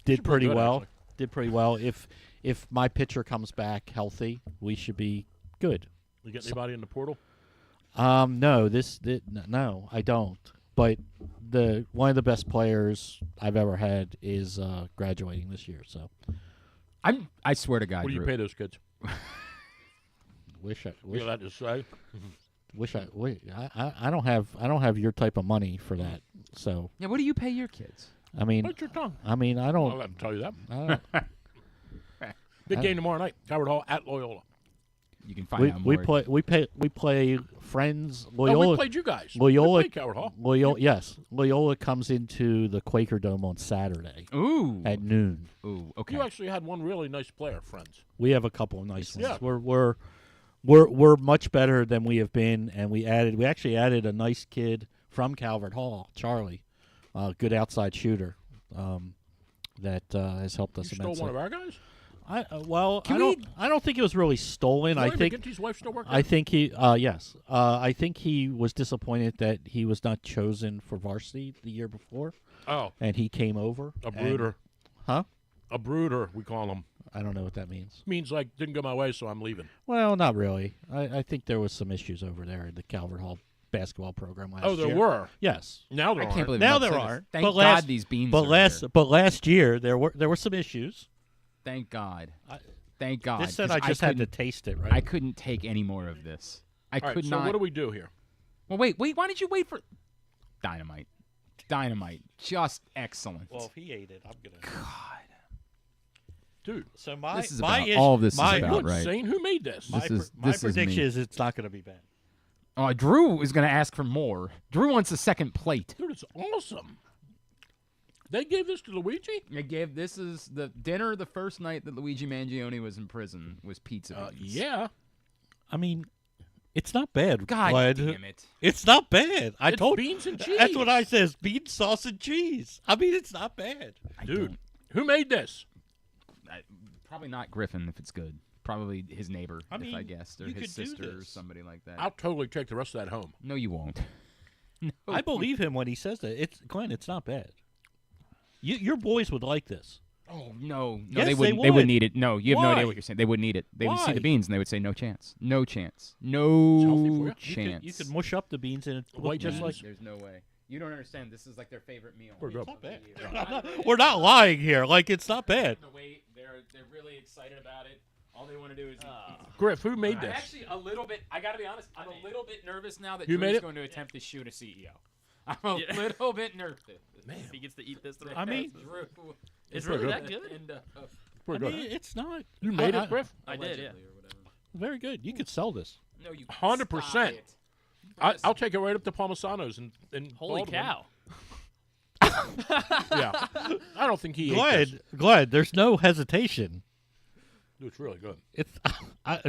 did pretty well. Actually. Did pretty well. If my pitcher comes back healthy, we should be good. You get anybody in the portal? No, no, I don't. But one of the best players I've ever had is graduating this year. So, I swear to God, what do you pay those kids? Wish you allowed to say? I don't have your type of money for that. So yeah, what do you pay your kids? I mean, bite your tongue. I mean, I don't. I'll let them tell you that. I don't, Big game tomorrow night, Howard Hall at Loyola. You can find out more. We play Friends Loyola. Oh, we played you guys. Loyola. We played Howard Hall. Loyola. Yes, Loyola comes into the Quaker Dome on Saturday. Ooh. At noon. Ooh. Okay. You actually had one really nice player, Friends. We have a couple of nice ones. Yeah. we're much better than we have been, and we actually added a nice kid from Calvert Hall, Charlie, good outside shooter, that has helped us You immensely. stole one of our guys? I don't think it was really stolen. Roy I think McGinty's wife still working? I think he yes. I think he was disappointed that he was not chosen for varsity the year before. Oh. And he came over. A brooder. Huh? A brooder, we call him. I don't know what that means. Means like didn't go my way, so I'm leaving. Well, not really. I think there was some issues over there at the Calvert Hall basketball program last year. Oh, there were? Yes. Now there aren't. I can't believe now I'm there upset. aren't. Thank but God last, these beans but are last here. but last year there were some issues. Thank God. Thank God. This said 'cause I just had to couldn't- taste it, right? I couldn't take any more of this. I All right, could so not. what do we do here? Well, wait. Why did you wait for Dynamite? Dynamite. Just excellent. Well, if he ate it, I'm gonna. God. Dude, so my This is my about issue, all this is my, about, you right? insane? Who made this? My, This is- my this is prediction me. is it's not going to be bad. Oh, Drew is going to ask for more. Drew wants a second plate. Dude, it's awesome. They gave this to Luigi? They gave this is the dinner the first night that Luigi Mangione was in prison was pizza. beans. Yeah. I mean, it's not bad. God Glad. damn it. It's not bad. I It's told beans and cheese. That's what I says. Beans, sauce, and cheese. I mean, it's not bad. Dude, who made this? Probably not Griffin if it's good. Probably his neighbor, I if I mean, guessed, or you his could do sister or this. somebody like that. I'll totally take the rest of that home. No, you won't. No, I believe him when he says that. It's Glenn. It's not bad. Your boys would like this. Oh no, Yes, they wouldn't. would. They wouldn't eat it. No, you have no Why? idea what you're saying. They wouldn't eat it. They would see Why? the beans and they would say no chance, no chance, It's healthy for no you. chance. You could mush up the beans and it look White just beans. like. There's no way. You don't understand. This is like their favorite meal. We're good. It's not bad. We're not lying here. Like it's not bad. The wait, they're really excited about it. All they want to do is eat. Griff, who made I'm this? actually a little bit. I got to be honest. I'm a little bit nervous now that You Drew's made it? going to attempt to shoot a CEO. I'm a little bit nervous. Man, if he gets to eat this, the I mean, Drew it's pretty really good. that good. end up Pretty I good. mean, it's not. You made it, Griff? I did, yeah. allegedly or whatever. Very good. You could sell this. No, you 100%. stop it. I'll take it right up to Parmesanos and Holy cow. Yeah. I don't think he ate this. Glad. There's no hesitation. Dude, it's really good. It's. I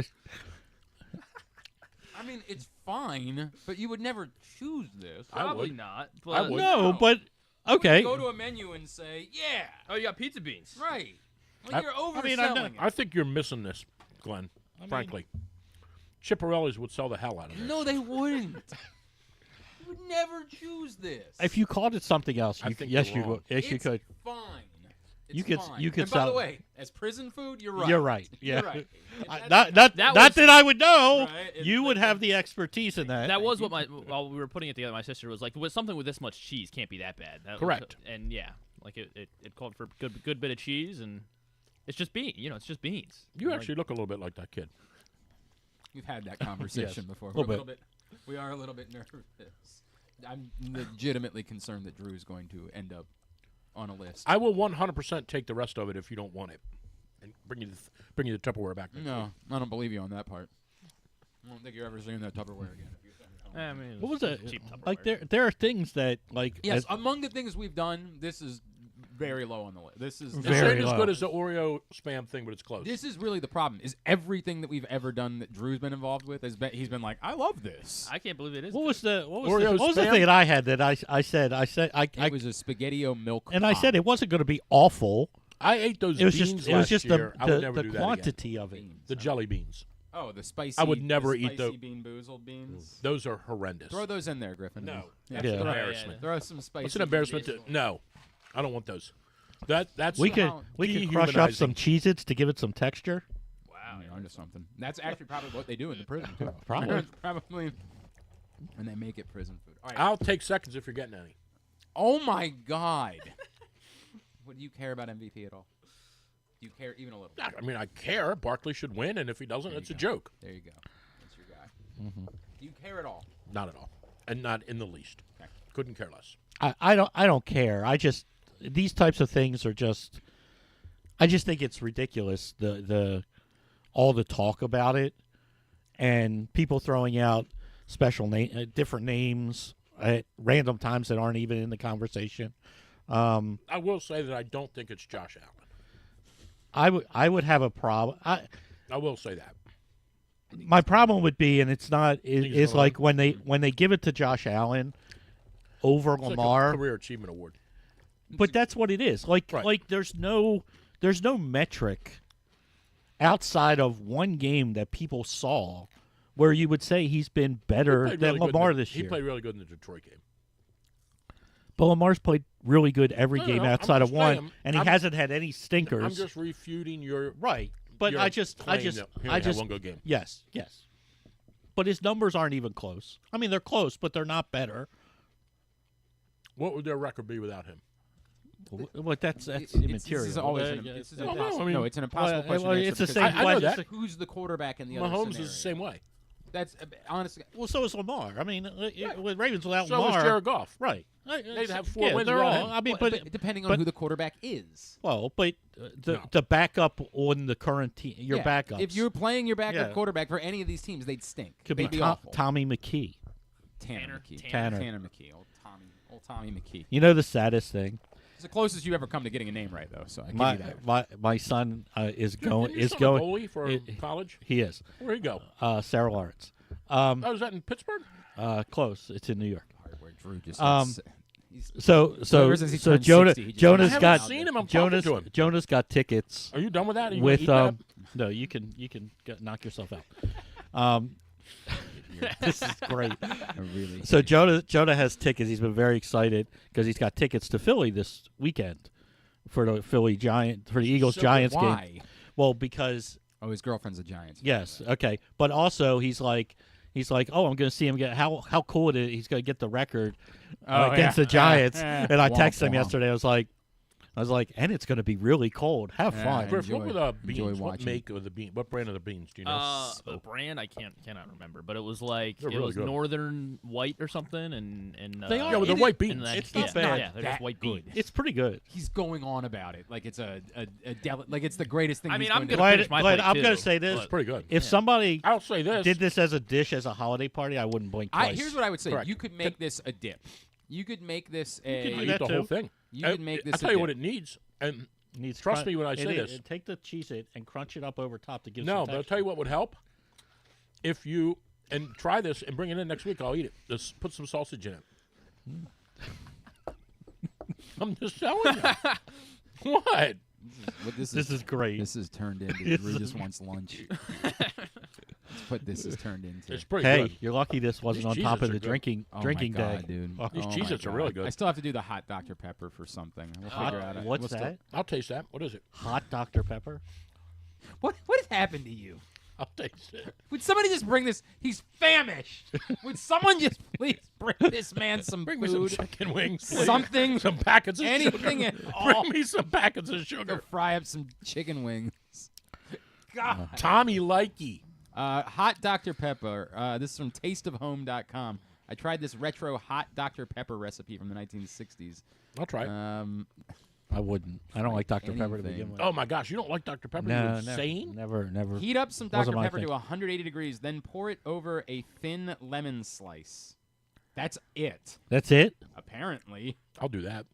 mean, it's fine, but you would never choose this. I Probably would. not. I But would. no, but You wouldn't okay. Go to a menu and say, "Yeah, Oh, you got pizza beans. right." Well, you're overselling mean, I'm not- it. I think you're missing this, Glenn, frankly. Chipperelli's would sell the hell out of this. No, they wouldn't. You would never choose this. If you called it something else, I you think yes, you're you wrong. would. Yes, you It's could. Fine. You It's could- fine. you could And by the sell- way, as prison food, you're right. You're right. Yeah. You're right. Not That was- that I would know. Right, it's You would like- have the expertise in that. That was what while we were putting it together, my sister was like, with something with this much cheese can't be that bad. That was- Correct. and yeah, like it called for good bit of cheese, and it's just beans. You know, it's just beans. You Like- actually look a little bit like that kid. We've had that conversation before. little We're a little bit. We are a little bit nervous. I'm legitimately concerned that Drew's going to end up on a list. I will 100% take the rest of it if you don't want it, and bring you the Tupperware back. No, I don't believe you on that part. I don't think you're ever seeing that Tupperware again. If you send it home. I mean, What was that? cheap Like Tupperware. there are things that like Yes, as- among the things we've done, this is very low on the list. This is This Very ain't as low. good as the Oreo spam thing, but it's close. This is really the problem. Is everything that we've ever done that Drew's been involved with he's been like, I love this. I can't believe it is. what was the Oreos what was the spam? thing that I had that I said It was a spaghettio milk. and I said it wasn't going to be awful. I ate those It was beans just it was last just year. I would never the do quantity of it. The jelly beans. Oh, the spicy. I would never the eat spicy tho- bean boozled beans. Those are horrendous. Throw those in there, Griffin. No, Yeah. that's Yeah. an Yeah, embarrassment. Throw some spicy. It's an embarrassment to no. I don't want those. That's We could Somehow crush up some dehumanizing. Cheez-Its to give it some texture. Wow, you're onto something. That's actually probably what they do in the prison too. Probably. Probably. And they make it prison food. All right. I'll take seconds if you're getting any. Oh my God. What do you care about MVP at all? Do you care even a little? I mean, I care. Barkley should win, and if he doesn't, There it's you a go. joke. There you go. That's your guy. Do you care at all? Not at all, and not in the least. Okay. Couldn't care less. I don't care. I just these types of things are just. I just think it's ridiculous the all the talk about it, and people throwing out different names at random times that aren't even in the conversation. I will say that I don't think it's Josh Allen. I would have a problem. I will say that. My problem would be, and it's not, is gonna like when they give it to Josh Allen over It's Lamar. like a career achievement award. But that's what it is. Like there's no metric outside of one game that people saw where you would say he's been better than Lamar this year. He played really good in the Detroit game. But Lamar's played really good every game outside of one, saying, and he hasn't had any stinkers. I'm just refuting your right. But your I just one good game. Yes. But his numbers aren't even close. I mean, they're close, but they're not better. What would their record be without him? Well, that's immaterial. This is always it's an impossible question. It's the same. I know that. Who's the quarterback in the other Mahomes scenario? is the same way. That's honestly. Well, so is Lamar. I mean, with Ravens without So Lamar, is Jared Goff. Right? They'd have 4 wins. They're without all. him. I mean, but depending on who the quarterback is. Well, but the backup on the current team, your backups. If you're playing your backup quarterback for any of these teams, they'd stink. Could they'd be awful. Tommy McKee. Tanner McKee. Tanner McKee. Old Tommy McKee. You know the saddest thing. It's the closest you ever come to getting a name right, though. So I give you that. My son is going. Is going. Goalie for college. He is. Where'd he go? Sarah Lawrence. Is that in Pittsburgh? Close. It's in New York. Where Drew just So Jonas I got haven't seen him. I'm talking to him. Jonas got tickets. Are you done with that? Are you with gonna eat that? No, you can knock yourself out. This is great. Really. So Jonah has tickets. He's been very excited because he's got tickets to Philly this weekend for the Eagles Giants why? game. Well, because his girlfriend's a Giants. Yes. Okay. But also he's like, oh, I'm going to see him get how cool it is. He's going to get the record against the Giants. And I texted him yesterday. I was like, and it's going to be really cold. Have fun. Griff, what were the beans? What make of the bean? What brand of the beans? Do you know? The brand I cannot remember, but it was like They're it really was good. Northern white or something, and they are. Yeah, with the white beans. It's not bad. Yeah, they're just white beans. It's pretty good. He's going on about it like it's like it's the greatest thing. I mean, he's I'm going gonna to finish my Glad, plate I'm too, going to say this. It's pretty good. If somebody I'll say this. did this as a dish as a holiday party, I wouldn't blink twice. Here's what I would say. Correct. You could make this a dip. You could make this You a. can do eat that the too. whole thing. You can make this I'll tell a you dip. what it needs, and Needs trust me when I say this. Take the Cheez-It and crunch it up over top to give No, some but I'll texture. tell you what would help. If you try this and bring it in next week, I'll eat it. Just put some sausage in it. I'm just telling you. What? This is great. This is turned into Drew just wants lunch. That's what this is turned into. It's pretty Hey, good. you're lucky this wasn't These on top Cheez-Its of are the good. drinking Oh drinking my God, day. dude. Oh, These Oh Cheez-Its my are really God. good. I still have to do the hot Dr. Pepper for something. We'll figure out. What's we'll still- that? I'll taste that. What is it? Hot Dr. Pepper? What has happened to you? I'll taste it. Would somebody just bring this? He's famished. Would someone just please bring this man some Bring me food? some chicken wings. please. Something. Some packets of anything sugar. at all. Bring me some packets of Go sugar. fry up some chicken wings. God. Tommy Likey. Hot Dr. Pepper. This is from tasteofhome.com. I tried this retro hot Dr. Pepper recipe from the 1960s. I'll try it. I wouldn't. I don't like Dr. Pepper to begin anything. with. Oh my gosh, you don't like Dr. Pepper? No, You're insane? never. Heat up some Wasn't Dr. my Pepper thing. to 180 degrees, then pour it over a thin lemon slice. That's it. That's it? Apparently. I'll do that.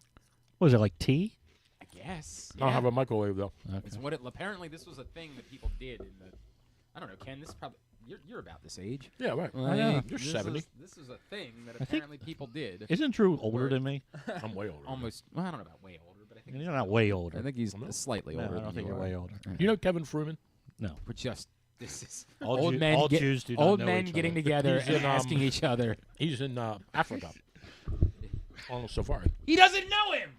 What is it, like tea? I guess. I'll Yeah. have a microwave though. It's what it, apparently this was a thing that people did in the. I don't know, Ken. This is probably you're about this age. Yeah, right. Like, You're this 70. This is a thing that I think- apparently people did. Isn't Drew older than me? I'm way older. Almost. Well, I don't know about way older, but I think You're not way older. I think he's slightly No, older. I don't than think you you're are. way older. You know Kevin Fruman? No. But just this is All old Jew- men. all Jews do not old know men each getting other. together He's and in, asking each other. He's in Africa. On a safari. He doesn't know him.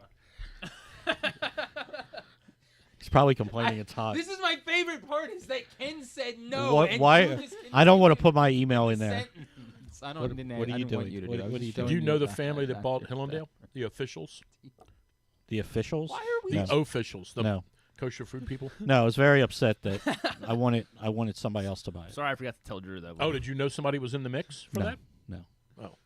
He's probably complaining it's hot. This is my favorite part: is that Ken said no. What- and why? Drew just I don't want to continued put my email in the there. sentence. I don't. What- didn't- what are I you didn't want doing? you to What- do. I was what are you just doing? Do you showing know the that- family that that- bought Hillendale? The officials? The officials? Why are we? The officials. The No. kosher food people? No, I was very upset that I wanted somebody else to buy it. Sorry, I forgot to tell Drew that. Oh, did you know somebody was in the mix for No. that? No. Oh.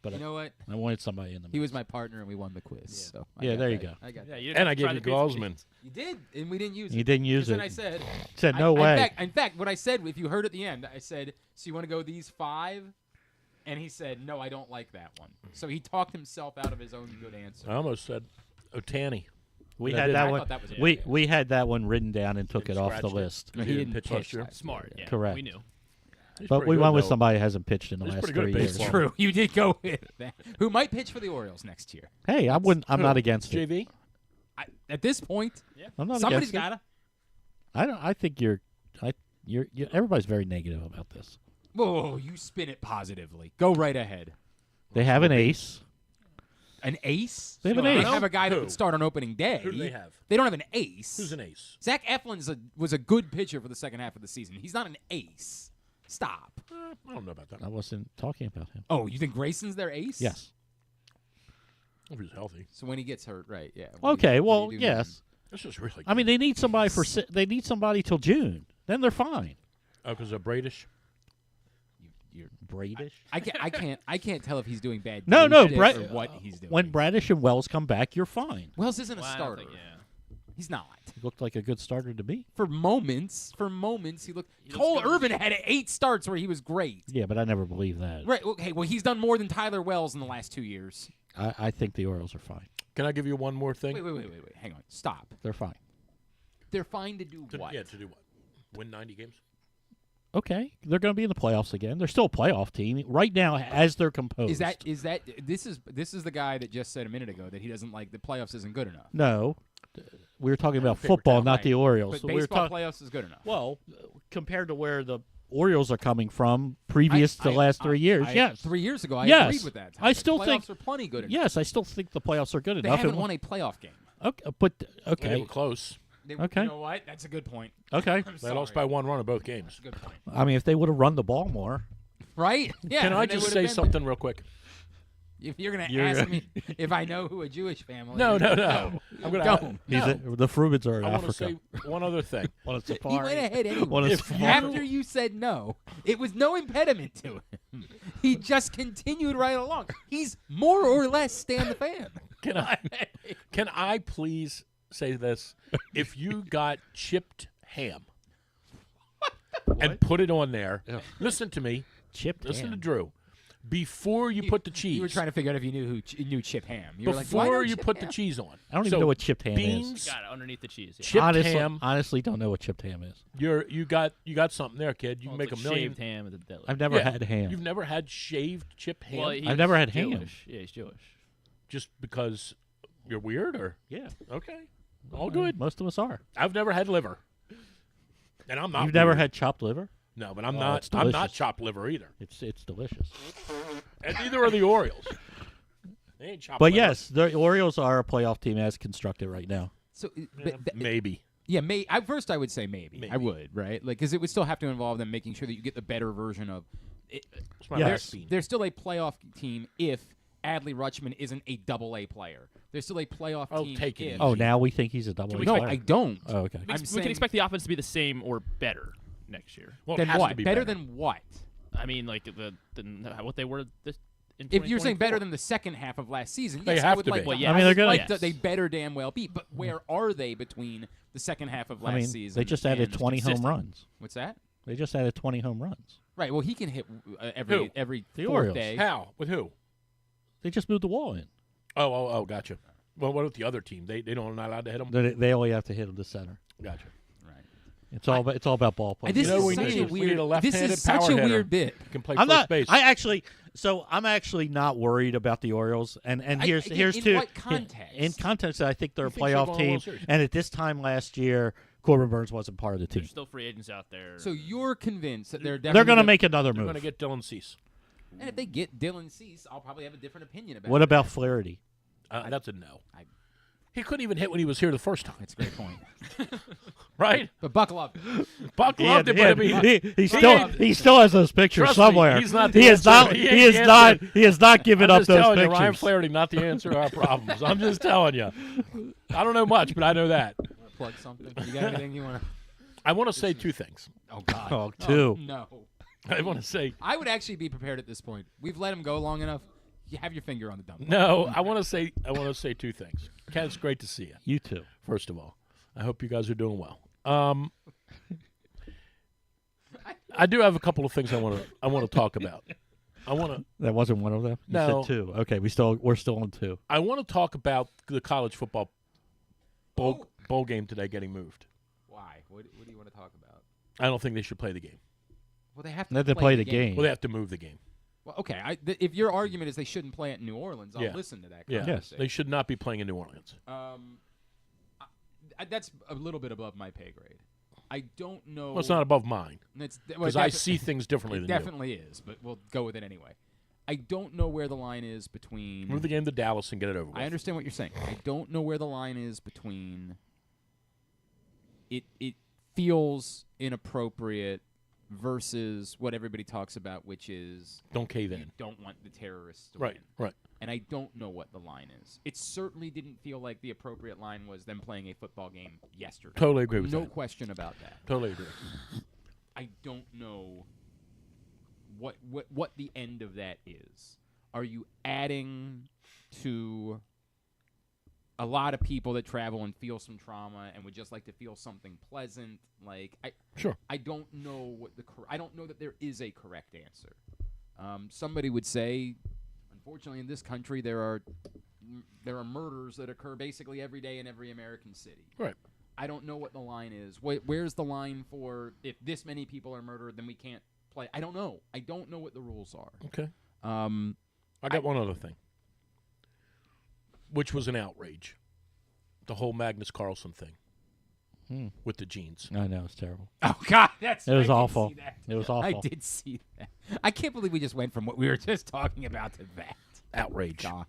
But You know what? I wanted somebody in the He was my partner, and we won the quiz. So I Yeah, got there you that. go. I got Yeah, that. you And I didn't gave try you the pizza Gosman. You did, and we didn't use it. You didn't use 'Cause Then it. I said, Said no way. In fact, what I said, if you heard at the end, I said, "So you want to go these 5?" And he said, "No, I don't like that one." So he talked himself out of his own good answer. I almost said Otani. We But I had didn't. that I one. thought that was a We bad we had that one written down and took And it off the scratched it. list. No, He he didn't didn't pitch pitch last year. that. Smart. Yeah, Correct. We knew. But we went with somebody who hasn't pitched in the He's last pretty good 3 at years. baseball. True. You did go with that. Who might pitch for the Orioles next year? Hey, I wouldn't. I'm Who? not against it. JV? At this point, I'm not somebody's against got to. I think you're. Everybody's very negative about this. Whoa, you spin it positively. Go right ahead. They have an ace. An ace? They have an They ace. have a guy that Who? would start on opening day. Who do they have? They don't have an ace. Who's an ace? Zach Eflin was a good pitcher for the second half of the season. He's not an ace. Stop. I don't know about that. I wasn't talking about him. Oh, you think Grayson's their ace? Yes. If he's healthy. So when he gets hurt, right? Yeah. Okay. Well, yes. This is really. I mean, they need somebody they need somebody till June. Then they're fine. Oh, because they're Bradish. You're Bradish. I can't tell if he's doing bad. No, or what he's doing. When Bradish and Wells come back, you're fine. Wells isn't a Well, I don't starter. think- yeah. He's not. He looked like a good starter to me. For moments, he looked. He Cole looks good. Irvin had 8 starts where he was great. Yeah, but I never believed that. Right. Okay. Well, he's done more than Tyler Wells in the last 2 years. I think the Orioles are fine. Can I give you one more thing? Wait. Hang on. Stop. They're fine. They're fine to do To- what? Yeah, to do what? Win 90 games? Okay, they're going to be in the playoffs again. They're still a playoff team right now as they're composed. Is that this is the guy that just said a minute ago that he doesn't like the playoffs isn't good enough. No, we were talking about Paper football, towel, not right. the Orioles. But So we were baseball talking. playoffs is good enough. Well, compared to where the Orioles are coming from previous to the last 3 years, yes. 3 years ago, I Yes. agreed with that. I topic. still playoffs think are plenty good enough. Yes, I still think the playoffs are good They enough. haven't And- won a playoff game. Okay, but They okay, were close. Okay. You know what? That's a good point. okay. I'm They sorry. lost by 1 run in both games. Good point. I mean, if they would have run the ball more, Right? Yeah. Can I then they just would've say been something real quick? there. If you're gonna You're ask gonna- me if I know who a Jewish family No. is, I'm gonna Don't. the Frubens are in I want to Africa. say one other thing. On a He safari. went ahead anyway. On a If safari. After you said no, it was no impediment to him. He just continued right along. He's more or less Stan the Fan. Can I please say this? If you got chipped ham and put it on there, listen to me. Chipped Listen ham. to Drew. Before you put the cheese, You were trying to figure out if you knew knew Chip Ham. You were like, do I know before you Chip put Ham? the cheese on. I don't even So, know what chipped ham beans, is. Got it underneath the cheese. Yeah. chipped Honestly, don't know what chipped ham is. You got something there, kid. You Well, can make it's a like million. shaved ham at the deli. I've never had ham. You've never had shaved chip ham Well, he's I've never had ham. Jewish. Yeah, he's Jewish. just because you're weird, or Yeah, okay, all good. most of us are. I've never had liver, and I'm not. You've never weird. had chopped liver? No, but I'm Oh, not. it's I'm not delicious. chopped liver either, It's delicious. and neither are the Orioles. They ain't chopped But liver. yes, the Orioles are a playoff team as constructed right now. So, Maybe. yeah, first I would say maybe. Maybe. I would, right? Like, because it would still have to involve them making sure that you get the better version of. It's my Yes. last bean. They're still a playoff team if Adley Rutschman isn't a double-A player. They're still a playoff Oh, team take it if. easy. Oh, now we think he's a double A no, player. I don't. Oh, okay. We I'm can saying- expect the offense to be the same or better next year. Well, it Then has what? to be Better than what? I mean, like what they were this. In If you're saying better 2024. than the second half of last season, They yes, I have would to like. be. Well, to- yeah. I mean, they're would gonna- like Yes. that they better damn well be. But where are they between the second half of last I mean, season? they just added and 20 home consistent. runs. What's that? They just added 20 home runs. Right. Well, he can hit Who? every The fourth Orioles. day. How? With who? They just moved the wall in. Oh, gotcha. Well, what about the other team? They don't not allowed to hit them. They only have to hit the center. Gotcha. Right. It's all about ball play. This You know, is we such need- a we weird. need a This left-handed is such power a hitter. weird bit. You can play I'm first not. base. I'm actually not worried about the Orioles. And here's again, in two. what context? In context, I think they're a He thinks they're playoff going to the team. World Series. And at this time last year, Corbin Burns wasn't part of the team. There's still free agents out there. So you're convinced that they're They're definitely going to make another They're move. going to get Dylan Cease. And if they get Dylan Cease, I'll probably have a different opinion about. What it. about Flaherty? That's a no. I- He couldn't even hit when he was here the first time, That's a great point. right? But buckle up. Buck loved it, but I mean, He still has those pictures Trust me, somewhere. he's not the he is answer. not. He He ain't is the not. answer. He has not given I'm up just those telling you, pictures. Ryan Flaherty, not the answer to our problems. I'm just telling you. I don't know much, but I know that. Plug something. You got anything you want to? I want to say two things. Oh God. Oh, two. No. I want to say I would actually be prepared at this point. We've let him go long enough. You have your finger on the dump. no. I want to say two things. Ken, it's great to see you. You too. First of all, I hope you guys are doing well. I do have a couple of things I want to talk about. I want to That wasn't one of them. You No. said two. Okay, we're still on two. I want to talk about the college football bowl game today getting moved. Why? What do you want to talk about? I don't think they should play the game. Well, they have They have to play the game. Well, they have to move the game. Well, okay. If your argument is they shouldn't play it in New Orleans, I'll Yeah. listen to that. Yeah, conversation. they should not be playing in New Orleans. That's a little bit above my pay grade. I don't know. Well, it's not above mine because I see things differently than you. It definitely is, but we'll go with it anyway. I don't know where the line is between. Move the game to Dallas and get it over with. I understand what you're saying. I don't know where the line is between. It feels inappropriate versus what everybody talks about, which is don't cave in. You don't want the terrorists to win. Right. And I don't know what the line is. It certainly didn't feel like the appropriate line was them playing a football game yesterday. Totally agree with that. No question about that. Totally agree. I don't know what the end of that is. Are you adding to a lot of people that travel and feel some trauma and would just like to feel something pleasant? I don't know I don't know that there is a correct answer. Somebody would say, unfortunately, in this country, there are murders that occur basically every day in every American city. Right. I don't know what the line is. Where's the line for if this many people are murdered, then we can't play? I don't know. I don't know what the rules are. Okay. I got one other thing, which was an outrage. The whole Magnus Carlsen thing with the jeans. I know, it's terrible. Oh, God. It was awful. It was awful. I did see that. I can't believe we just went from what we were just talking about to that. Outrage. God.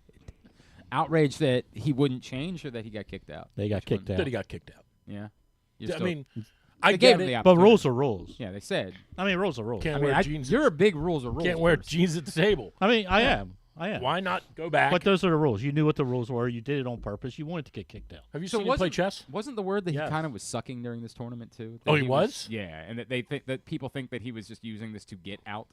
Outrage that he wouldn't change or that he got kicked out? They got kicked out. That he got kicked out. Yeah. I get it. But rules are rules. Yeah, they said. I mean, rules are rules. Can't wear jeans. You're a big rules are rules. Can't wear person. jeans at the table. I mean, I am. Why not go back? But those are the rules. You knew what the rules were. You did it on purpose. You wanted to get kicked out. Have you seen him play chess? Wasn't the word that he kind of was sucking during this tournament too? Oh, he was? Yeah, and that they think that people think that he was just using this to get out.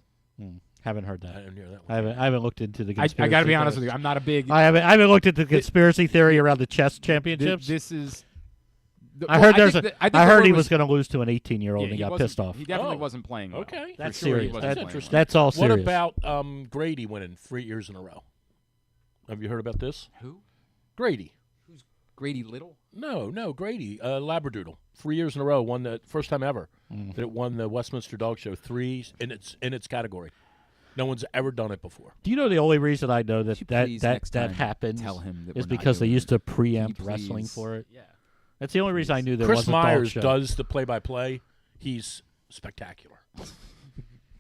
Haven't heard that. I didn't hear that I haven't looked into the conspiracy. I got to be honest with you. I'm not a big. I haven't looked into the conspiracy theory around the chess championships. This is. I heard he was going to lose to an 18-year-old and he got pissed off. He definitely wasn't playing well. Okay. That's For sure serious. That's interesting. That's all serious. What about Grady winning 3 years in a row? Have you heard about this? Who? Grady. Who's Grady Little? No, Grady. Labradoodle. 3 years in a row, won the first time ever that it won the Westminster Dog Show. 3 in its category. No one's ever done it before. Do you know the only reason I know that that happened tell him that is we're not because they doing used it? to preempt Can you wrestling please? for it? Yeah. That's the only reason I knew there Chris was a dog Myers show. does the play-by-play. He's spectacular.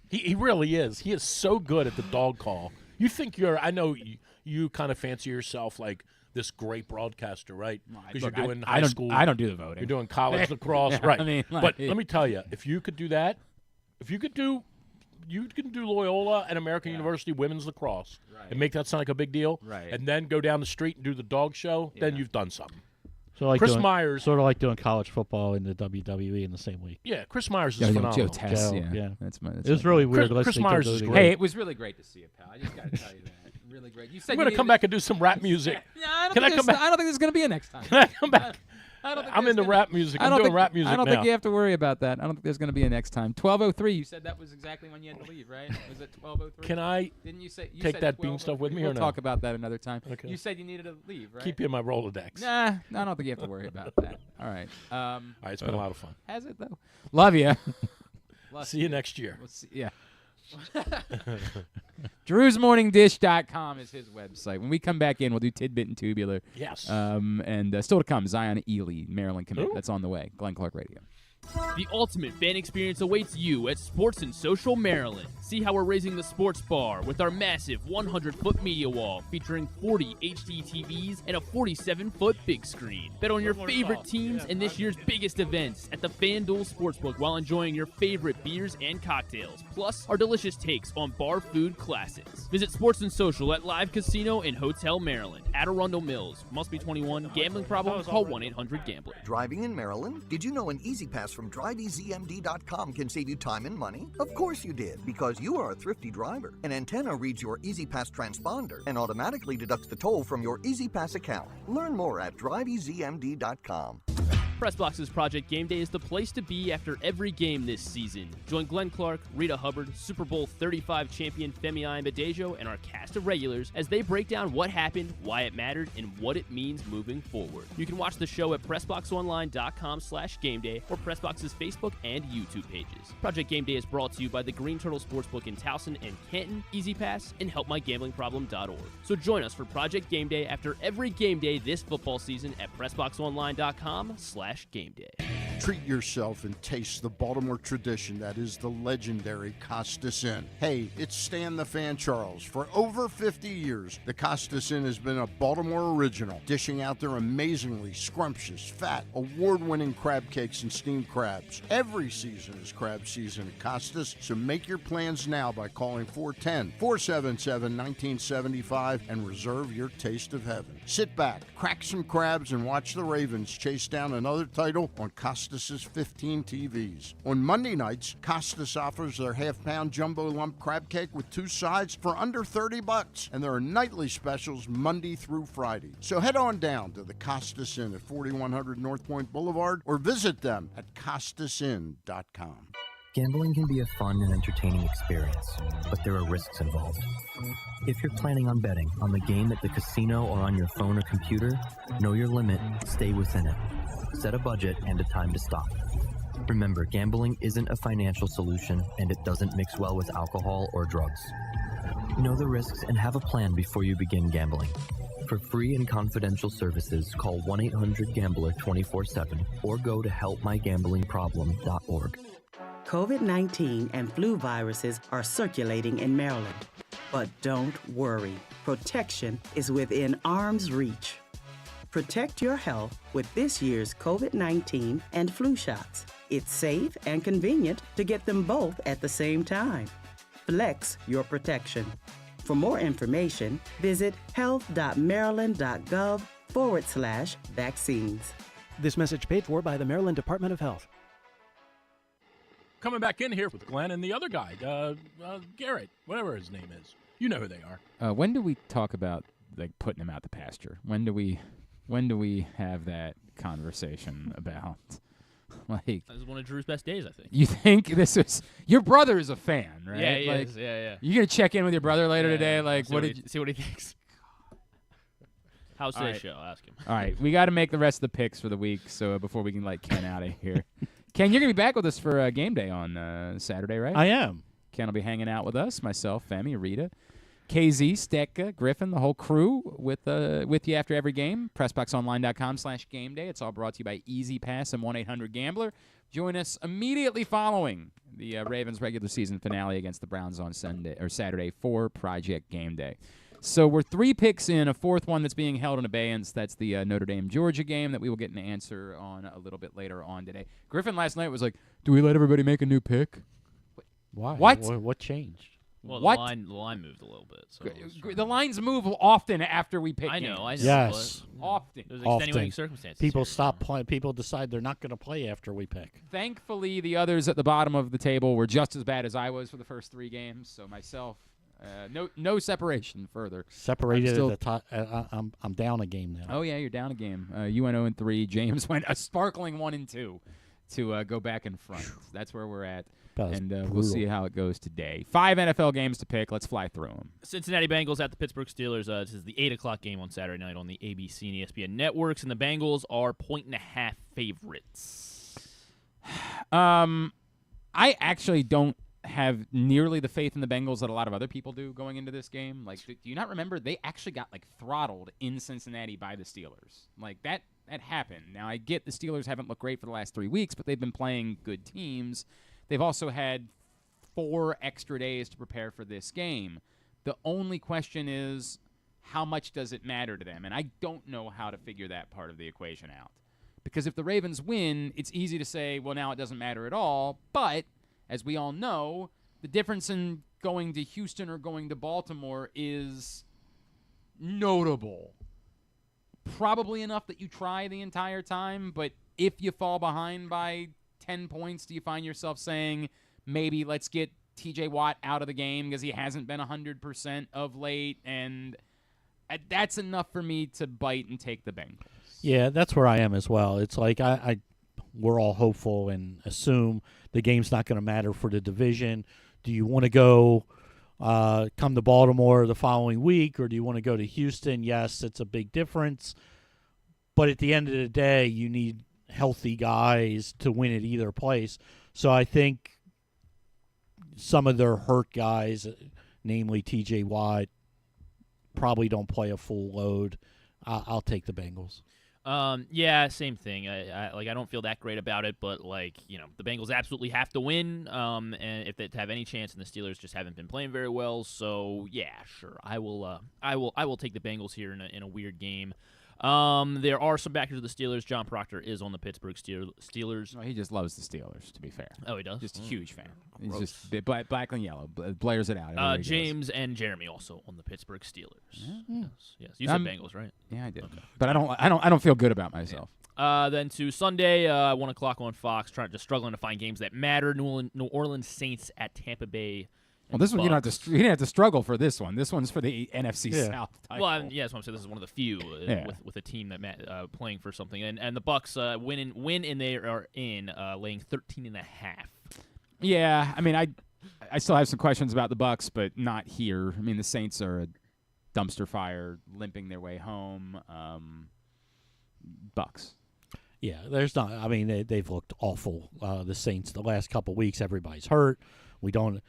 He really is. He is so good at the dog call. You think I know you kind of fancy yourself like this great broadcaster, right? Because you're doing high school. I don't do the voting. You're doing college lacrosse, Yeah, right? I mean, but let me tell you, if you could do that, you can do Loyola and American University women's lacrosse and make that sound like a big deal, right? And then go down the street and do the dog show, then you've done something. So like Chris Myers, sort of like doing college football in the WWE in the same week. Yeah, Chris Myers is phenomenal. Joe Tess, yeah. That's it was really weird. Chris Myers is great. Hey, it was really great to see you, pal. I just got to tell you that. Really great. You said I'm going to come back and do some rap music. Can I come back? I don't think there's going to be a next time. Can I come back? I'm into rap music. I'm doing rap music now. I don't think you have to worry about that. I don't think there's going to be a next time. 12:03. You said that was exactly when you had to leave, right? Was it 12:03? Can I Didn't you say take that bean stuff with me we'll or no? talk about that another time. Okay. You said you needed to leave, right? Keep you in my Rolodex. Nah, I don't think you have to worry about that. All right. All right, it's been a lot of fun. Has it though? Love you. See you next year. We'll see. Yeah. Drew'sMorningDish.com is his website. When we come back in, we'll do Tidbit and Tubular. Yes. And still to come, Zion Elee, Maryland commit. That's on the way. Glenn Clark Radio. The ultimate fan experience awaits you at Sports and Social Maryland. See how we're raising the sports bar with our massive 100-foot media wall featuring 40 HD TVs and a 47-foot big screen. Bet on your favorite teams and this year's biggest events at the FanDuel Sportsbook while enjoying your favorite beers and cocktails, plus our delicious takes on bar food classics. Visit Sports and Social at Live Casino and Hotel Maryland at Arundel Mills. Must be 21. Gambling problem? Call 1-800-GAMBLER. Driving in Maryland? Did you know an Easy Pass from DriveEasyMD.com can save you time and money? Of course you did, because you are a thrifty driver. An antenna reads your Easy Pass transponder and automatically deducts the toll from your Easy Pass account. Learn more at DriveEasyMD.com. Pressbox's Project Game Day is the place to be after every game this season. Join Glenn Clark, Rita Hubbard, Super Bowl 35 champion Femi Ayanbadejo, and our cast of regulars as they break down what happened, why it mattered, and what it means moving forward. You can watch the show at PressBoxOnline.com/gameday or Pressbox's Facebook and YouTube pages. Project Game Day is brought to you by the Green Turtle Sportsbook in Towson and Canton, Easy Pass, and HelpMyGamblingProblem.org. So join us for Project Game Day after every game day this football season at PressBoxOnline.com/gameday. Treat yourself and taste the Baltimore tradition that is the legendary Costas Inn. Hey, it's Stan the Fan Charles. For over 50 years, the Costas Inn has been a Baltimore original, dishing out their amazingly scrumptious, fat, award-winning crab cakes and steamed crabs. Every season is crab season at Costas, so make your plans now by calling 410-477-1975 and reserve your taste of heaven. Sit back, crack some crabs, and watch the Ravens chase down another title on Costas' 15 TVs. On Monday nights, Costas offers their half-pound jumbo lump crab cake with 2 sides for under $30, and there are nightly specials Monday through Friday. So head on down to the Costas Inn at 4100 North Point Boulevard or visit them at costasinn.com. Gambling can be a fun and entertaining experience, but there are risks involved. If you're planning on betting on the game at the casino or on your phone or computer, know your limit, stay within it. Set a budget and a time to stop. Remember, gambling isn't a financial solution, and it doesn't mix well with alcohol or drugs. Know the risks and have a plan before you begin gambling. For free and confidential services, call 1-800-GAMBLER 24/7 or go to helpmygamblingproblem.org. COVID-19 and flu viruses are circulating in Maryland. But don't worry, protection is within arm's reach. Protect your health with this year's COVID-19 and flu shots. It's safe and convenient to get them both at the same time. Flex your protection. For more information, visit health.maryland.gov/vaccines. This message paid for by the Maryland Department of Health. Coming back in here with Glenn and the other guy, Garrett, whatever his name is. You know who they are. When do we talk about putting him out to pasture? When do we have that conversation about This is one of Drew's best days, I think. You think this is your brother is a fan, right? Yeah, he is. Yeah. You gonna check in with your brother later today? See what he thinks. How's today's show? Ask him. All right, we got to make the rest of the picks for the week, so before we can let Ken out of here. Ken, you're gonna be back with us for game day on Saturday, right? I am. Ken will be hanging out with us, myself, Femi, Rita, KZ, Stecca, Griffin, the whole crew with you after every game. PressBoxOnline.com/gameday. It's all brought to you by Easy Pass and 1-800-GAMBLER. Join us immediately following the Ravens regular season finale against the Browns on Saturday for Project Game Day. So we're 3 picks in, a 4th one that's being held in abeyance. That's the Notre Dame-Georgia game that we will get an answer on a little bit later on today. Griffin last night was like, do we let everybody make a new pick? Why? What? What changed? Well, what? The line moved a little bit. So the lines move often after we pick I know. Yes. Often. There's extenuating circumstances. People here, stop playing. People decide they're not going to play after we pick. Thankfully, the others at the bottom of the table were just as bad as I was for the first 3 games. So myself, no separation further. Separated at the top. I'm down a game now. Oh yeah, you're down a game. You went 0-3. James went a sparkling 1-2 to go back in front. That's where we're at. And we'll see how it goes today. 5 NFL games to pick. Let's fly through them. Cincinnati Bengals at the Pittsburgh Steelers. This is the 8 o'clock game on Saturday night on the ABC and ESPN networks, and the Bengals are 1.5 favorites. I actually don't have nearly the faith in the Bengals that a lot of other people do going into this game. Do you not remember they actually got throttled in Cincinnati by the Steelers? That happened. Now I get the Steelers haven't looked great for the last 3 weeks, but they've been playing good teams. They've also had 4 extra days to prepare for this game. The only question is, how much does it matter to them? And I don't know how to figure that part of the equation out. Because if the Ravens win, it's easy to say, well, now it doesn't matter at all. But, as we all know, the difference in going to Houston or going to Baltimore is notable. Probably enough that you try the entire time, but if you fall behind by 10 points, do you find yourself saying, maybe let's get TJ Watt out of the game because he hasn't been 100% of late? And that's enough for me to bite and take the Bengals. Yeah, that's where I am as well. It's like we're all hopeful and assume the game's not going to matter for the division. Do you want to go come to Baltimore the following week, or do you want to go to Houston? Yes, it's a big difference. But at the end of the day, you need healthy guys to win at either place. So I think some of their hurt guys, namely T.J. Watt, probably don't play a full load. I'll take the Bengals. Yeah, same thing. I don't feel that great about it, but the Bengals absolutely have to win. And if they have any chance, and the Steelers just haven't been playing very well, so yeah, sure, I will take the Bengals here in a weird game. There are some backers of the Steelers. Jon Proctor is on the Pittsburgh Steelers. No, he just loves the Steelers, to be fair. Oh, he does? Just a huge fan. He's just black and yellow. Blares it out. James and Jeremy also on the Pittsburgh Steelers. Yes. You said Bengals, right? Yeah, I did. Okay. But I don't feel good about myself. Then to Sunday, 1 o'clock on Fox, struggling to find games that matter. New Orleans Saints at Tampa Bay. Well, this one you didn't have to struggle for this one. This one's for the NFC South title. Well, that's what I'm saying. This is one of the few with a team that playing for something. And the Bucks win and they are in laying 13.5. Yeah, I mean, I still have some questions about the Bucks, but not here. I mean, the Saints are a dumpster fire, limping their way home. Bucks. Yeah, there's not. I mean, they've looked awful. The Saints the last couple of weeks. Everybody's hurt. We don't.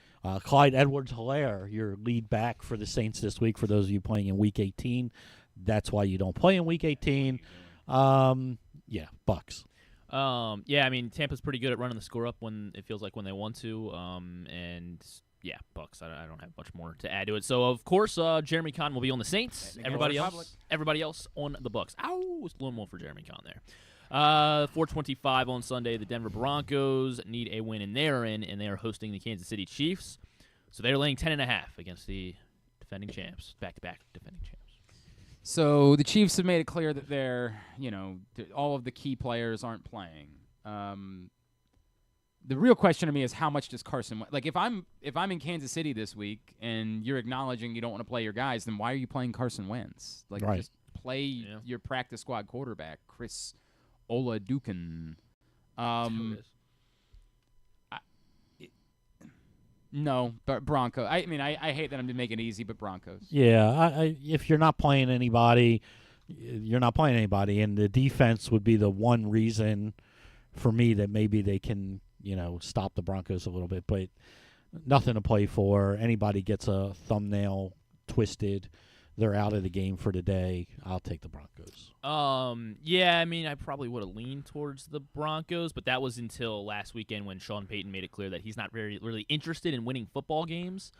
Clyde Edwards-Helaire, your lead back for the Saints this week. For those of you playing in Week 18, that's why you don't play in Week 18. Yeah, Bucks. Yeah, I mean, Tampa's pretty good at running the score up when it feels like when they want to. And yeah, Bucks. I don't have much more to add to it. So of course, Jeremy Conn will be on the Saints. Everybody else on the Bucks. Ow, it's blown one for Jeremy Conn there. 4:25 on Sunday. The Denver Broncos need a win, and they are hosting the Kansas City Chiefs. So they're laying 10.5 against the defending champs, back-to-back defending champs. So the Chiefs have made it clear that all of the key players aren't playing. The real question to me is how much does Carson if I'm in Kansas City this week and you're acknowledging you don't want to play your guys, then why are you playing Carson Wentz? Just play your practice squad quarterback, Chris Olajuwon. No, but Bronco. I mean, I hate that I'm making it easy, but Broncos. Yeah, if you're not playing anybody, you're not playing anybody, and the defense would be the one reason for me that maybe they can, stop the Broncos a little bit, but nothing to play for. Anybody gets a thumbnail twisted, they're out of the game for the day. I'll take the Broncos. Yeah, I mean, I probably would have leaned towards the Broncos, but that was until last weekend when Sean Payton made it clear that he's not really interested in winning football games.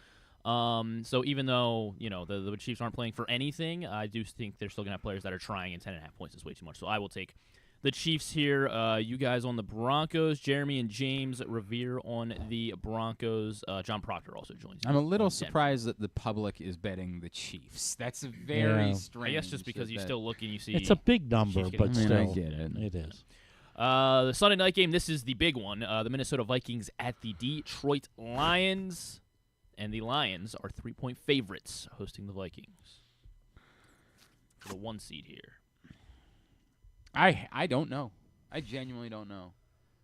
So even though, the Chiefs aren't playing for anything, I do think they're still going to have players that are trying, and 10.5 points is way too much. So I will take the Chiefs here. You guys on the Broncos. Jeremy and James Revere on the Broncos. Jon Proctor also joins. I'm a little surprised that the public is betting the Chiefs. That's a very strange. I guess just because you still look and you see. It's a big number, but still. I get it. It is. The Sunday night game, this is the big one. The Minnesota Vikings at the Detroit Lions. And the Lions are 3-point favorites hosting the Vikings for the 1 seed here. I don't know. I genuinely don't know.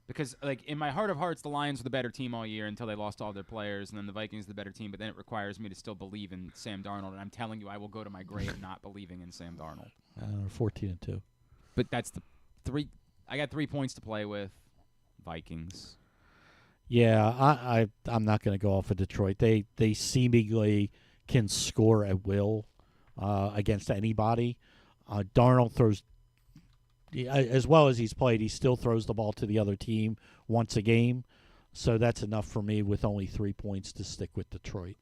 Because, in my heart of hearts, the Lions were the better team all year until they lost all their players, and then the Vikings the better team, but then it requires me to still believe in Sam Darnold, and I'm telling you, I will go to my grave not believing in Sam Darnold. 14-2. But that's the 3. I got 3 points to play with. Vikings. Yeah, I'm not going to go off of Detroit. They seemingly can score at will against anybody. Darnold throws. As well as he's played, he still throws the ball to the other team once a game. So that's enough for me with only 3 points to stick with Detroit.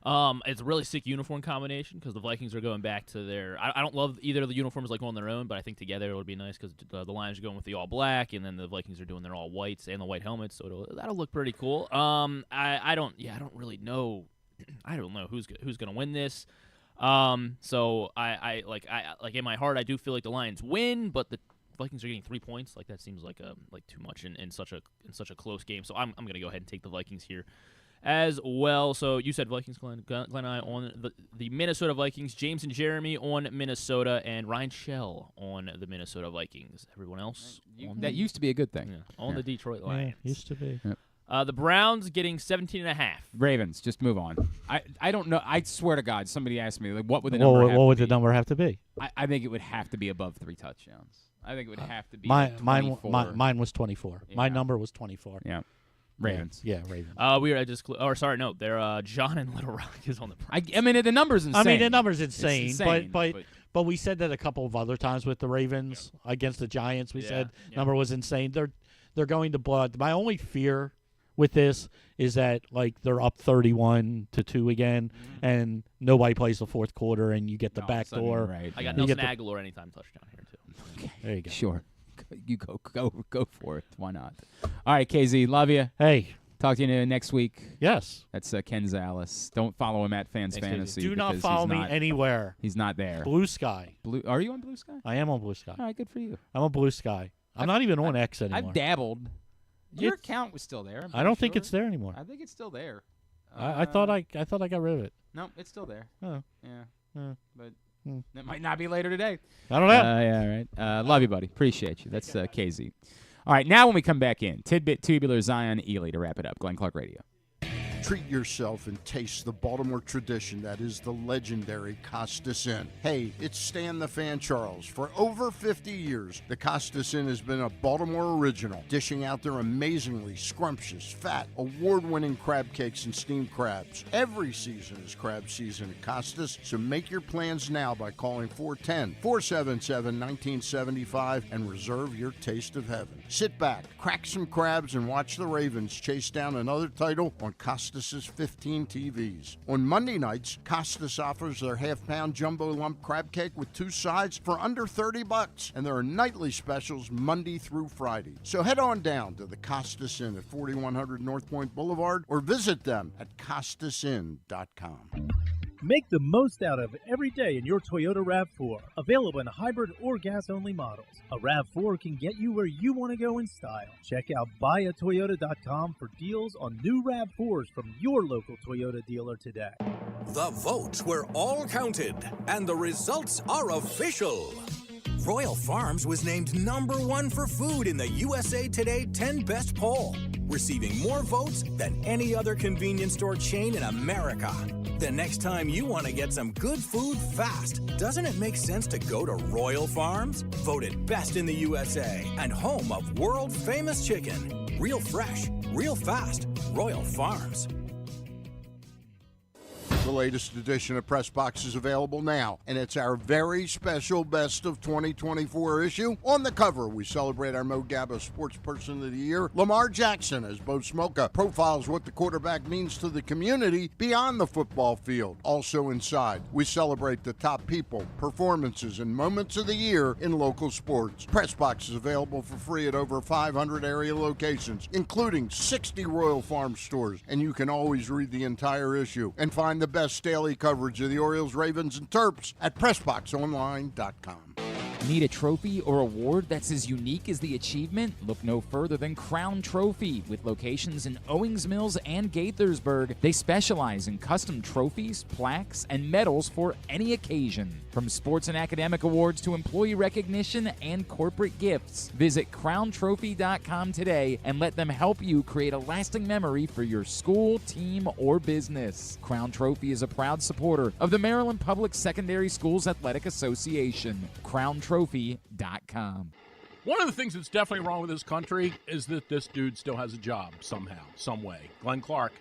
It's a really sick uniform combination because the Vikings are going back to their. I don't love either of the uniforms on their own, but I think together it would be nice because the Lions are going with the all black, and then the Vikings are doing their all whites and the white helmets, so that'll look pretty cool. I don't really know. I don't know who's going to win this. So I in my heart I do feel like the Lions win, but the Vikings are getting 3 points. That seems like too much in such a close game. So I'm gonna go ahead and take the Vikings here as well. So you said Vikings, Glenn and I on the Minnesota Vikings, James and Jeremy on Minnesota, and Ryan Shell on the Minnesota Vikings. Everyone else That used to be a good thing. on the Detroit Lions. Yeah, used to be. Yep. The Browns getting 17.5. Ravens, just move on. I don't know. I swear to God, somebody asked me, like, what would the number have What would to the be? number have to be? I think it would have to be above 3 touchdowns. I think it would have to be Mine was 24. Yeah. My number was 24. Yeah. Ravens. Yeah, Ravens. They're John and Little Rock is on the Browns. I mean, the number's insane. I mean, the number's It's insane, but we said that a couple of other times with the Ravens against the Giants. We said number was insane. They're going to blood. My only fear with this is that they're up 31-2 again, and nobody plays the fourth quarter, and you get the back door. Right. I got Nelson Aguilar anytime touchdown here too. Okay. There you go. Sure. You go for it. Why not? All right, KZ, love you. Hey. Talk to you next week. Yes. That's Ken Zalis. Don't follow him at Fans Fantasy. Do not follow me anywhere. He's not there. Blue Sky. Are you on Blue Sky? I am on Blue Sky. All right, good for you. I'm on Blue Sky. I'm not even on X anymore. I've dabbled. Your account was still there. I don't think it's there anymore. I think it's still there. I thought I got rid of it. No, it's still there. Oh. Yeah. But it might not be later today. I don't know. Yeah, all right. Love you, buddy. Appreciate you. That's KZ. All right, now when we come back in, Tidbit, Tubular, Zion, Elee to wrap it up. Glenn Clark Radio. Treat yourself and taste the Baltimore tradition that is the legendary Costas Inn. Hey, it's Stan the Fan Charles. For over 50 years, the Costas Inn has been a Baltimore original, dishing out their amazingly scrumptious, fat, award-winning crab cakes and steamed crabs. Every season is crab season at Costas, so make your plans now by calling 410-477-1975 and reserve your taste of heaven. Sit back, crack some crabs, and watch the Ravens chase down another title on Costas' 15 TVs. On Monday nights, Costas offers their half-pound jumbo lump crab cake with 2 sides for under $30, and there are nightly specials Monday through Friday. So head on down to the Costas Inn at 4100 North Point Boulevard or visit them at costasinn.com. Make the most out of every day in your Toyota RAV4. Available in hybrid or gas-only models. A RAV4 can get you where you want to go in style. Check out buyatoyota.com for deals on new RAV4s from your local Toyota dealer today. The votes were all counted, and the results are official. Royal Farms was named #1 for food in the USA Today 10 Best poll, receiving more votes than any other convenience store chain in America. The next time you want to get some good food fast, doesn't it make sense to go to Royal Farms? Voted best in the USA and home of world-famous chicken. Real fresh, real fast, Royal Farms. The latest edition of Press Box is available now, and it's our very special Best of 2024 issue. On the cover, we celebrate our Mo Gabba Sports Person of the Year, Lamar Jackson, as Bo Smolka profiles what the quarterback means to the community beyond the football field. Also inside, we celebrate the top people, performances, and moments of the year in local sports. Press Box is available for free at over 500 area locations, including 60 Royal Farm stores, and you can always read the entire issue and find the best daily coverage of the Orioles, Ravens, and Terps at PressBoxOnline.com. Need a trophy or award that's as unique as the achievement? Look no further than Crown Trophy. With locations in Owings Mills and Gaithersburg, they specialize in custom trophies, plaques, and medals for any occasion. From sports and academic awards to employee recognition and corporate gifts, visit crowntrophy.com today and let them help you create a lasting memory for your school, team, or business. Crown Trophy is a proud supporter of the Maryland Public Secondary Schools Athletic Association. crowntrophy.com. One of the things that's definitely wrong with this country is that this dude still has a job somehow, some way. Glenn Clark.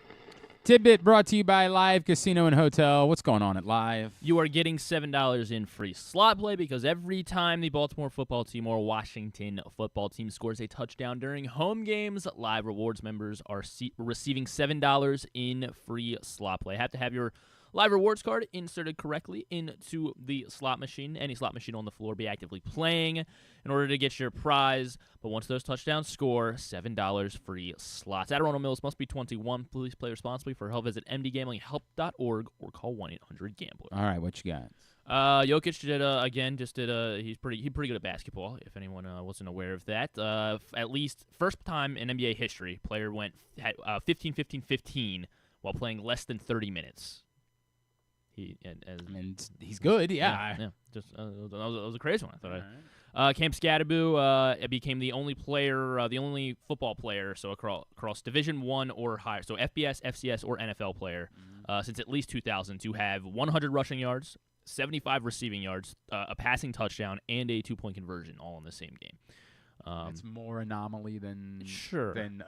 Tidbit brought to you by Live Casino and Hotel. What's going on at Live? You are getting $7 in free slot play because every time the Baltimore football team or Washington football team scores a touchdown during home games, Live Rewards members are receiving $7 in free slot play. Have to have your Live Rewards card inserted correctly into the slot machine. Any slot machine on the floor be actively playing in order to get your prize. But once those touchdowns score, $7 free slots. At Ronald Mills must be 21. Please play responsibly. For help, visit mdgamblinghelp.org or call 1-800-GAMBLER. All right, what you got? Jokic he's pretty good at basketball, if anyone wasn't aware of that. At least first time in NBA history, player had 15-15-15 while playing less than 30 minutes. And he's good, yeah. Just that was a crazy one. I thought. Cam Scadaboo became the only player, the only football player, so across Division I or higher, so FBS, FCS, or NFL player, since at least 2000 to have 100 rushing yards, 75 receiving yards, a passing touchdown, and a 2-point conversion all in the same game. It's more anomaly than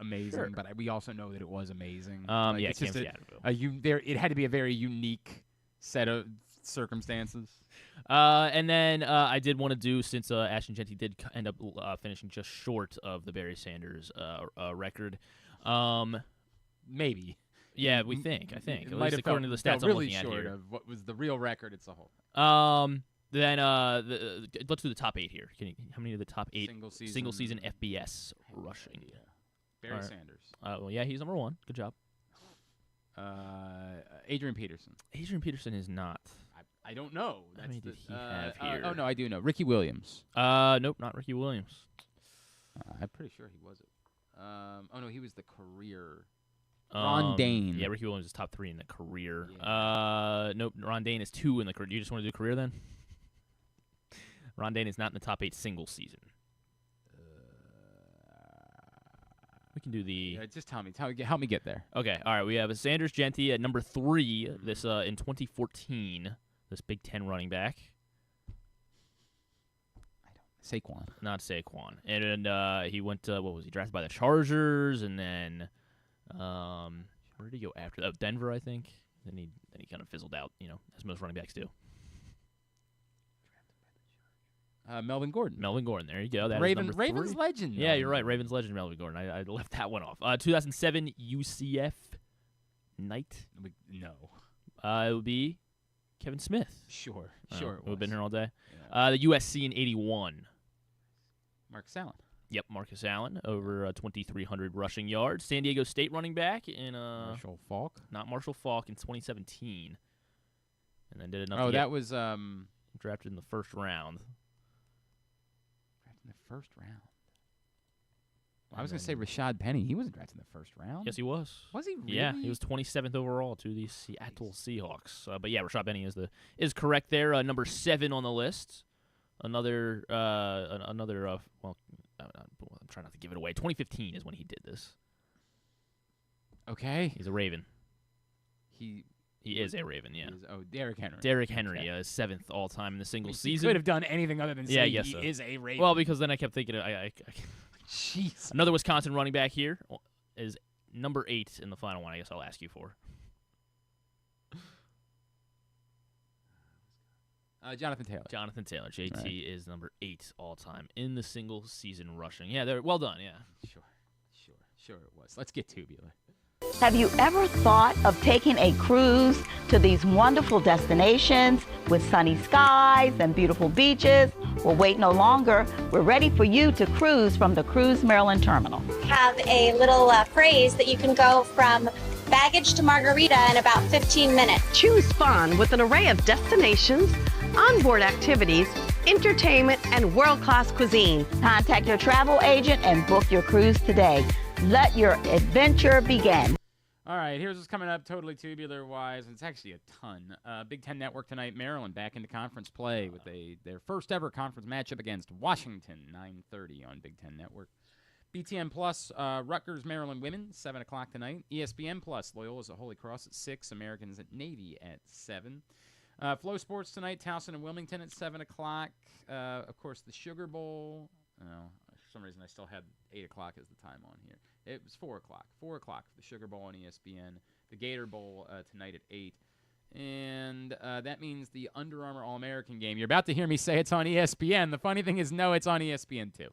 amazing, Sure. but we also know that it was amazing. Yeah, it's Cam just Scadaboo. it had to be a very unique set of circumstances. And then I did want to do, since Ashton Jeanty did end up finishing just short of the Barry Sanders record. Maybe. Yeah, I think. At It least might have according to the stats felt I'm really looking at short here. of what was the real record. It's a whole. Then let's do the top 8 here. How many of the top 8 single season FBS rushing? Barry Sanders. Well, yeah, he's number 1. Good job. Adrian Peterson. Adrian Peterson is not. I don't know. How many did he have here? Oh no, I do know. Ricky Williams. Nope, not Ricky Williams. I'm pretty sure he was it. Oh no, he was the career. Ron Dane. Yeah, Ricky Williams is top 3 in the career. Yeah. Nope, Ron Dane is 2 in the career. You just want to do career then? Ron Dane is not in the top 8 single season. We can do the. Yeah, just tell me. Help me get there. Okay, all right. We have Sanders Jeanty at number 3. This in 2014. This Big Ten running back. Saquon. Not Saquon. And he went. What was he drafted by the Chargers? And then, where did he go after that? Denver, I think. Then he kind of fizzled out. As most running backs do. Melvin Gordon. Melvin Gordon. There you go. That Ravens is number 3. legend. Yeah, you're right. Ravens legend Melvin Gordon. I left that one off. 2007 UCF Knight. No. It would be Kevin Smith. Sure. We've been here all day. Yeah. The USC in 81. Marcus Allen. Yep, Marcus Allen over 2,300 rushing yards. San Diego State running back in Marshall Faulk. Not Marshall Faulk in 2017. And then did enough. Oh, that was drafted in the first round. In the first round. Well, I was going to say Rashad Penny. He wasn't drafted in the first round. Yes, he was. Was he really? Yeah, he was 27th overall to the Seattle Seahawks. But yeah, Rashad Penny is correct there. Number 7 on the list. Another. Well, I'm trying not to give it away. 2015 is when he did this. Okay. He's a Raven. He is a Raven, yeah. Derrick Henry. Derrick Henry, 7th all time in the single season. He could have done anything other than say he is a Raven. Well, because then I kept thinking, Jeez. Another Wisconsin running back here is number 8 in the final one. I guess I'll ask you for. Jonathan Taylor. Jonathan Taylor. JT is number 8 all time in the single season rushing. Yeah, they're well done. Yeah. Sure it was. Let's get tubular. Have you ever thought of taking a cruise to these wonderful destinations with sunny skies and beautiful beaches? Well, wait no longer. We're ready for you to cruise from the Cruise Maryland Terminal. Have a little phrase that you can go from baggage to margarita in about 15 minutes. Choose fun with an array of destinations, onboard activities, entertainment, and world-class cuisine. Contact your travel agent and book your cruise today. Let your adventure begin. All right, here's what's coming up totally tubular-wise, and it's actually a ton. Big Ten Network tonight, Maryland back into conference play with their first-ever conference matchup against Washington, 9:30 on Big Ten Network. BTN Plus, Rutgers, Maryland women, 7 o'clock tonight. ESPN Plus, Loyola's at Holy Cross at 6, Americans at Navy at 7. Flow Sports tonight, Towson and Wilmington at 7 o'clock. Of course, the Sugar Bowl. For some reason, I still had 8 o'clock as the time on here. It was 4 o'clock. 4 o'clock for the Sugar Bowl on ESPN. The Gator Bowl tonight at 8. And that means the Under Armour All-American game. You're about to hear me say it's on ESPN. The funny thing is, no, it's on ESPN 2.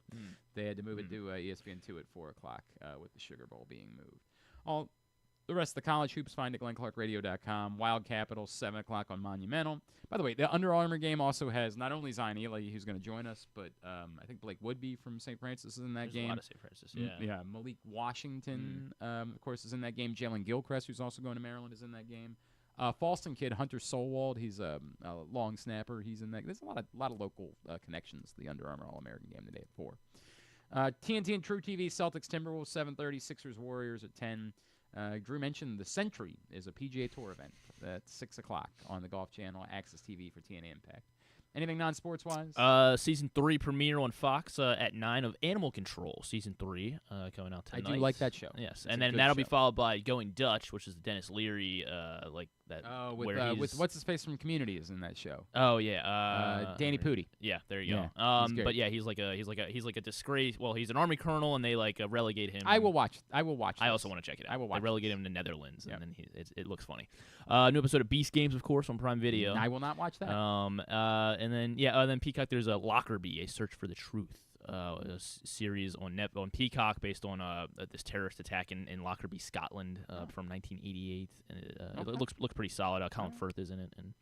They had to move it to ESPN 2 at 4 o'clock with the Sugar Bowl being moved. All the rest of the college hoops find at glennclarkradio.com. Wild Capitals, 7 o'clock on Monumental. By the way, the Under Armour game also has not only Zion Elee, who's going to join us, but I think Blake Woodby from St. Francis is in that game. A lot of St. Francis, yeah. Yeah, Malik Washington, of course, is in that game. Jalen Gilchrist, who's also going to Maryland, is in that game. Falston kid Hunter Solwald, he's a long snapper. He's in that. There's a lot of local connections. The Under Armour All-American game today at 4. TNT and True TV, Celtics Timberwolves 7:30, Sixers Warriors at 10. Drew mentioned the Century is a PGA Tour event at 6 o'clock on the Golf Channel, Access TV for TNA Impact. Anything non-sports-wise? Season 3 premiere on Fox at 9 of Animal Control, Season 3, coming out tonight. I do like that show. Yes, It's and a then good that'll show. be followed by Going Dutch, which is the Dennis Leary, that. Oh, where with what's-his-face from Community is in that show. Oh, yeah. Danny Pudi. Yeah, there you Yeah, go. he's good. But yeah, he's like a disgrace. Well, he's an Army colonel, and they relegate him. I will watch. I also want to check it out. I will watch. They relegate him to Netherlands, and then it looks funny. New episode of Beast Games, of course, on Prime Video. I will not watch that. And then Peacock. There's a Lockerbie, A Search for the Truth, a series on Peacock based on this terrorist attack in Lockerbie, Scotland, from 1988. And it looks pretty solid. Colin Firth is in it, and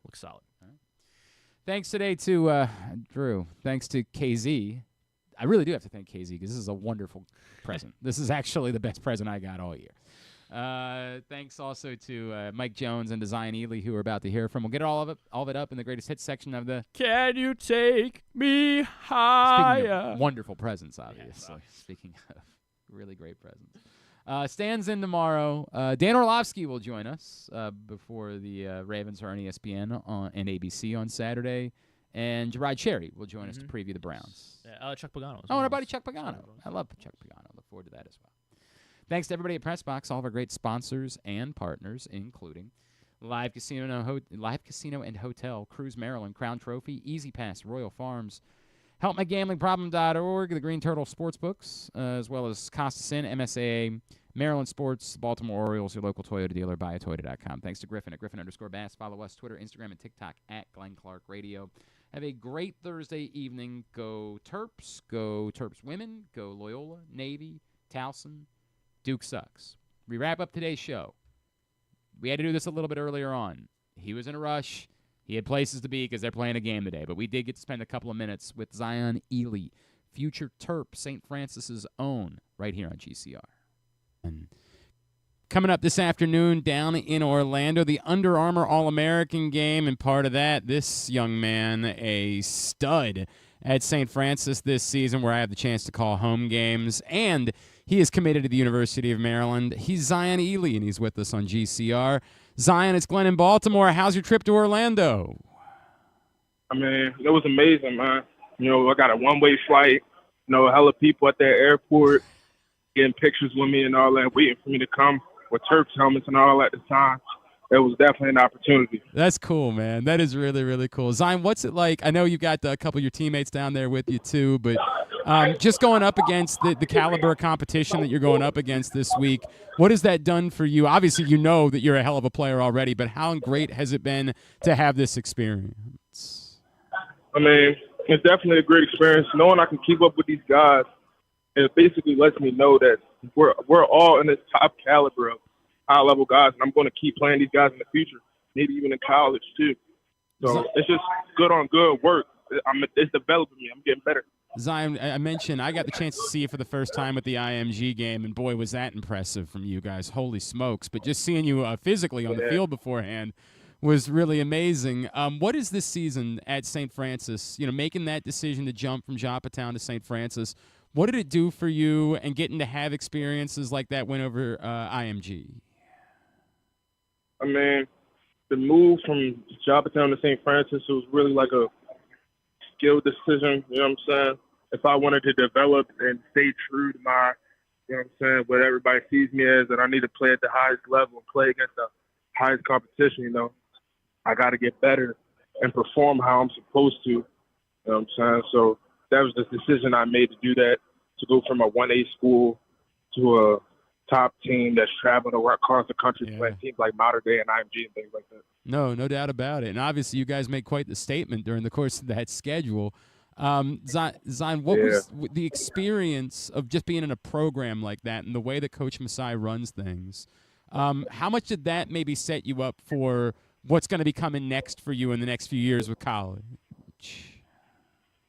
looks solid. Thanks today to Drew. Thanks to KZ. I really do have to thank KZ because this is a wonderful present. This is actually the best present I got all year. Thanks also to Mike Jones and to Zion Elee, who we're about to hear from. We'll get all of it up in the greatest hits section of the. Can you take me higher? Speaking of wonderful presents, obviously. Speaking of really great presents. Stan's in tomorrow. Dan Orlovsky will join us before the Ravens are on ESPN and ABC on Saturday. And Gerard Cherry will join us to preview the Browns. Chuck Pagano. And our buddy Chuck Pagano. I love Chuck Pagano. Look forward to that as well. Thanks to everybody at PressBox, all of our great sponsors and partners, including Live Casino and Hotel, Cruise Maryland, Crown Trophy, Easy Pass, Royal Farms, HelpMyGamblingProblem.org, the Green Turtle Sportsbooks, as well as Costa Sin, MSAA, Maryland Sports, Baltimore Orioles, your local Toyota dealer, buyatoyota.com. Thanks to Griffin at Griffin_Bass. Follow us, Twitter, Instagram, and TikTok at Glenn Clark Radio. Have a great Thursday evening. Go Terps. Go Terps women. Go Loyola, Navy, Towson. Duke sucks. We wrap up today's show. We had to do this a little bit earlier on. He was in a rush. He had places to be because they're playing a game today. But we did get to spend a couple of minutes with Zion Elee, future Terp, St. Francis's own, right here on GCR. And coming up this afternoon down in Orlando, the Under Armour All-American game. And part of that, this young man, a stud at St. Francis this season where I have the chance to call home games. And he is committed to the University of Maryland. He's Zion Elee, and he's with us on GCR. Zion, it's Glenn in Baltimore. How's your trip to Orlando? I mean, it was amazing, man. You know, I got a one-way flight. You know, hella people at the airport getting pictures with me and all that, waiting for me to come with Terps helmets and all at the time. It was definitely an opportunity. That's cool, man. That is really, really cool. Zion, what's it like? I know you've got a couple of your teammates down there with you too, but just going up against the caliber of competition that you're going up against this week, what has that done for you? Obviously, you know that you're a hell of a player already, but how great has it been to have this experience? I mean, it's definitely a great experience. Knowing I can keep up with these guys, it basically lets me know that we're all in this top caliber of high-level guys, and I'm going to keep playing these guys in the future, maybe even in college too. So it's just good on good work. It's developing me. I'm getting better. Zion, I mentioned I got the chance to see you for the first time at the IMG game, and boy, was that impressive from you guys. Holy smokes. But just seeing you physically on the field beforehand was really amazing. What is this season at St. Francis, making that decision to jump from Joppatown to St. Francis, what did it do for you and getting to have experiences like that win over IMG? I mean, the move from Joppatown to St. Francis was really like a skill decision, you know what I'm saying? If I wanted to develop and stay true to my, you know what I'm saying, what everybody sees me as, and I need to play at the highest level and play against the highest competition, I got to get better and perform how I'm supposed to, you know what I'm saying? So that was the decision I made to do that, to go from a 1A school to a top team that's traveling across the country playing teams like Mater Dei and IMG and things like that. No doubt about it. And obviously you guys made quite the statement during the course of that schedule. Zion, what was the experience of just being in a program like that and the way that Coach Masai runs things? How much did that maybe set you up for what's going to be coming next for you in the next few years with college?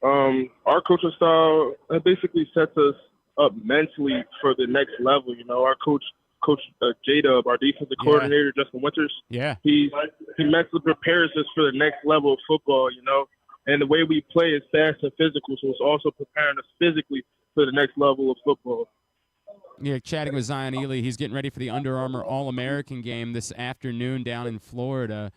Our coaching style basically sets us up mentally for the next level. Our coach J-Dub, our defensive coordinator, Justin Winters, he mentally prepares us for the next level of football, and the way we play is fast and physical, so it's also preparing us physically for the next level of football. Yeah, chatting with Zion Elee. He's getting ready for the Under Armour All-American game this afternoon down in Florida.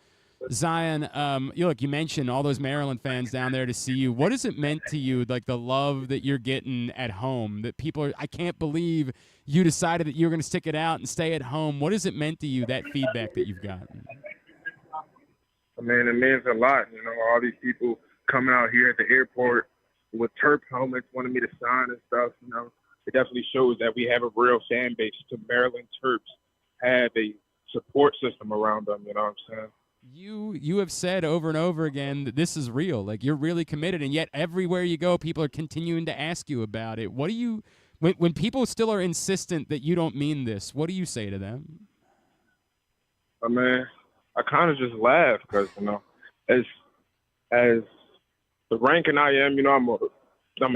Zion, you mentioned all those Maryland fans down there to see you. What has it meant to you, like the love that you're getting at home, that people are – I can't believe you decided that you were going to stick it out and stay at home. What has it meant to you, that feedback that you've gotten? I mean, it means a lot. You know, all these people coming out here at the airport with Terps helmets wanting me to sign and stuff, you know. It definitely shows that we have a real fan base. To Maryland Terps have a support system around them, you know what I'm saying? You have said over and over again that this is real. Like, you're really committed, and yet everywhere you go, people are continuing to ask you about it. What do you when people still are insistent that you don't mean this, what do you say to them? I mean, I kind of just laugh because, you know, as the ranking I am, you know, I'm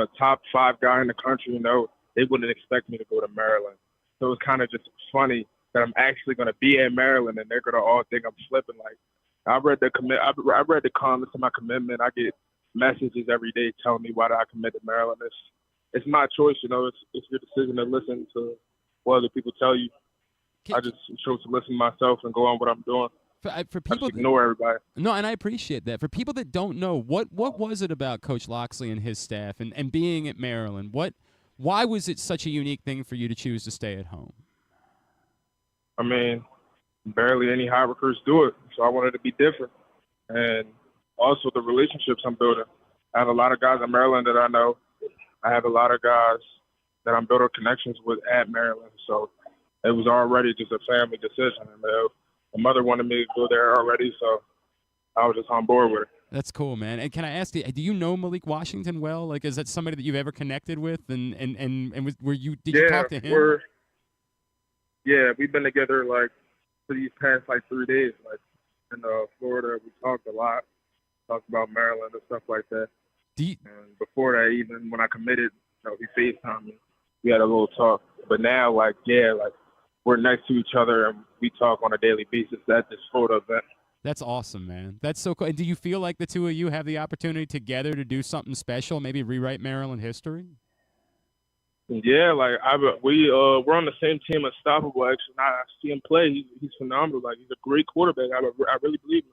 a top 5 guy in the country, you know. They wouldn't expect me to go to Maryland. So it's kind of just funny that I'm actually going to be at Maryland, and they're going to all think I'm flipping. Like, I read the comments to my commitment. I get messages every day telling me why did I commit to Maryland. It's my choice, you know. It's your decision to listen to what other people tell you. I just chose to listen to myself and go on what I'm doing. For people, ignore everybody. No, and I appreciate that. For people that don't know, what was it about Coach Loxley and his staff and being at Maryland? Why was it such a unique thing for you to choose to stay at home? I mean, barely any high recruits do it, so I wanted to be different. And also the relationships I'm building. I have a lot of guys in Maryland that I know. I have a lot of guys that I'm building connections with at Maryland. So it was already just a family decision. And my mother wanted me to go there already, so I was just on board with it. That's cool, man. And can I ask you, do you know Malik Washington well? Like, is that somebody that you've ever connected with? And did you talk to him? Yeah, we've been together like for these past 3 days. Like in Florida, we talked a lot, talked about Maryland and stuff like that. And before that, even when I committed, you know, he FaceTimed me. We had a little talk. But now, we're next to each other and we talk on a daily basis at this photo event. That's awesome, man. That's so cool. And do you feel like the two of you have the opportunity together to do something special, maybe rewrite Maryland history? Yeah, we're on the same team, Unstoppable. Actually, I see him play. He's phenomenal. Like, he's a great quarterback. I really believe him.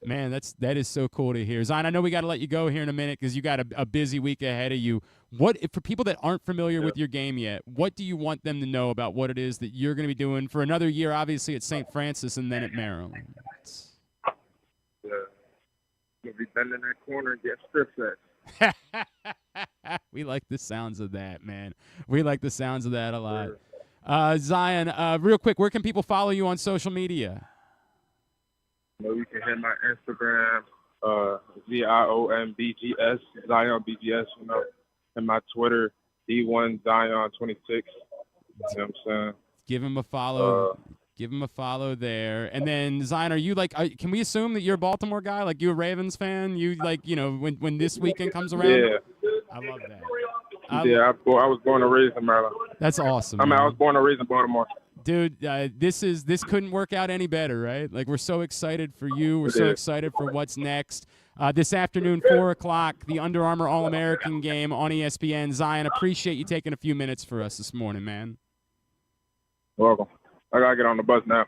Man, that is so cool to hear. Zion, I know we got to let you go here in a minute because you got a busy week ahead of you. For people that aren't familiar with your game yet, what do you want them to know about what it is that you're going to be doing for another year, obviously at St. Francis and then at Maryland? Yeah, you'll be bending that corner and get strip sacks. We like the sounds of that, man. We like the sounds of that a lot. Zion, real quick, where can people follow you on social media? You can hit my Instagram, ZIONBGS, Zion BGS, you know, and my Twitter, D1Zion26. You know what I'm saying? Give him a follow. Give him a follow there. And then, Zion, are you can we assume that you're a Baltimore guy? Like, you a Ravens fan? You when this weekend comes around? Yeah. I love that. I was born and raised in Maryland. That's awesome. I was born and raised in Baltimore. Dude, this couldn't work out any better, right? Like, we're so excited for you. We're so excited for what's next. This afternoon, 4 o'clock, the Under Armour All-American game on ESPN. Zion, appreciate you taking a few minutes for us this morning, man. Welcome. I got to get on the bus now.